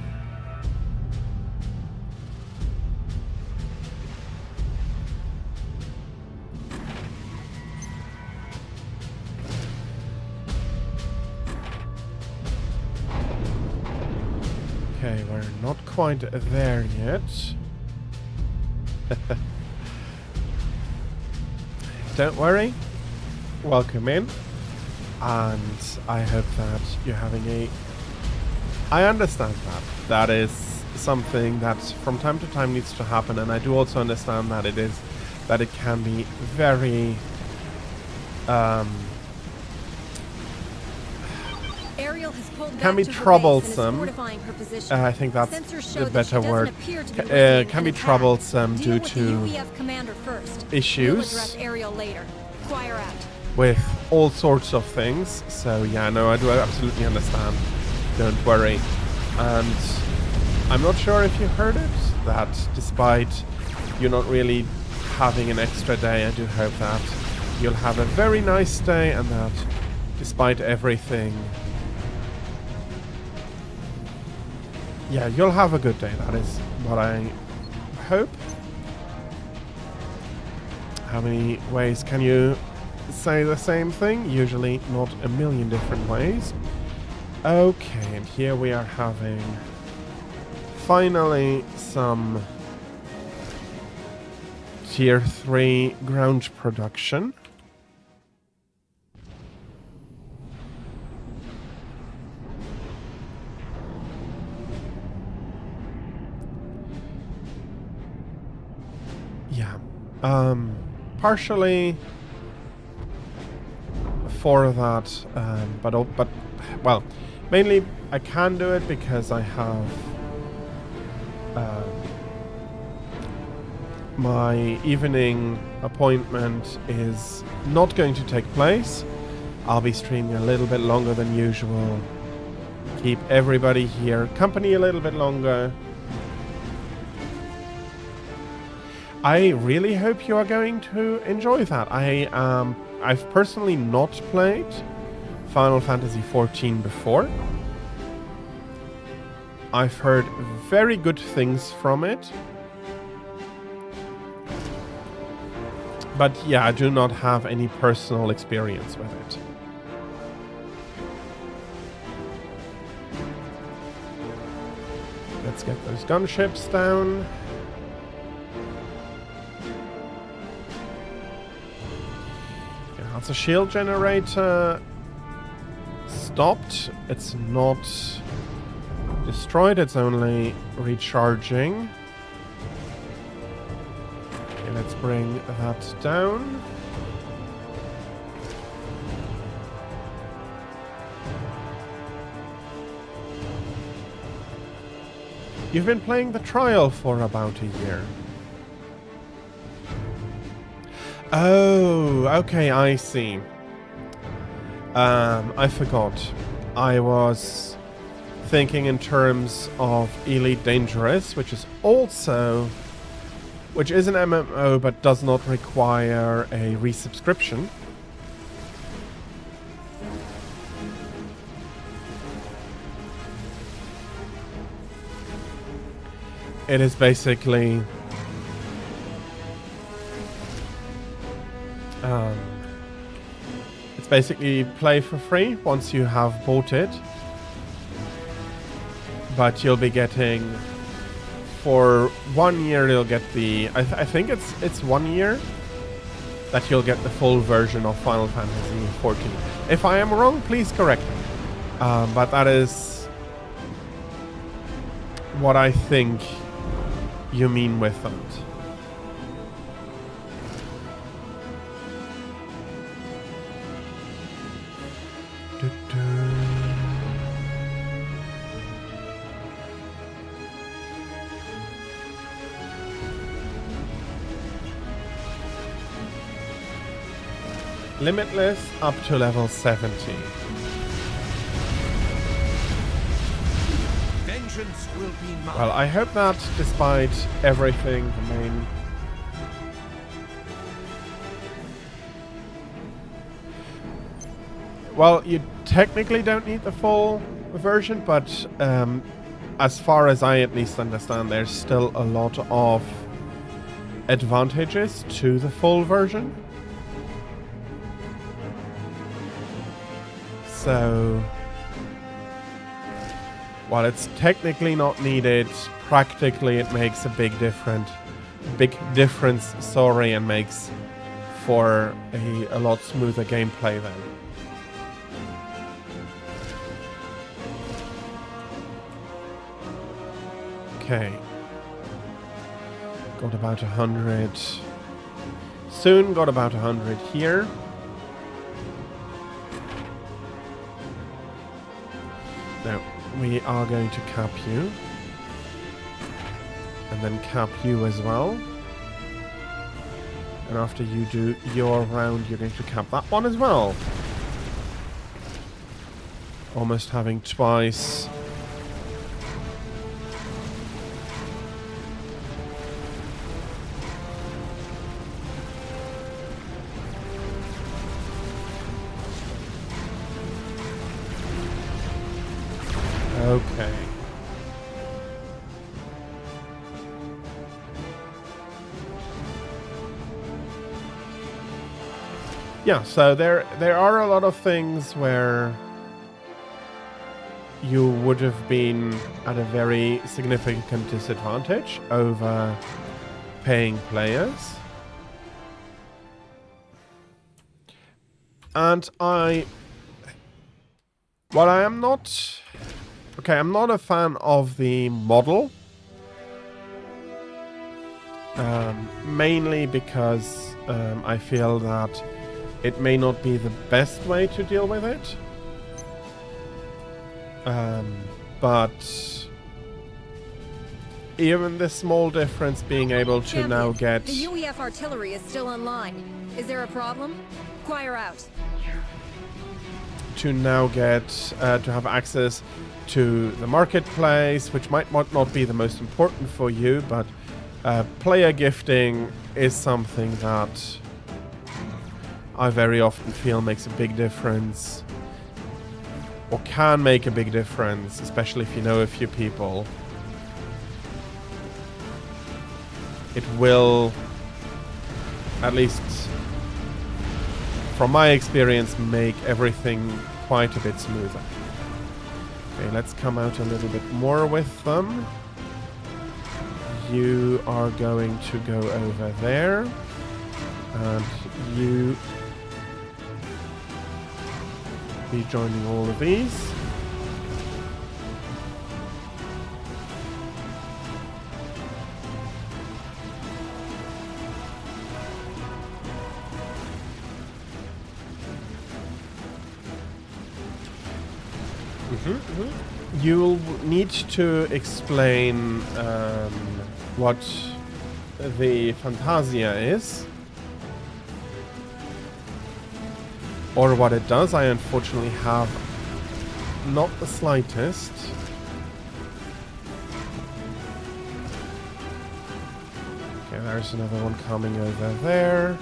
Speaker 3: Okay, we're not quite there yet. Don't worry. Welcome in. And I hope that you're having a... I understand that. That is something that from time to time needs to happen, and I do also understand that it can be very
Speaker 1: Aerial has pulled
Speaker 3: can
Speaker 1: back
Speaker 3: be
Speaker 1: to her base and is
Speaker 3: troublesome.
Speaker 1: fortifying her position.
Speaker 3: I think that's
Speaker 1: Sensors
Speaker 3: the
Speaker 1: show that she
Speaker 3: better
Speaker 1: doesn't
Speaker 3: word.
Speaker 1: appear to be risking
Speaker 3: Can
Speaker 1: an
Speaker 3: be
Speaker 1: attack.
Speaker 3: troublesome
Speaker 1: Deal
Speaker 3: due
Speaker 1: with
Speaker 3: to
Speaker 1: the UEF commander first.
Speaker 3: issues.
Speaker 1: We'll address Ariel later. Choir out.
Speaker 3: with all sorts of things. So yeah, no, I do absolutely understand. Don't worry. And I'm not sure if you heard it, that despite you not really having an extra day, I do hope that you'll have a very nice day, and that despite everything, yeah, you'll have a good day. That is what I hope. How many ways can you say the same thing? Usually not a million different ways. Okay, and here we are having finally some tier 3 ground production. Yeah. Partially for that, but well, mainly I can do it because I have my evening appointment is not going to take place. I'll be streaming a little bit longer than usual. Keep everybody here company a little bit longer. I really hope you are going to enjoy that. I've personally not played Final Fantasy XIV before. I've heard very good things from it. But yeah, I do not have any personal experience with it. Let's get those gunships down. Yeah, that's a shield generator. Stopped. It's not destroyed, it's only recharging. Okay, let's bring that down. You've been playing the trial for about a year. Oh, okay, I see. I forgot. I was thinking in terms of Elite Dangerous, which is an MMO but does not require a resubscription. It is basically it's basically play for free once you have bought it. But you'll be getting, for 1 year, you'll get the, I think it's 1 year that you'll get the full version of Final Fantasy XIV. If I am wrong, please correct me. But that is what I think you mean with that. Limitless up to level 70.
Speaker 2: Vengeance will be mine.
Speaker 3: Well, I hope that despite everything, the main... Well, you technically don't need the full version, but as far as I at least understand, there's still a lot of advantages to the full version. So, while it's technically not needed, practically it makes a big difference, and makes for a lot smoother gameplay then. Okay. Got about 100. Soon got about 100 here. we are going to cap you. And then cap you as well. And after you do your round, you're going to cap that one as well. Almost having twice. Okay. Yeah, so there are a lot of things where you would have been at a very significant disadvantage over paying players. And while I am not... Okay, I'm not a fan of the model. Mainly because I feel that it may not be the best way to deal with it. But even this small difference being able to
Speaker 1: Champion,
Speaker 3: now get...
Speaker 1: The UEF artillery is still online. Is there a problem? Choir out.
Speaker 3: To now get... to have access to the marketplace, which might not be the most important for you, but player gifting is something that I very often feel makes a big difference, or can make a big difference, especially if you know a few people. It will, at least from my experience, make everything quite a bit smoother. Okay, let's come out a little bit more with them. You are going to go over there, and you be joining all of these. You'll need to explain what the Fantasia is, or what it does. I unfortunately have not the slightest. Okay, there's another one coming over there.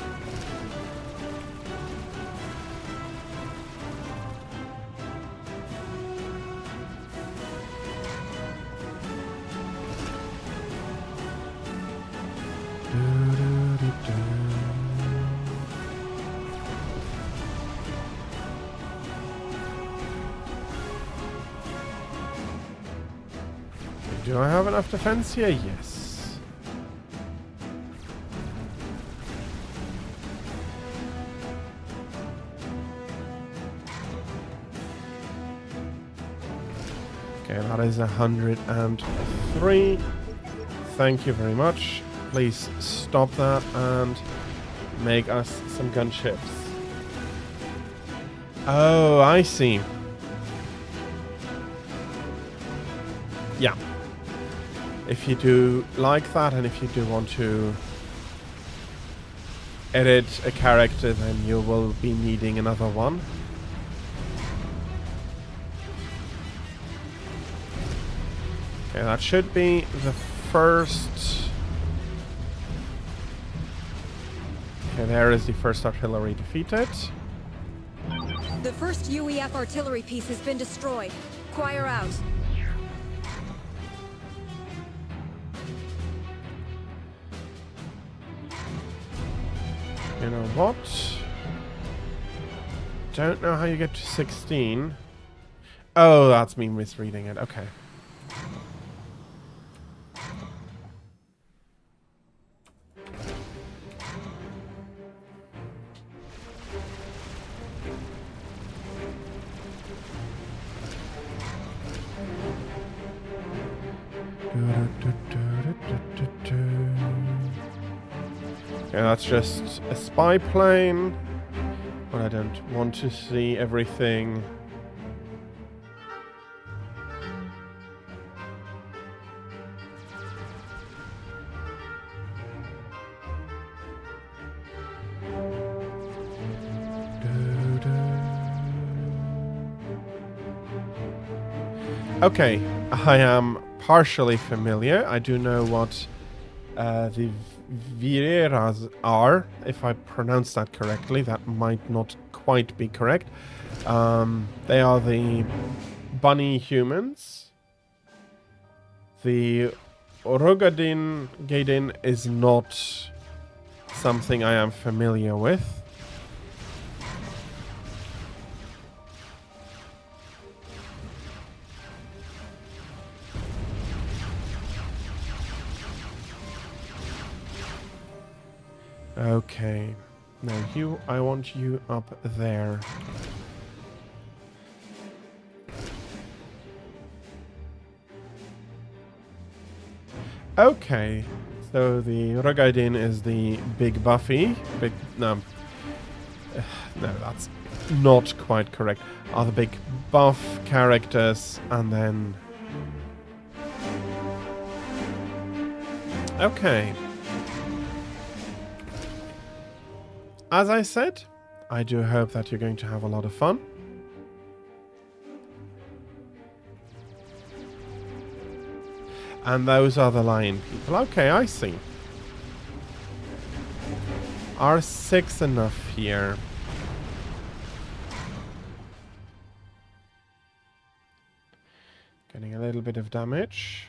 Speaker 3: Do I have enough defense here? Yes. Okay, that is 103. Thank you very much. Please stop that and make us some gunships. Oh, I see. Yeah. If you do like that, and if you do want to edit a character, then you will be needing another one. Okay, that should be the first. Okay, there is the first artillery defeated.
Speaker 1: The first UEF artillery piece has been destroyed. Choir out.
Speaker 3: You know what? Don't know how you get to 16. Oh, that's me misreading it. Okay. Okay, that's just a spy plane, but I don't want to see everything. Okay, I am partially familiar. I do know what the Vireras are, if I pronounce that correctly. That might not quite be correct. They are the bunny humans. The Rogadin Gaiden is not something I am familiar with. Okay. Now you, I want you up there. Okay. So the Rogaidin is the big Buffy. No, that's not quite correct. Are the big buff characters, and then... Okay. As I said, I do hope that you're going to have a lot of fun. And those are the lion people. Okay, I see. Are 6 enough here? Getting a little bit of damage.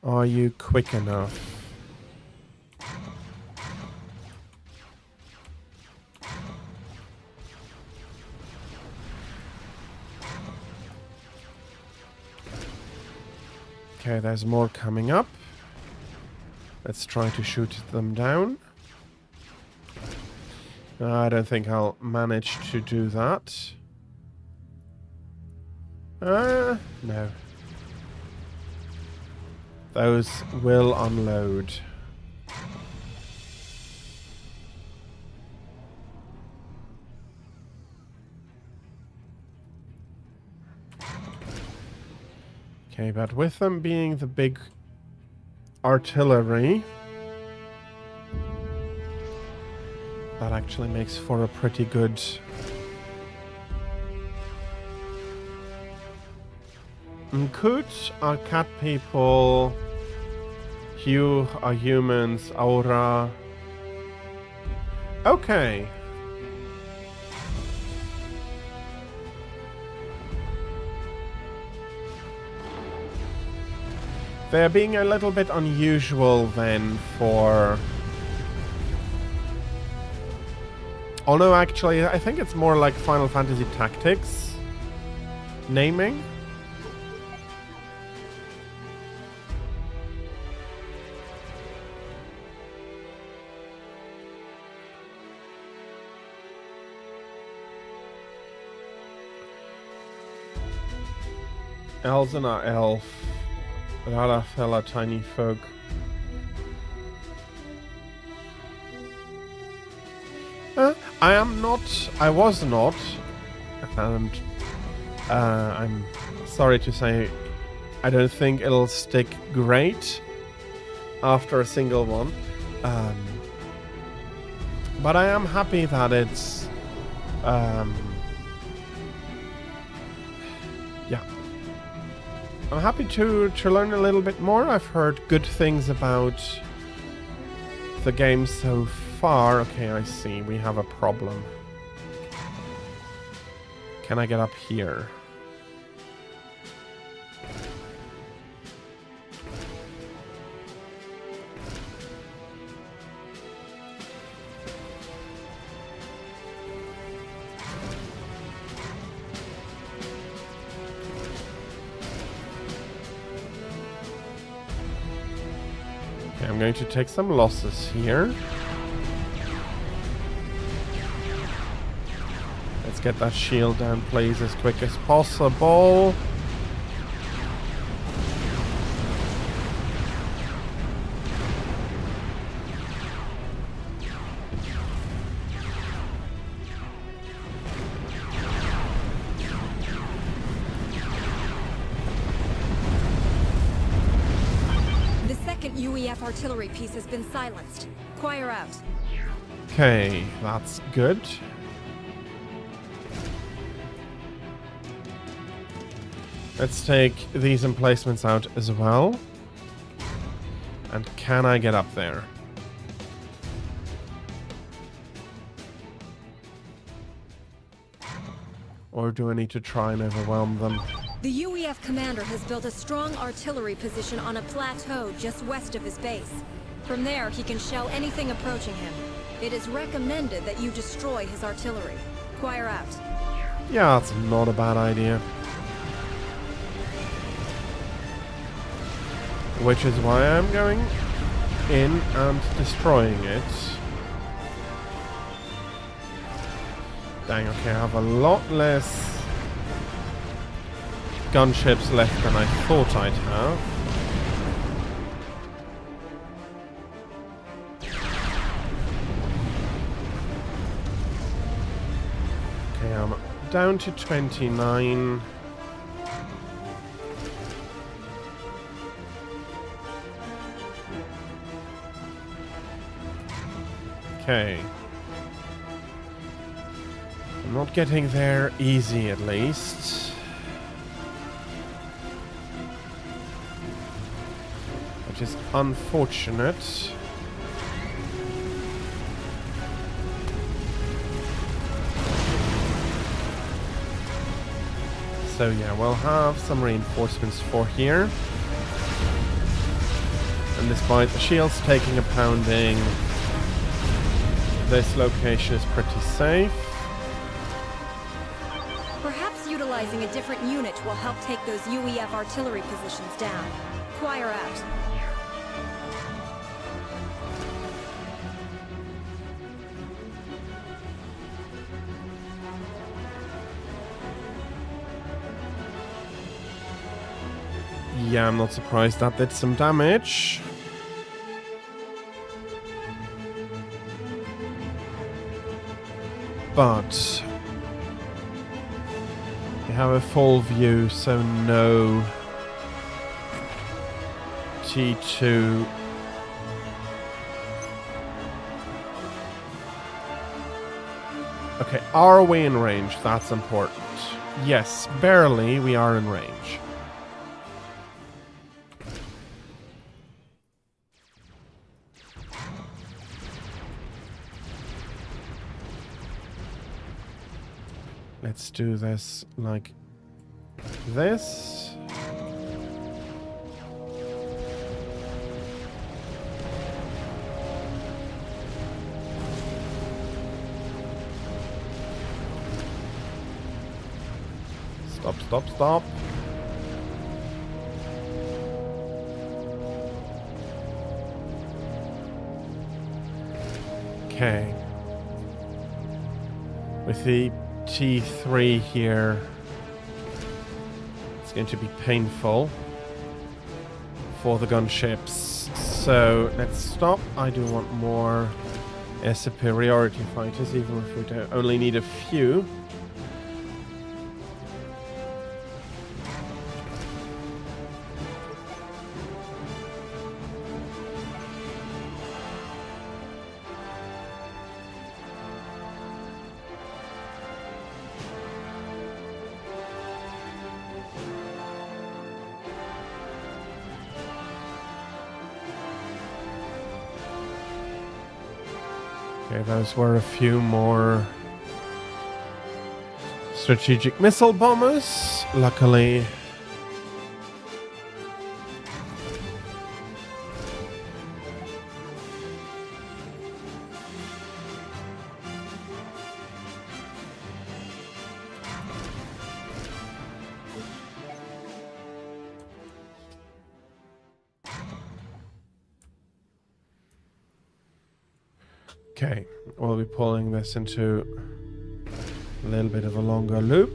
Speaker 3: Are you quick enough? Okay, there's more coming up. Let's try to shoot them down. I don't think I'll manage to do that. No. Those will unload. Okay, but with them being the big artillery, that actually makes for a pretty good... Nkut are cat people, Hugh are humans, Aura... Okay. They're being a little bit unusual then for... Oh no, actually, I think it's more like Final Fantasy Tactics naming. Elves and our elf. Rara fella, tiny folk. I was not, and I'm sorry to say, I don't think it'll stick great after a single one. But I am happy that it's, yeah. I'm happy to learn a little bit more. I've heard good things about the game so far. Okay, I see. We have a problem. Can I get up here? I'm going to take some losses here. Let's get that shield down, please, as quick as possible.
Speaker 1: UEF artillery piece has been silenced. Choir out.
Speaker 3: Okay, that's good. Let's take these emplacements out as well. And can I get up there? Or do I need to try and overwhelm them?
Speaker 1: The UEF commander has built a strong artillery position on a plateau just west of his base. From there, he can shell anything approaching him. It is recommended that you destroy his artillery. Choir out.
Speaker 3: Yeah, that's not a bad idea. Which is why I'm going in and destroying it. Dang, okay, I have a lot less gunships left than I thought I'd have. Okay, I'm down to 29. Okay. I'm not getting there easy, at least. Which is unfortunate. So yeah, we'll have some reinforcements for here. And despite the shields taking a pounding, this location is pretty safe.
Speaker 1: Perhaps utilizing a different unit will help take those UEF artillery positions down. Choir out.
Speaker 3: Yeah, I'm not surprised that did some damage. But we have a full view, so no T2. Okay, are we in range? That's important. Yes, barely we are in range. Let's do this like this. Stop, stop, stop. Okay. With the T3 here, it's going to be painful for the gunships. So let's stop. I do want more air superiority fighters, even if we don't only need a few. Okay, those were a few more strategic missile bombers, luckily. Okay, we'll be pulling this into a little bit of a longer loop.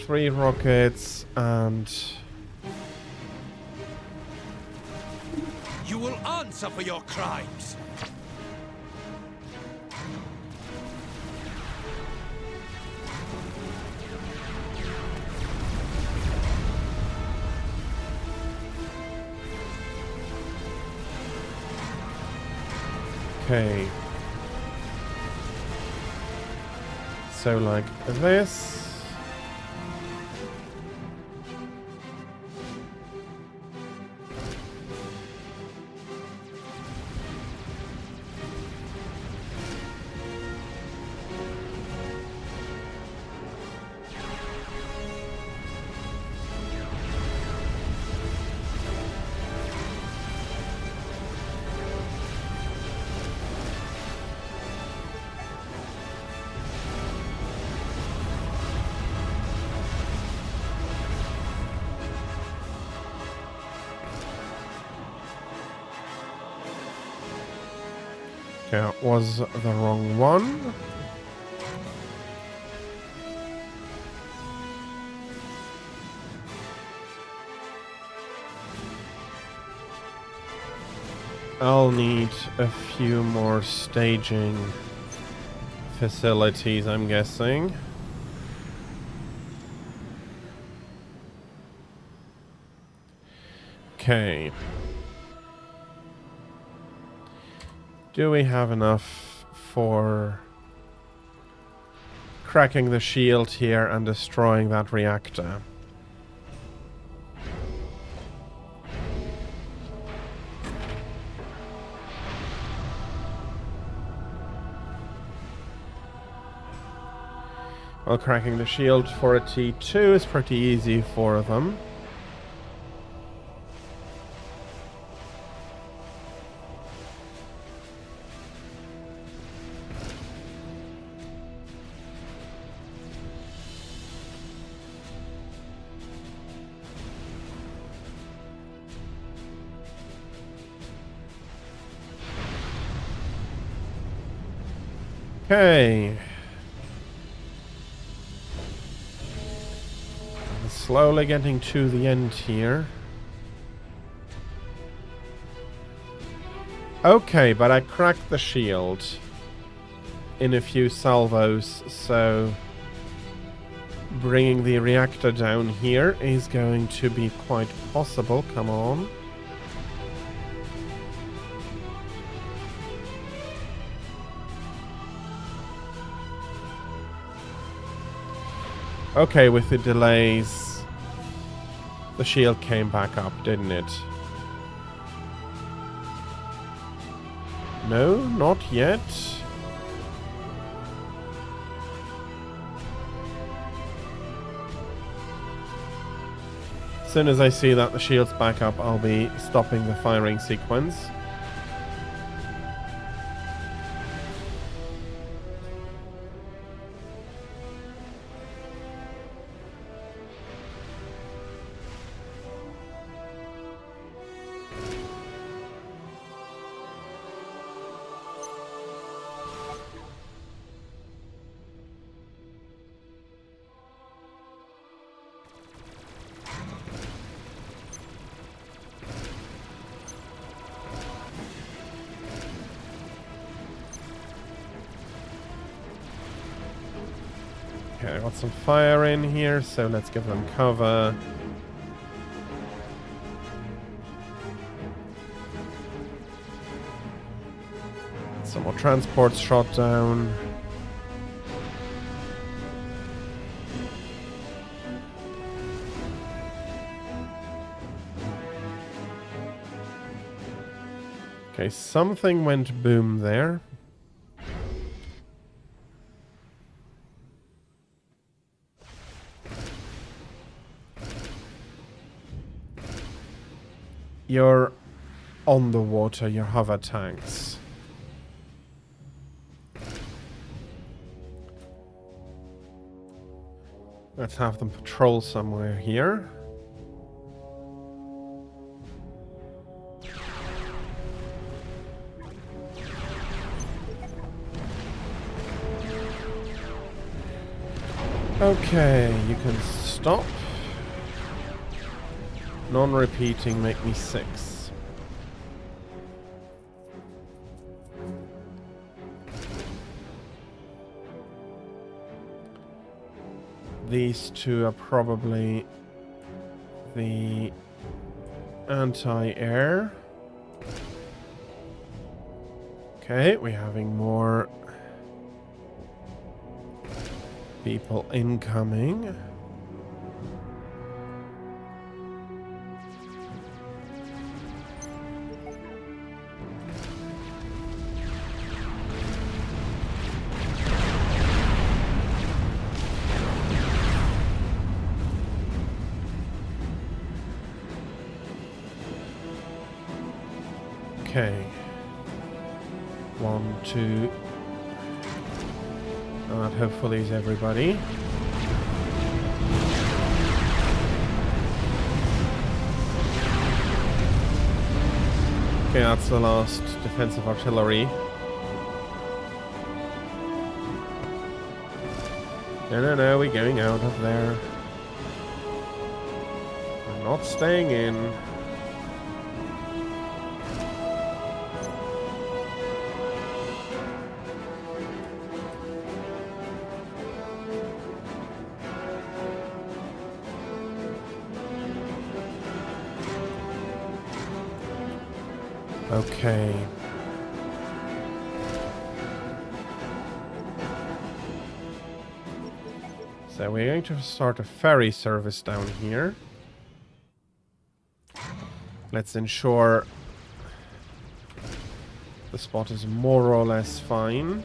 Speaker 3: Three rockets and...
Speaker 2: You will answer for your crimes!
Speaker 3: Okay. So like this. Okay, that was the wrong one. I'll need a few more staging facilities, I'm guessing. Okay. Do we have enough for cracking the shield here and destroying that reactor? Well, cracking the shield for a T2 is pretty easy for them. Okay. Slowly getting to the end here. Okay, but I cracked the shield in a few salvos, so bringing the reactor down here is going to be quite possible. Come on. Okay, with the delays, the shield came back up, didn't it? No, not yet. As soon as I see that the shield's back up, I'll be stopping the firing sequence. Okay, I got some fire in here, so let's give them cover. Some more transports shot down. Okay, something went boom there. You're on the water, your hover tanks. Let's have them patrol somewhere here. Okay, you can stop. Non-repeating make me 6. These two are probably the anti-air. Okay, we're having more People incoming. Okay. 1, 2. That hopefully is everybody. Okay, that's the last defensive artillery. No, we're going out of there. We're not staying in. Okay. So we're going to start a ferry service down here. Let's ensure the spot is more or less fine.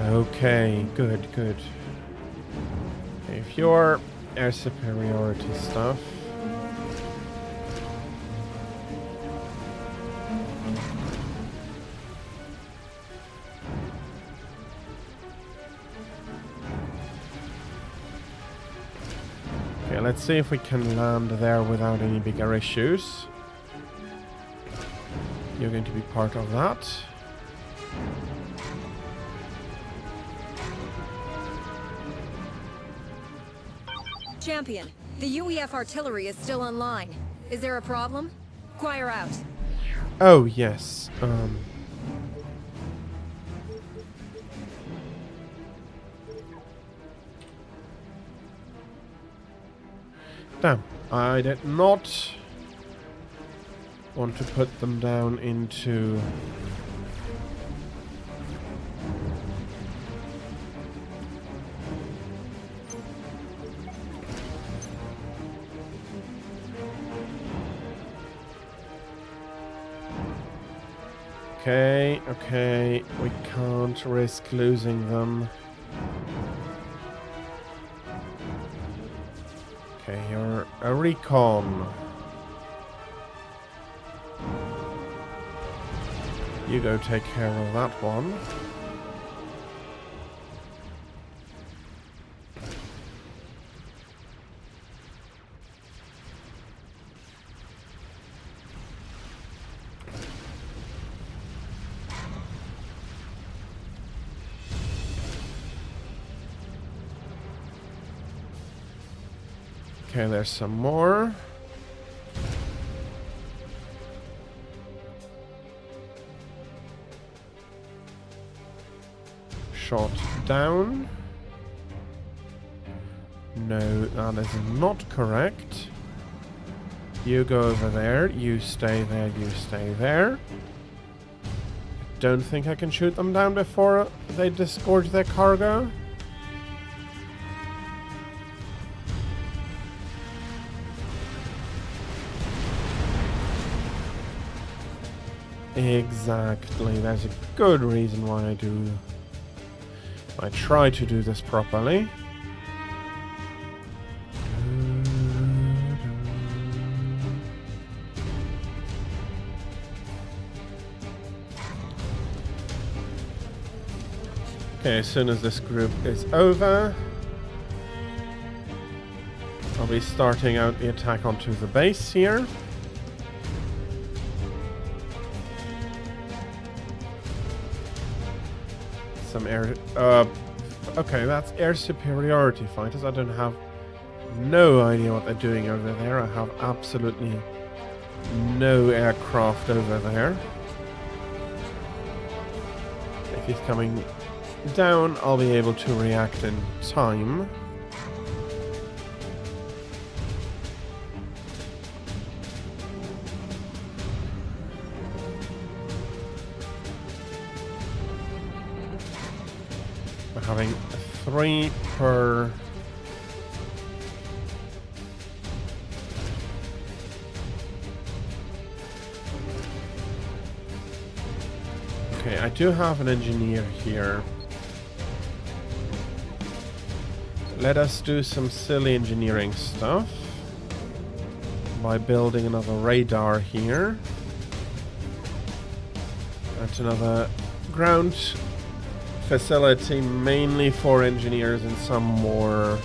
Speaker 3: Okay, good. If your air superiority stuff. Okay, let's see if we can land there without any bigger issues. You're going to be part of that.
Speaker 1: Champion, the UEF artillery is still online. Is there a problem? Inquire out.
Speaker 3: Oh, yes. Damn, I did not want to put them down into... Okay, we can't risk losing them. Okay, you're a recon. You go take care of that one. Okay, there's some more. Shot down. No, that is not correct. You go over there, you stay there, you stay there. Don't think I can shoot them down before they disgorge their cargo. Exactly, there's a good reason why I try to do this properly. Okay, as soon as this group is over, I'll be starting out the attack onto the base here. Some air... okay, that's air superiority fighters. I don't have no idea what they're doing over there. I have absolutely no aircraft over there. If he's coming down, I'll be able to react in time. We're having 3 per... Okay, I do have an engineer here. Let us do some silly engineering stuff by building another radar here. That's another ground facility mainly for engineers and some more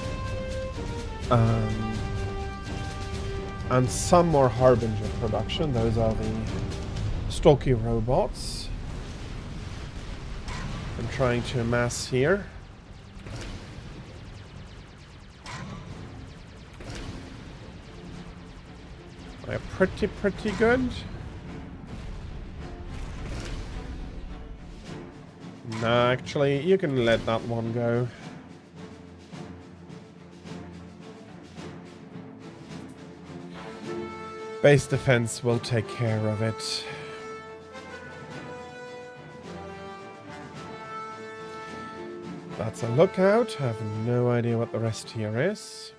Speaker 3: Harbinger production. Those are the stocky robots I'm trying to amass here. They're pretty good. Nah, actually, you can let that one go. Base defense will take care of it. That's a lookout. I have no idea what the rest here is.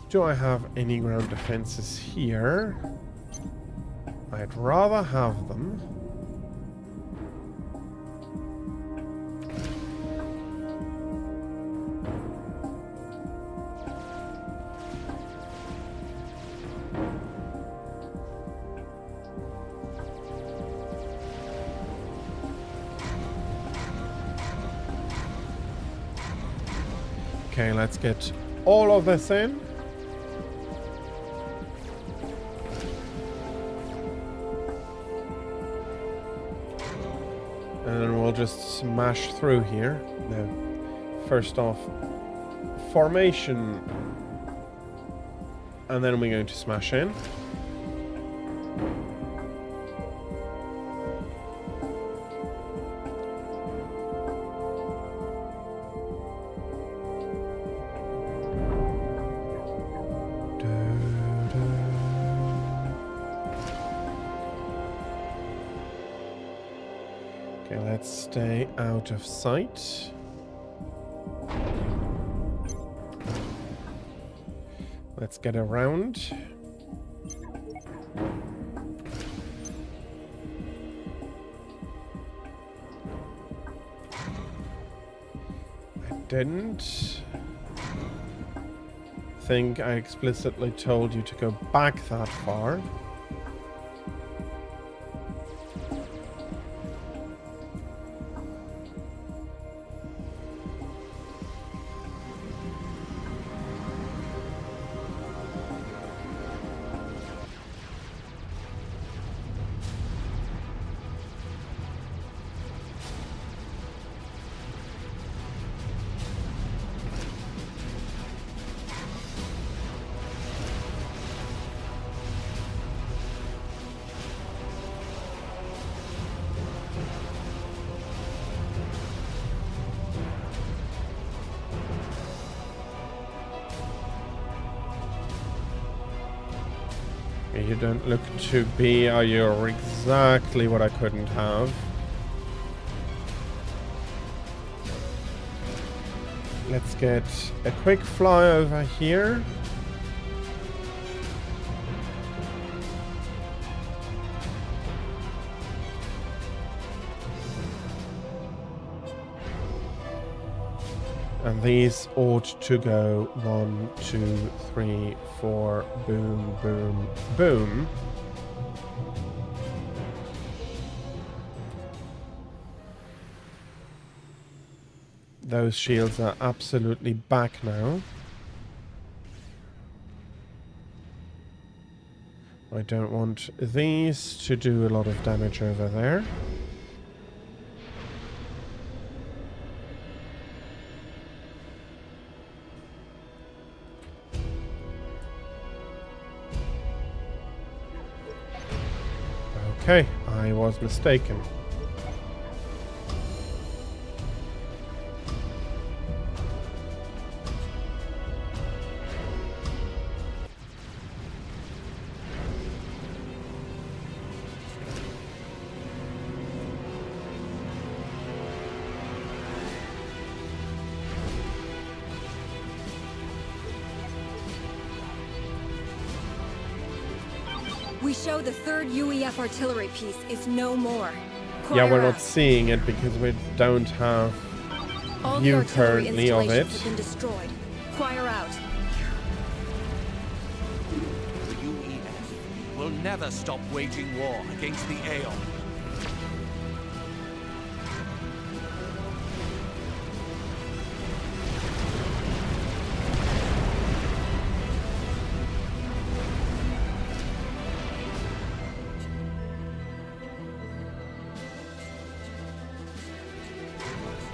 Speaker 3: Do I have any ground defenses here? I'd rather have them. Okay, let's get all of this in. And then we'll just smash through here. Now, first off, formation. And then we're going to smash in. Okay, let's stay out of sight. Let's get around. I didn't think I explicitly told you to go back that far. You don't look to be, you're exactly what I couldn't have. Let's get a quick fly over here. And these ought to go 1, 2, 3, 4, boom, boom, boom. Those shields are absolutely back now. I don't want these to do a lot of damage over there. Okay, I was mistaken.
Speaker 1: We show the third UEF artillery piece is no more.
Speaker 3: Yeah, we're
Speaker 1: Choir
Speaker 3: not
Speaker 1: out.
Speaker 3: seeing it because we don't have
Speaker 1: All the
Speaker 3: view
Speaker 1: artillery
Speaker 3: currently of it.
Speaker 1: installations have been destroyed. Choir out.
Speaker 8: The UEF will never stop waging war against the Aeon.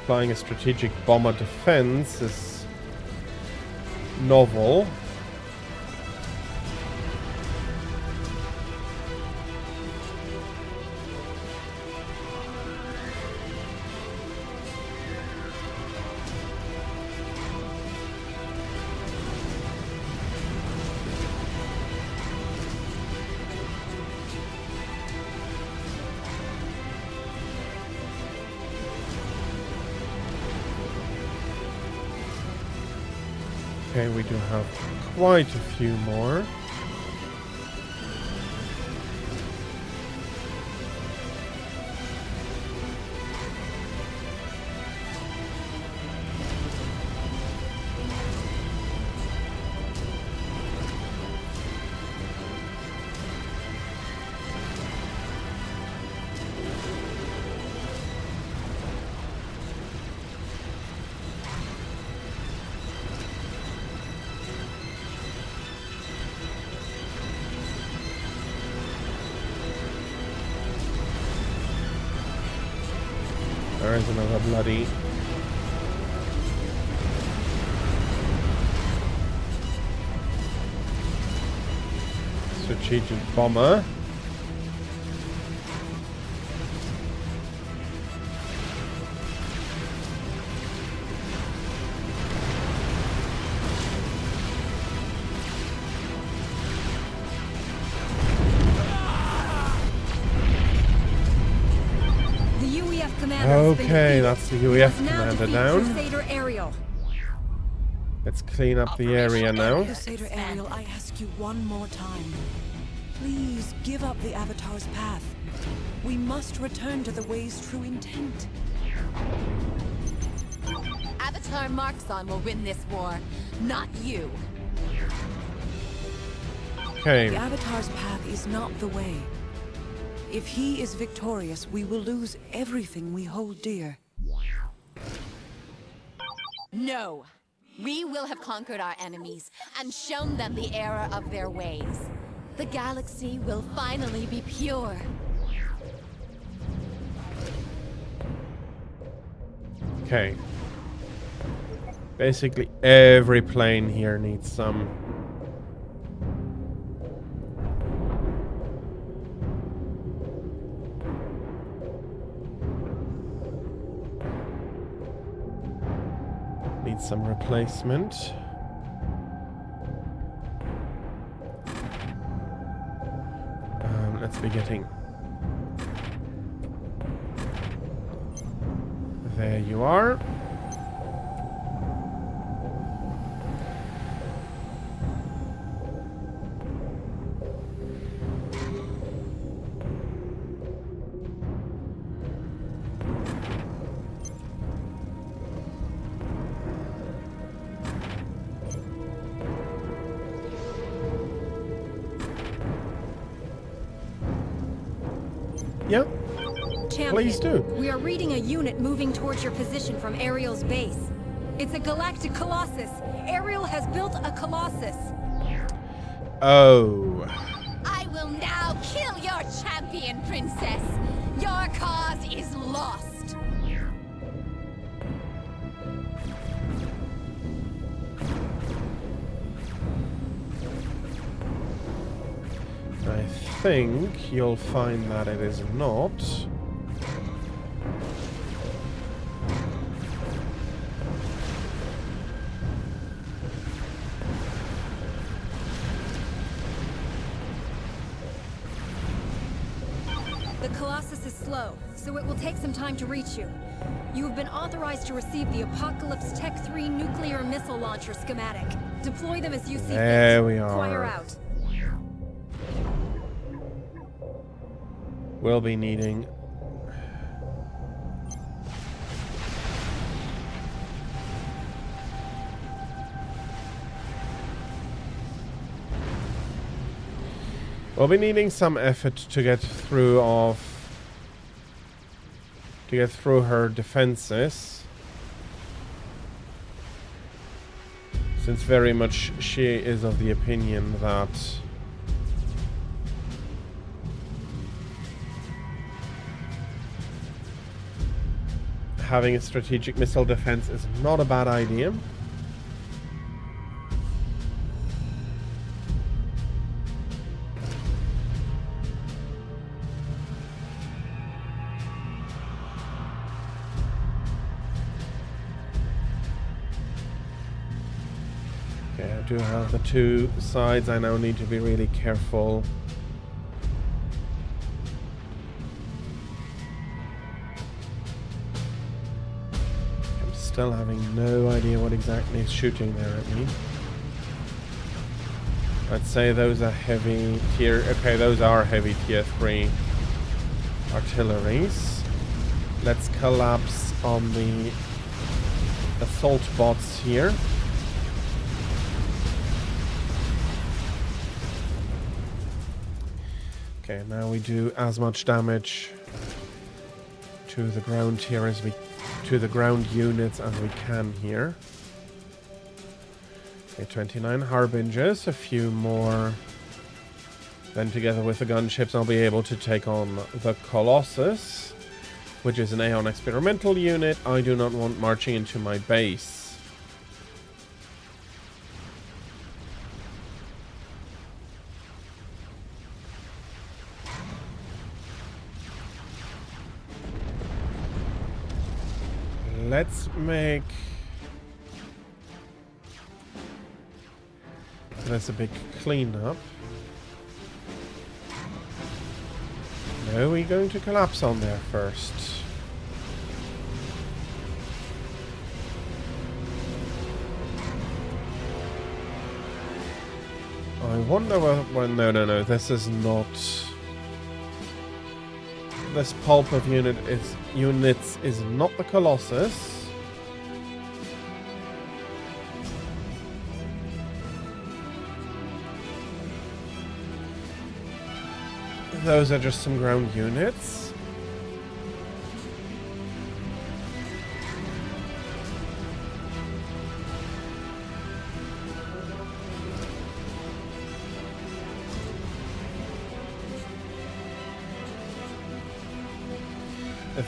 Speaker 3: Flying a strategic bomber defense is novel. Okay, we do have quite a few more. There is another bloody strategic bomber. Okay, that's the UEF commander down.
Speaker 1: Crusader Aerial.
Speaker 3: Let's clean up the area now.
Speaker 4: Crusader Aerial, I ask you one more time. Please give up the Avatar's path. We must return to the way's true intent.
Speaker 7: Avatar Marxon will win this war, not you.
Speaker 3: Okay.
Speaker 4: The Avatar's path is not the way. If he is victorious, we will lose everything we hold dear.
Speaker 7: No. We will have conquered our enemies and shown them the error of their ways. The galaxy will finally be pure.
Speaker 3: Okay. Basically every plane here needs some replacement. Let's be getting... There you are. Yeah,
Speaker 1: Champion,
Speaker 3: please do.
Speaker 1: We are reading a unit moving towards your position from Ariel's base. It's a galactic colossus. Ariel has built a colossus.
Speaker 3: Oh.
Speaker 7: I will champion, Princess. Your cause is lost.
Speaker 3: I think you'll find that it is not.
Speaker 1: The Colossus is slow, so it will take some time to reach you. You have been authorized to receive the Apocalypse Tech 3 nuclear missile launcher schematic. Deploy them as you see fit.
Speaker 3: There we
Speaker 1: Fire
Speaker 3: are.
Speaker 1: out.
Speaker 3: We'll be needing... We'll be needing some effort to get through her defenses. Since very much she is of the opinion that having a strategic missile defense is not a bad idea. Okay, I do have the two sides. I now need to be really careful. Still having no idea what exactly is shooting there at me. I'd say those are heavy tier... Okay, those are heavy tier 3 artilleries. Let's collapse on the assault bots here. Okay, now we do as much damage to the ground here as we... to the ground units as we can here. Okay, 29 harbingers, a few more. Then together with the gunships I'll be able to take on the Colossus, which is an Aeon experimental unit. I do not want marching into my base. Let's make this a big cleanup. No, we're going to collapse on there first. I wonder what... Well, no, this is not... This pulp of units is not the Colossus. Those are just some ground units.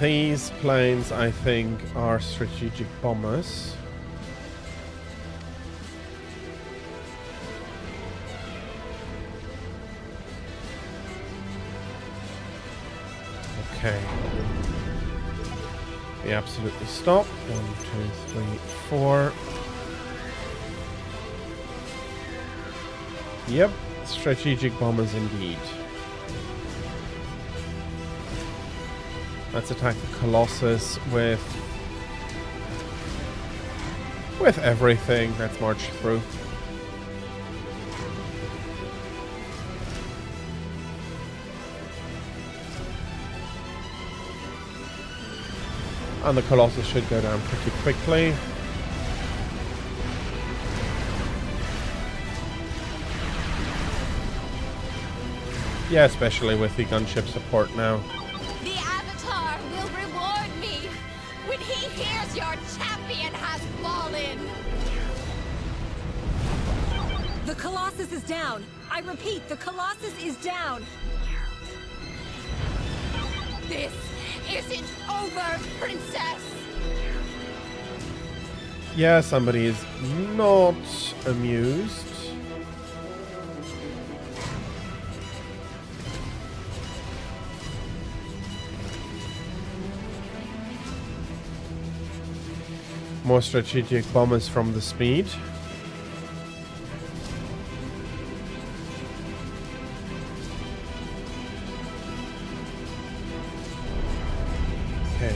Speaker 3: These planes, I think, are strategic bombers. Okay. We absolutely stop. 1, 2, 3, 4. Yep, strategic bombers indeed. Let's attack the Colossus with everything. Let's march through. And the Colossus should go down pretty quickly. Yeah, especially with the gunship support now.
Speaker 7: When he hears your champion has fallen!
Speaker 1: The Colossus is down! I repeat, the Colossus is down!
Speaker 7: This isn't over, Princess!
Speaker 3: Yeah, somebody is not amused. More strategic bombers from the speed. Okay.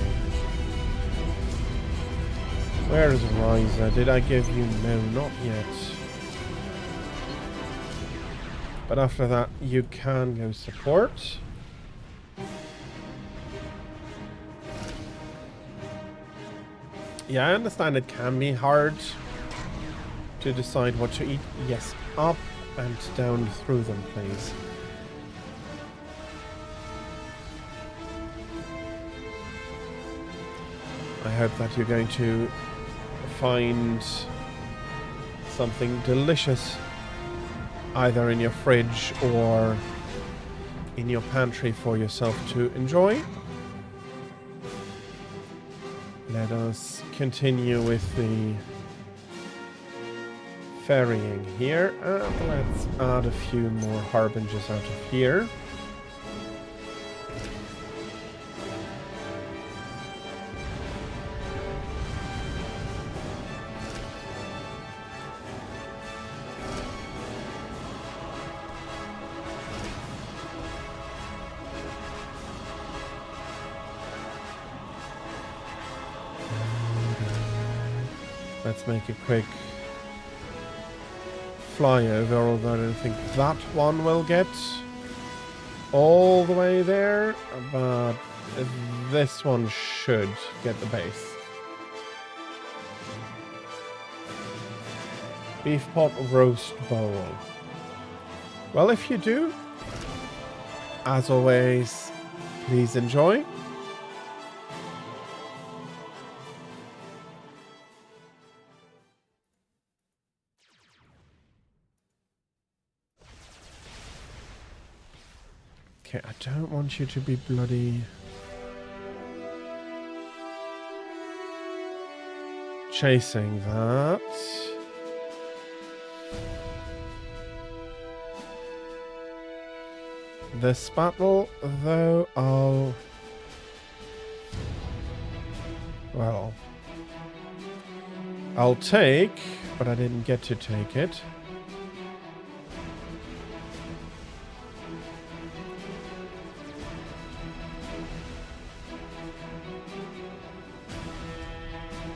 Speaker 3: Where is Ryza? Did I give you... No, not yet. But after that, you can go support. Yeah, I understand it can be hard to decide what to eat. Yes, up and down through them, please. I hope that you're going to find something delicious either in your fridge or in your pantry for yourself to enjoy. Let us continue with the ferrying here. Let's add a few more harbingers out of here. Let's make a quick flyover, although I don't think that one will get all the way there, but this one should get the base. Beef pot roast bowl. Well, if you do, as always, please enjoy. Okay, I don't want you to be bloody chasing that. This battle, though, I'll take, but I didn't get to take it.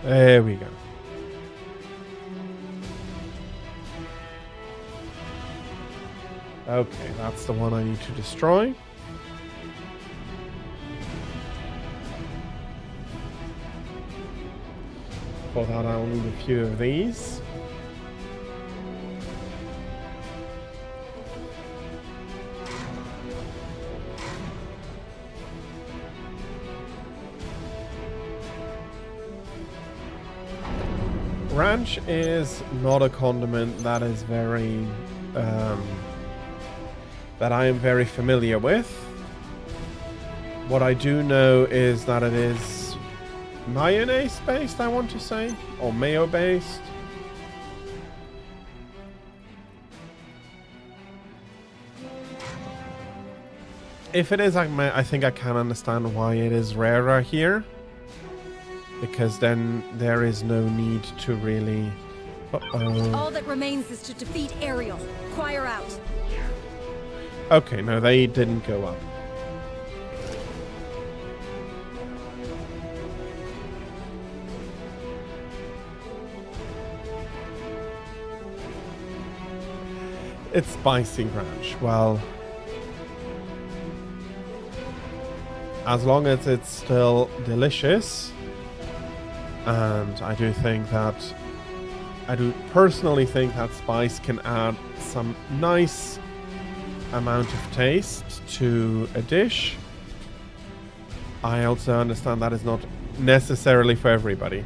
Speaker 3: There we go. Okay, that's the one I need to destroy. For that, I'll need a few of these. Ranch is not a condiment that is very that I am very familiar with. What I do know is that it is mayonnaise based, I want to say, or mayo based. If it is, I think I can understand why it is rarer here. Because then there is no need to really...
Speaker 1: All that remains is to defeat Ariel. Choir out.
Speaker 3: Okay, no, they didn't go up. It's spicy ranch. Well, as long as it's still delicious... And I do personally think that spice can add some nice amount of taste to a dish. I also understand that is not necessarily for everybody.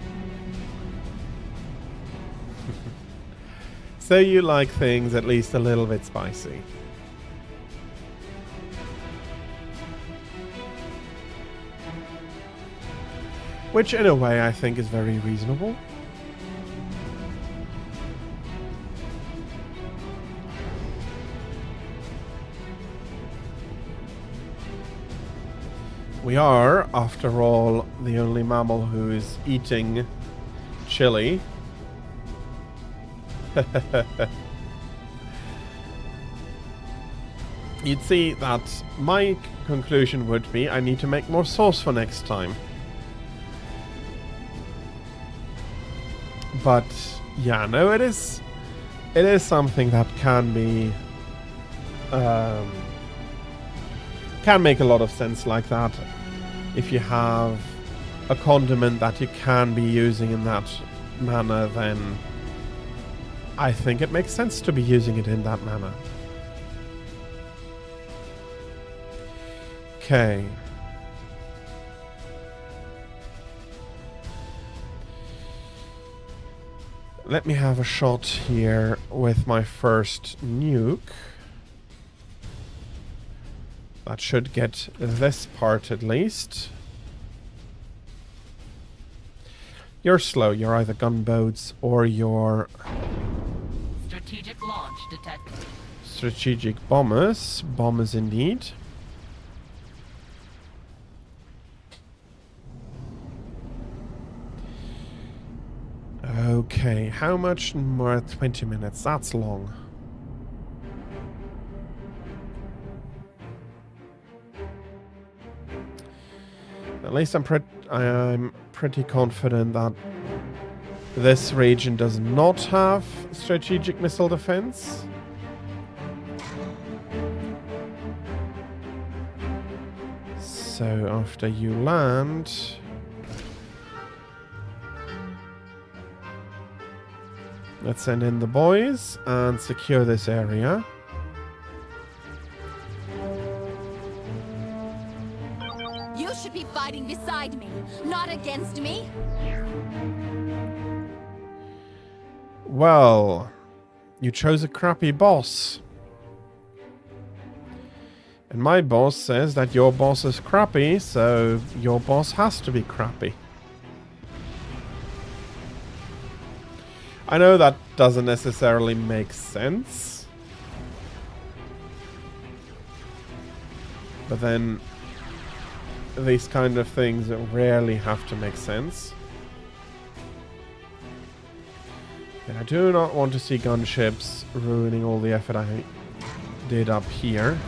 Speaker 3: So you like things at least a little bit spicy. Which in a way I think is very reasonable. We are, after all, the only mammal who is eating chili. You'd see that my conclusion would be I need to make more sauce for next time. But yeah, no, it is something that can be can make a lot of sense like that. If you have a condiment that you can be using in that manner, then I think it makes sense to be using it in that manner. Okay. Let me have a shot here with my first nuke. That should get this part at least. You're slow. You're either gunboats or you're...
Speaker 9: Strategic launch detected.
Speaker 3: Strategic bombers. Bombers indeed. Okay, how much more? 20 minutes. That's long. At least I'm pretty confident that this region does not have strategic missile defense. So after you land... let's send in the boys and secure this area.
Speaker 7: You should be fighting beside me, not against me.
Speaker 3: Well, you chose a crappy boss. And my boss says that your boss is crappy, so your boss has to be crappy. I know that doesn't necessarily make sense. But then these kind of things rarely have to make sense. And I do not want to see gunships ruining all the effort I did up here.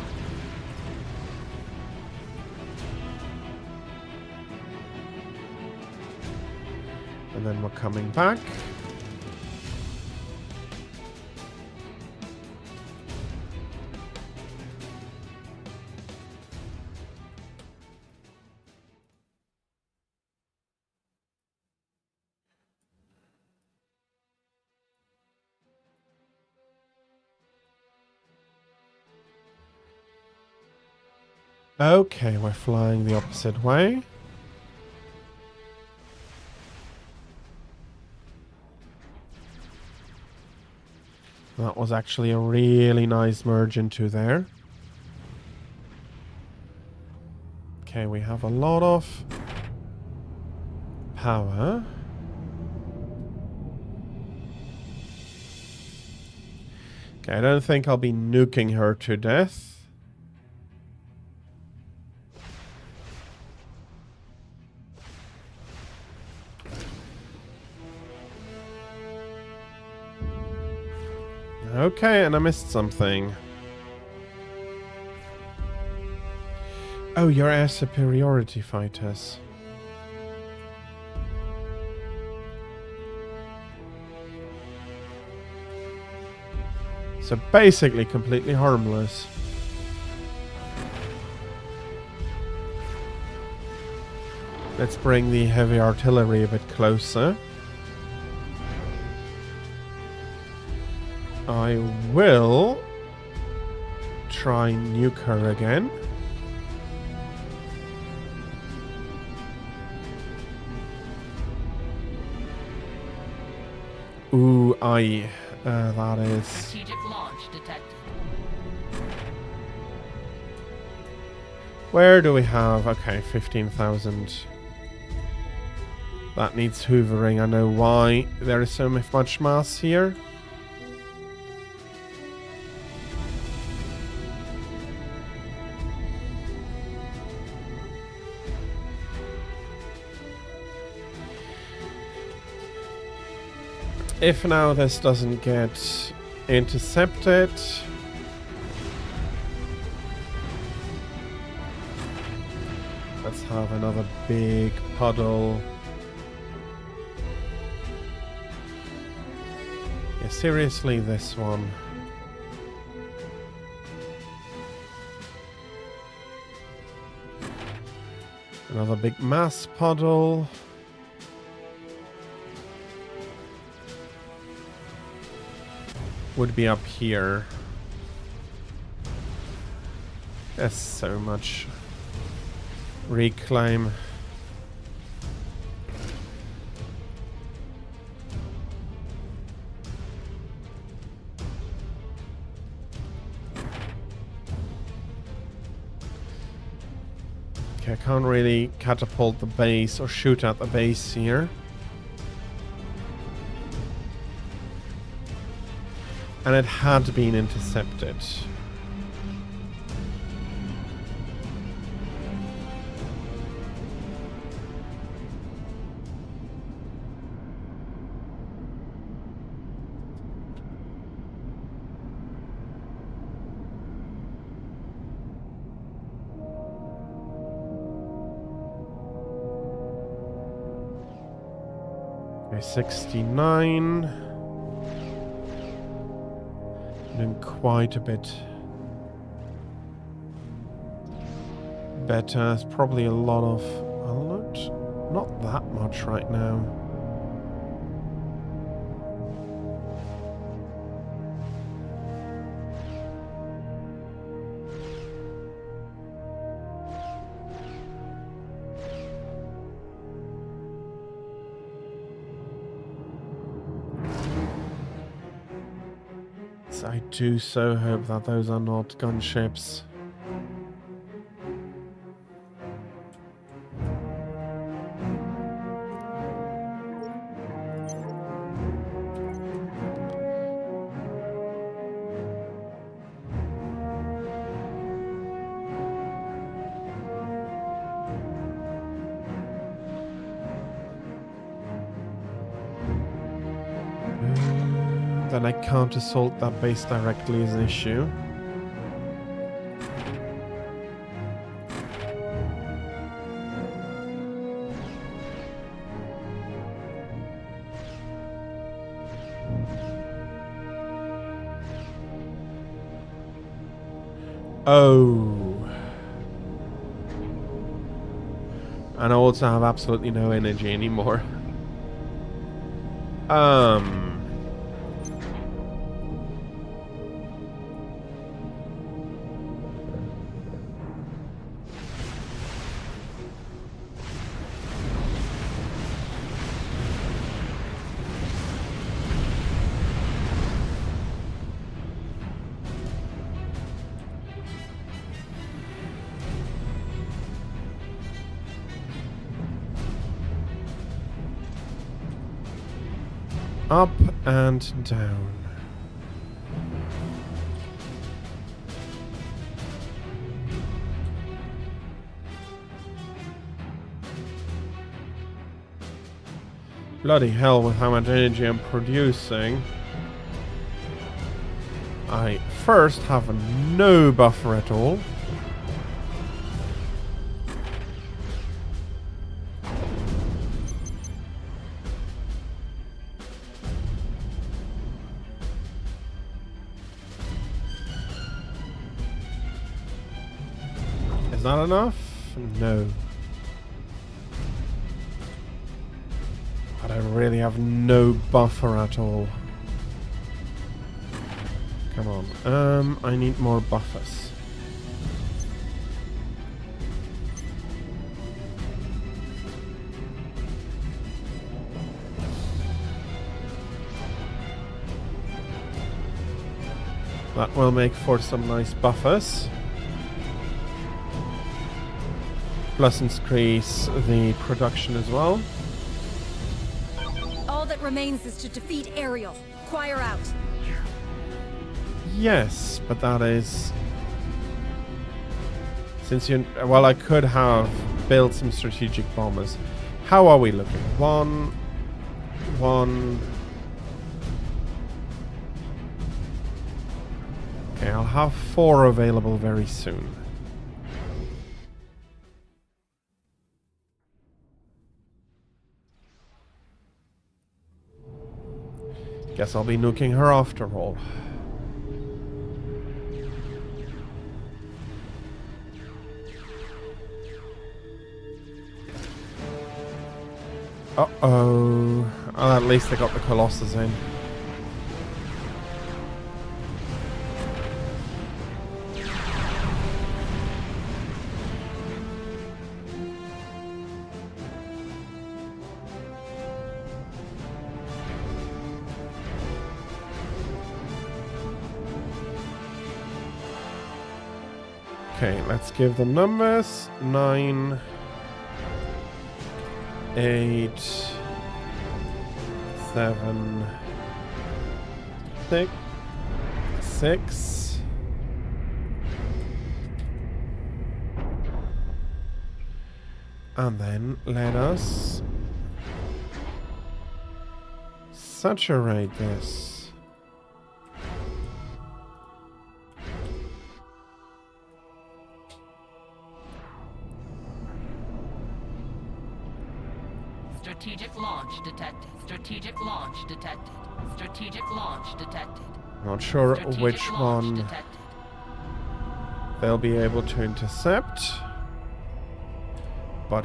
Speaker 3: And then we're coming back. Okay, we're flying the opposite way. That was actually a really nice merge into there. Okay, we have a lot of power. Okay, I don't think I'll be nuking her to death. Okay, and I missed something. Oh, you're air superiority fighters. So basically completely harmless. Let's bring the heavy artillery a bit closer. I will try nuke her again. Ooh, that is...
Speaker 9: Strategic launch detected.
Speaker 3: Where do we have... Okay, 15,000. That needs hoovering. I know why there is so much mass here. If now this doesn't get intercepted, let's have another big puddle. Yeah, seriously, this one. Another big mass puddle. Would be up here. There's so much reclaim. Okay, I can't really catapult the base or shoot at the base here. And it had been intercepted. Okay, 69. Doing quite a bit better. It's probably a lot of, well, not that much right now. I do so hope that those are not gunships. Then I can't assault that base directly is an issue. Oh. And I also have absolutely no energy anymore. Up and down. Bloody hell with how much energy I'm producing. I first have no buffer at all. Is that enough? No. But I really have no buffer at all. Come on. I need more buffers. That will make for some nice buffers. Plus increase the production as well.
Speaker 1: that remains is to defeat Ariel. Choir out.
Speaker 3: Yes, but that is... Since you... Well, I could have built some strategic bombers. How are we looking? One... Okay, I'll have 4 available very soon. Guess I'll be nuking her after all. Uh-oh. Oh, at least they got the Colossus in. Okay, let's give them numbers. 9, 8, 7, 6. And then let us saturate this.
Speaker 9: Strategic launch detected. Strategic launch detected. Strategic launch detected.
Speaker 3: Not sure
Speaker 9: Strategic
Speaker 3: which
Speaker 9: launch
Speaker 3: one
Speaker 9: detected.
Speaker 3: they'll be able to intercept, but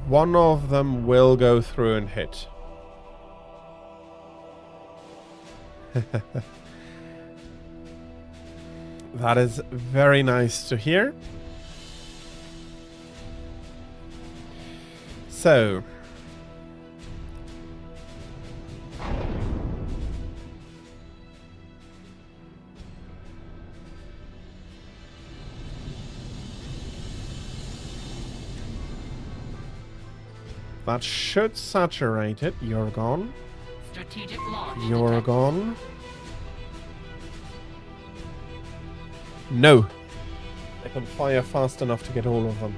Speaker 3: one of them will go through and hit. That is very nice to hear. So, that should saturate it. You're gone.
Speaker 9: Strategic launch
Speaker 3: You're
Speaker 9: detected.
Speaker 3: gone. No. I can fire fast enough to get all of them.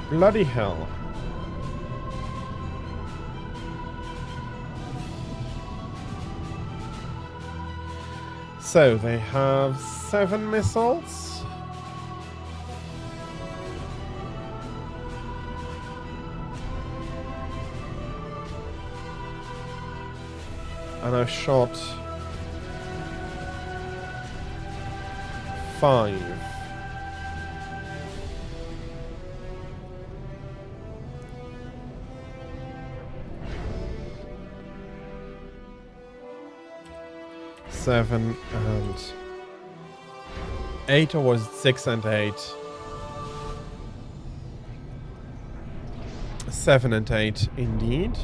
Speaker 3: Bloody hell. So they have 7 missiles. And I've shot 5. Seven and 8, or was it 6 and 8? 7 and 8, indeed.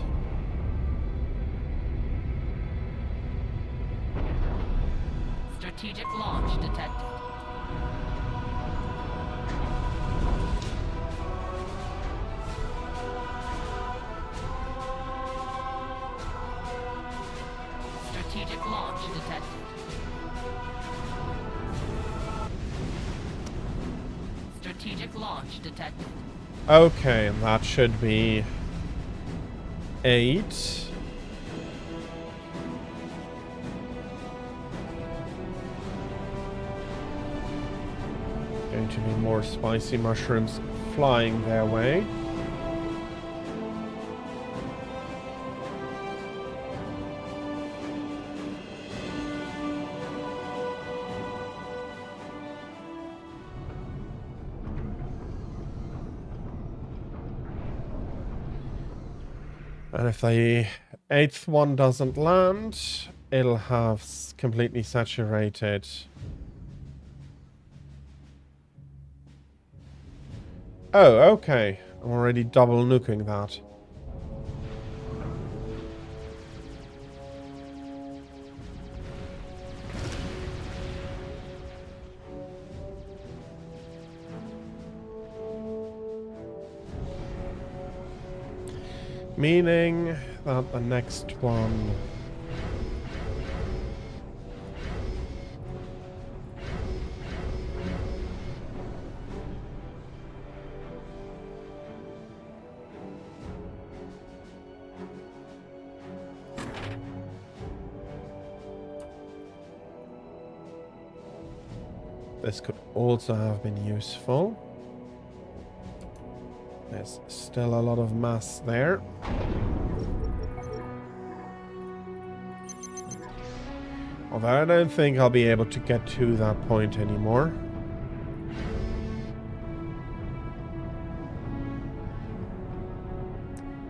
Speaker 9: Strategic launch detected. Strategic launch detected. Strategic launch detected.
Speaker 3: Okay, that should be 8. Going to be more spicy mushrooms flying their way. And if the 8th one doesn't land, it'll have completely saturated. Oh, okay. I'm already double nuking that. Meaning that the next one... This could also have been useful. There's still a lot of mass there. Although I don't think I'll be able to get to that point anymore.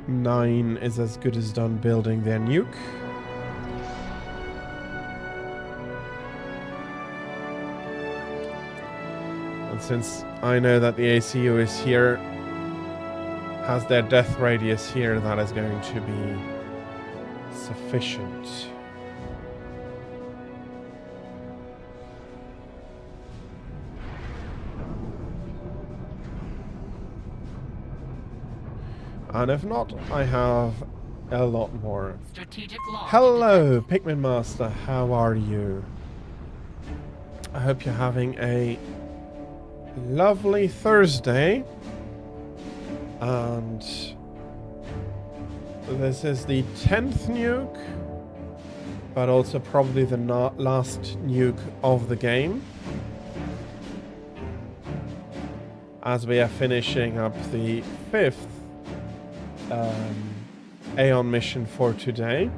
Speaker 3: Nine is as good as done building their nuke. And since I know that the ACU is here, has their death radius here, that is going to be sufficient. And if not, I have a lot more.
Speaker 9: Strategic launch
Speaker 3: Hello, Pikmin Master. How are you? I hope you're having a lovely Thursday. And this is the 10th nuke, but also probably the last nuke of the game, as we are finishing up the 5th Aeon mission for today.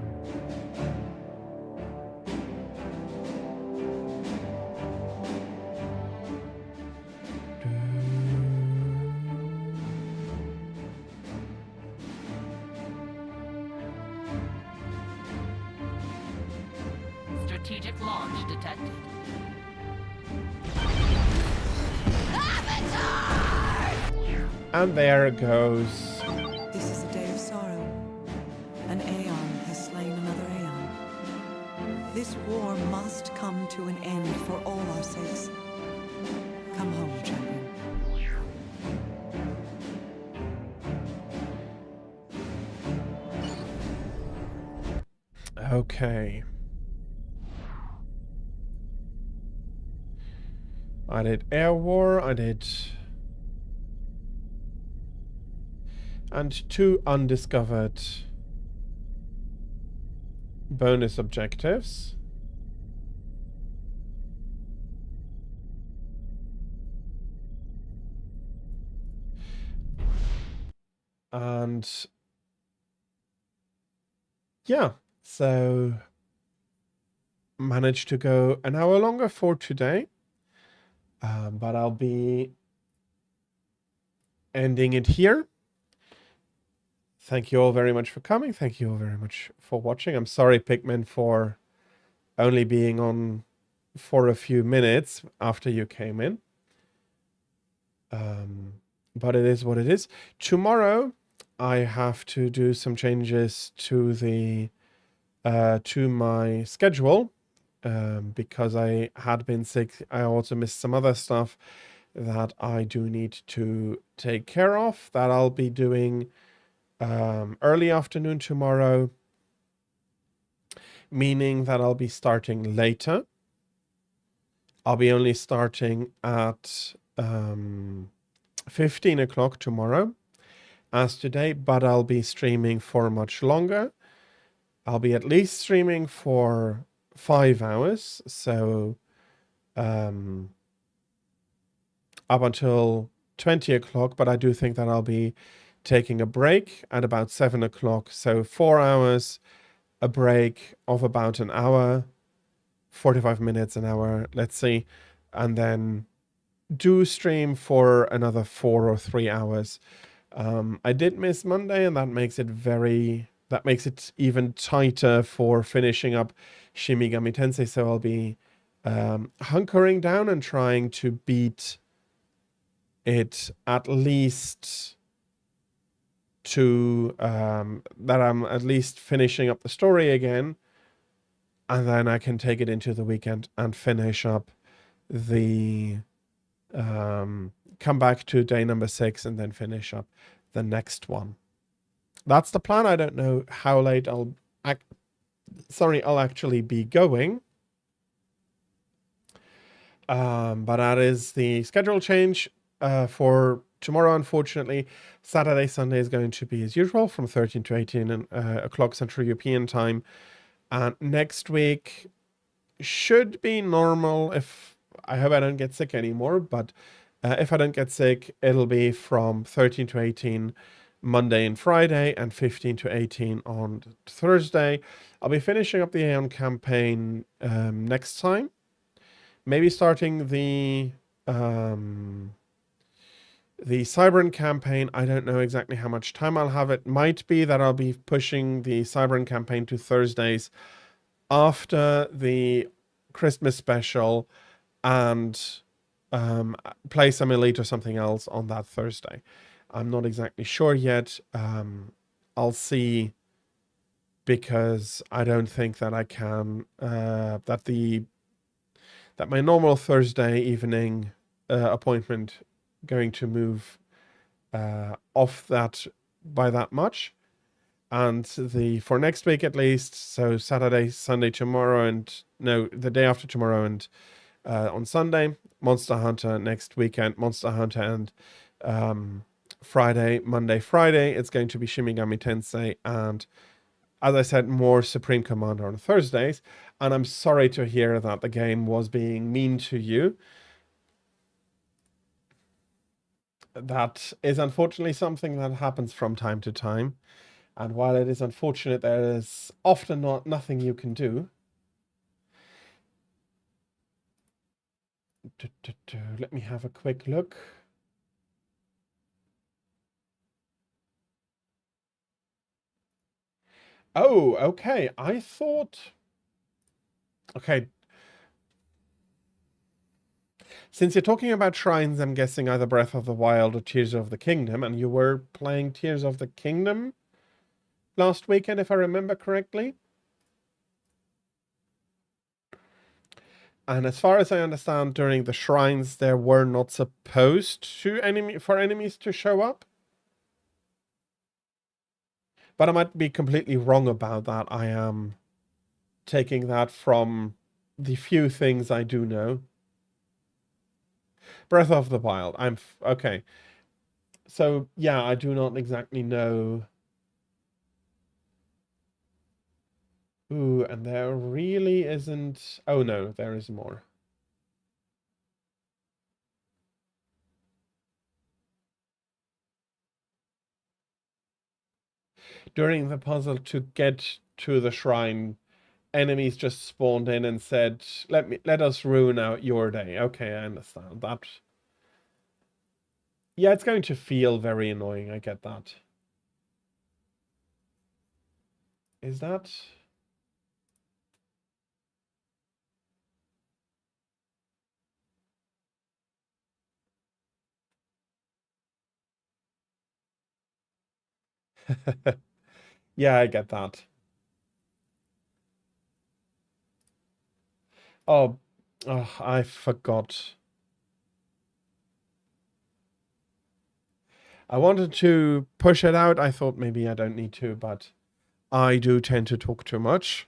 Speaker 9: Strategic launch detected.
Speaker 3: And there it goes.
Speaker 4: This is a day of sorrow. An Aeon has slain another Aeon. This war must come to an end for all our sakes. Come home, champion.
Speaker 3: Okay. I did Air War, I did... and 2 undiscovered bonus objectives. And... yeah, so... managed to go an hour longer for today. But I'll be ending it here. Thank you all very much for coming. Thank you all very much for watching. I'm sorry, Pikmin, for only being on for a few minutes after you came in. But it is what it is. Tomorrow, I have to do some changes to the to my schedule. Because I had been sick, I also missed some other stuff that I do need to take care of, that I'll be doing early afternoon tomorrow, meaning that I'll be starting later. I'll be only starting at 15 o'clock tomorrow as today, but I'll be streaming for much longer. I'll be at least streaming for 5 hours, so up until 20 o'clock, but I do think that I'll be taking a break at about 7 o'clock, so 4 hours, a break of about an hour, 45 minutes, an hour, let's see, and then do stream for another 4 or 3 hours. I did miss Monday, and that makes it even tighter for finishing up Shin Megami Tensei, so I'll be hunkering down and trying to beat it at least to that I'm at least finishing up the story again, and then I can take it into the weekend and finish up the come back to day number 6 and then finish up the next one. that's the plan. I don't know how late I'll actually be going. But that is the schedule change for tomorrow. Unfortunately, Saturday, Sunday is going to be as usual from 13 to 18 o'clock Central European time. And next week should be normal if I hope I don't get sick anymore. But if I don't get sick, it'll be from 13 to 18 Monday and Friday and 15 to 18 on Thursday. I'll be finishing up the Aeon campaign next time. Maybe starting the Cybern campaign. I don't know exactly how much time I'll have. It might be that I'll be pushing the Cybern campaign to Thursdays after the Christmas special and play some Elite or something else on that Thursday. I'm not exactly sure yet. I'll see, because I don't think that I can that my normal Thursday evening appointment going to move off that by that much. And for next week at least, so Saturday, Sunday, tomorrow, and no, the day after tomorrow, and on Sunday, Monster Hunter. Next weekend, Monster Hunter, and Monday, Friday, it's going to be Shin Megami Tensei, and as I said, more Supreme Commander on Thursdays. And I'm sorry to hear that the game was being mean to you. That is unfortunately something that happens from time to time. And while it is unfortunate, there is often nothing you can do. Let me have a quick look. Oh, okay. I thought... Okay. Since you're talking about shrines, I'm guessing either Breath of the Wild or Tears of the Kingdom, and you were playing Tears of the Kingdom last weekend, if I remember correctly. And as far as I understand, during the shrines, there were not supposed to enemies to show up. But I might be completely wrong about that. I am taking that from the few things I do know. Breath of the Wild. Okay. So, yeah, I do not exactly know. Ooh, and there really isn't... Oh, no, there is more. During the puzzle to get to the shrine, enemies just spawned in and said, let us ruin out your day. Okay, I understand that. Yeah, it's going to feel very annoying. I get that. Is that... Yeah, I get that. Oh, I forgot. I wanted to push it out. I thought maybe I don't need to, but I do tend to talk too much.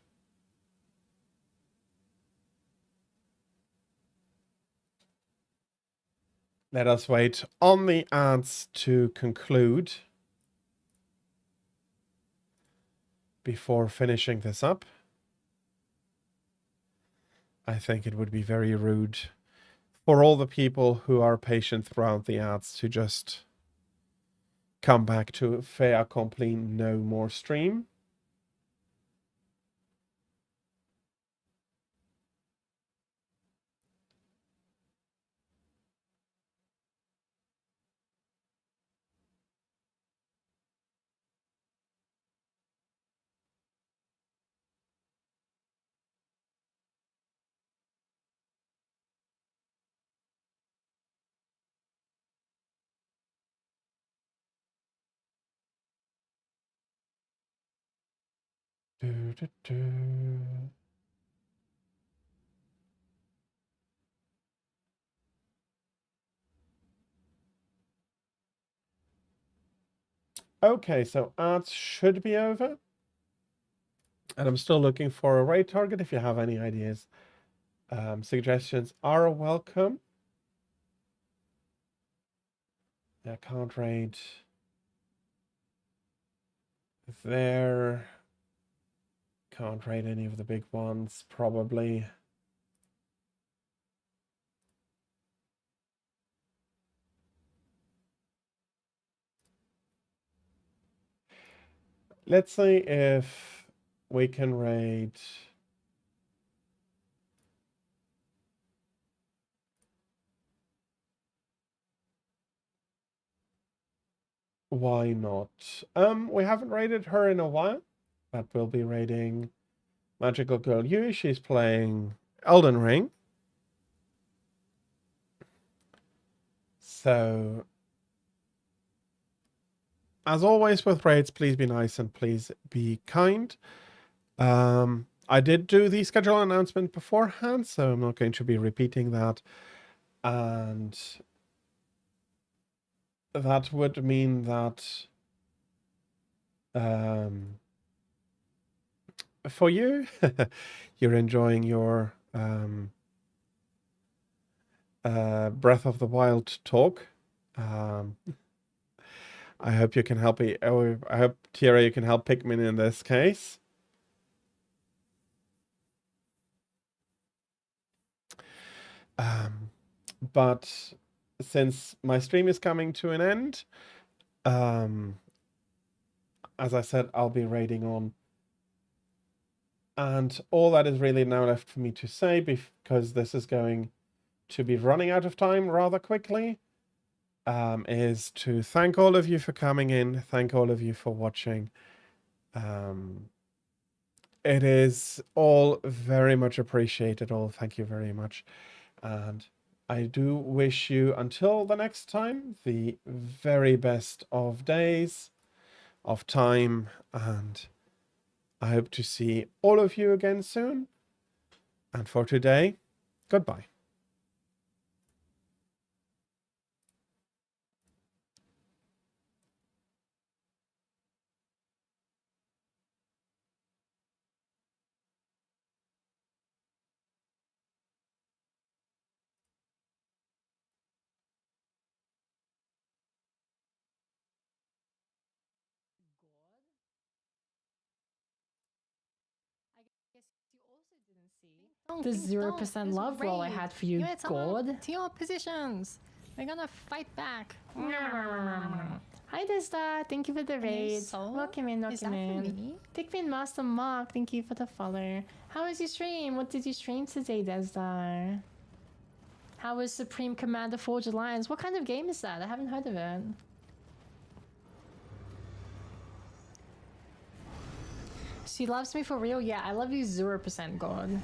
Speaker 3: Let us wait on the ads to conclude before finishing this up. I think it would be very rude for all the people who are patient throughout the ads to just come back to fait accompli, no more stream. Do, do, do. Okay, so ads should be over. And I'm still looking for a raid target. If you have any ideas, suggestions are welcome. I can't raid there. Can't raid any of the big ones, probably. Let's see if we can raid. Why not? We haven't raided her in a while, but we'll be raiding Magical Girl Yu. She's playing Elden Ring. So, as always with raids, please be nice and please be kind. I did do the schedule announcement beforehand, so I'm not going to be repeating that. And that would mean that for you, you're enjoying your Breath of the Wild talk. I hope you can help me. Oh, I hope, Tira, you can help Pikmin in this case. But since my stream is coming to an end, as I said, I'll be raiding on. And all that is really now left for me to say, because this is going to be running out of time rather quickly, is to thank all of you for coming in. Thank all of you for watching. It is all very much appreciated. All, thank you very much. And I do wish you, until the next time, the very best of days, of time, and I hope to see all of you again soon. And for today, goodbye.
Speaker 10: The 0% love roll I had for you, God.
Speaker 11: To your positions. We're gonna fight back.
Speaker 10: Hi, Desda. Thank you for the raid. Welcome in, welcome in. Dickman Master Mark, thank you for the follow. How was your stream? What did you stream today, Desda? How was Supreme Commander Forge Alliance? What kind of game is that? I haven't heard of it. She loves me for real? Yeah, I love you 0%, God.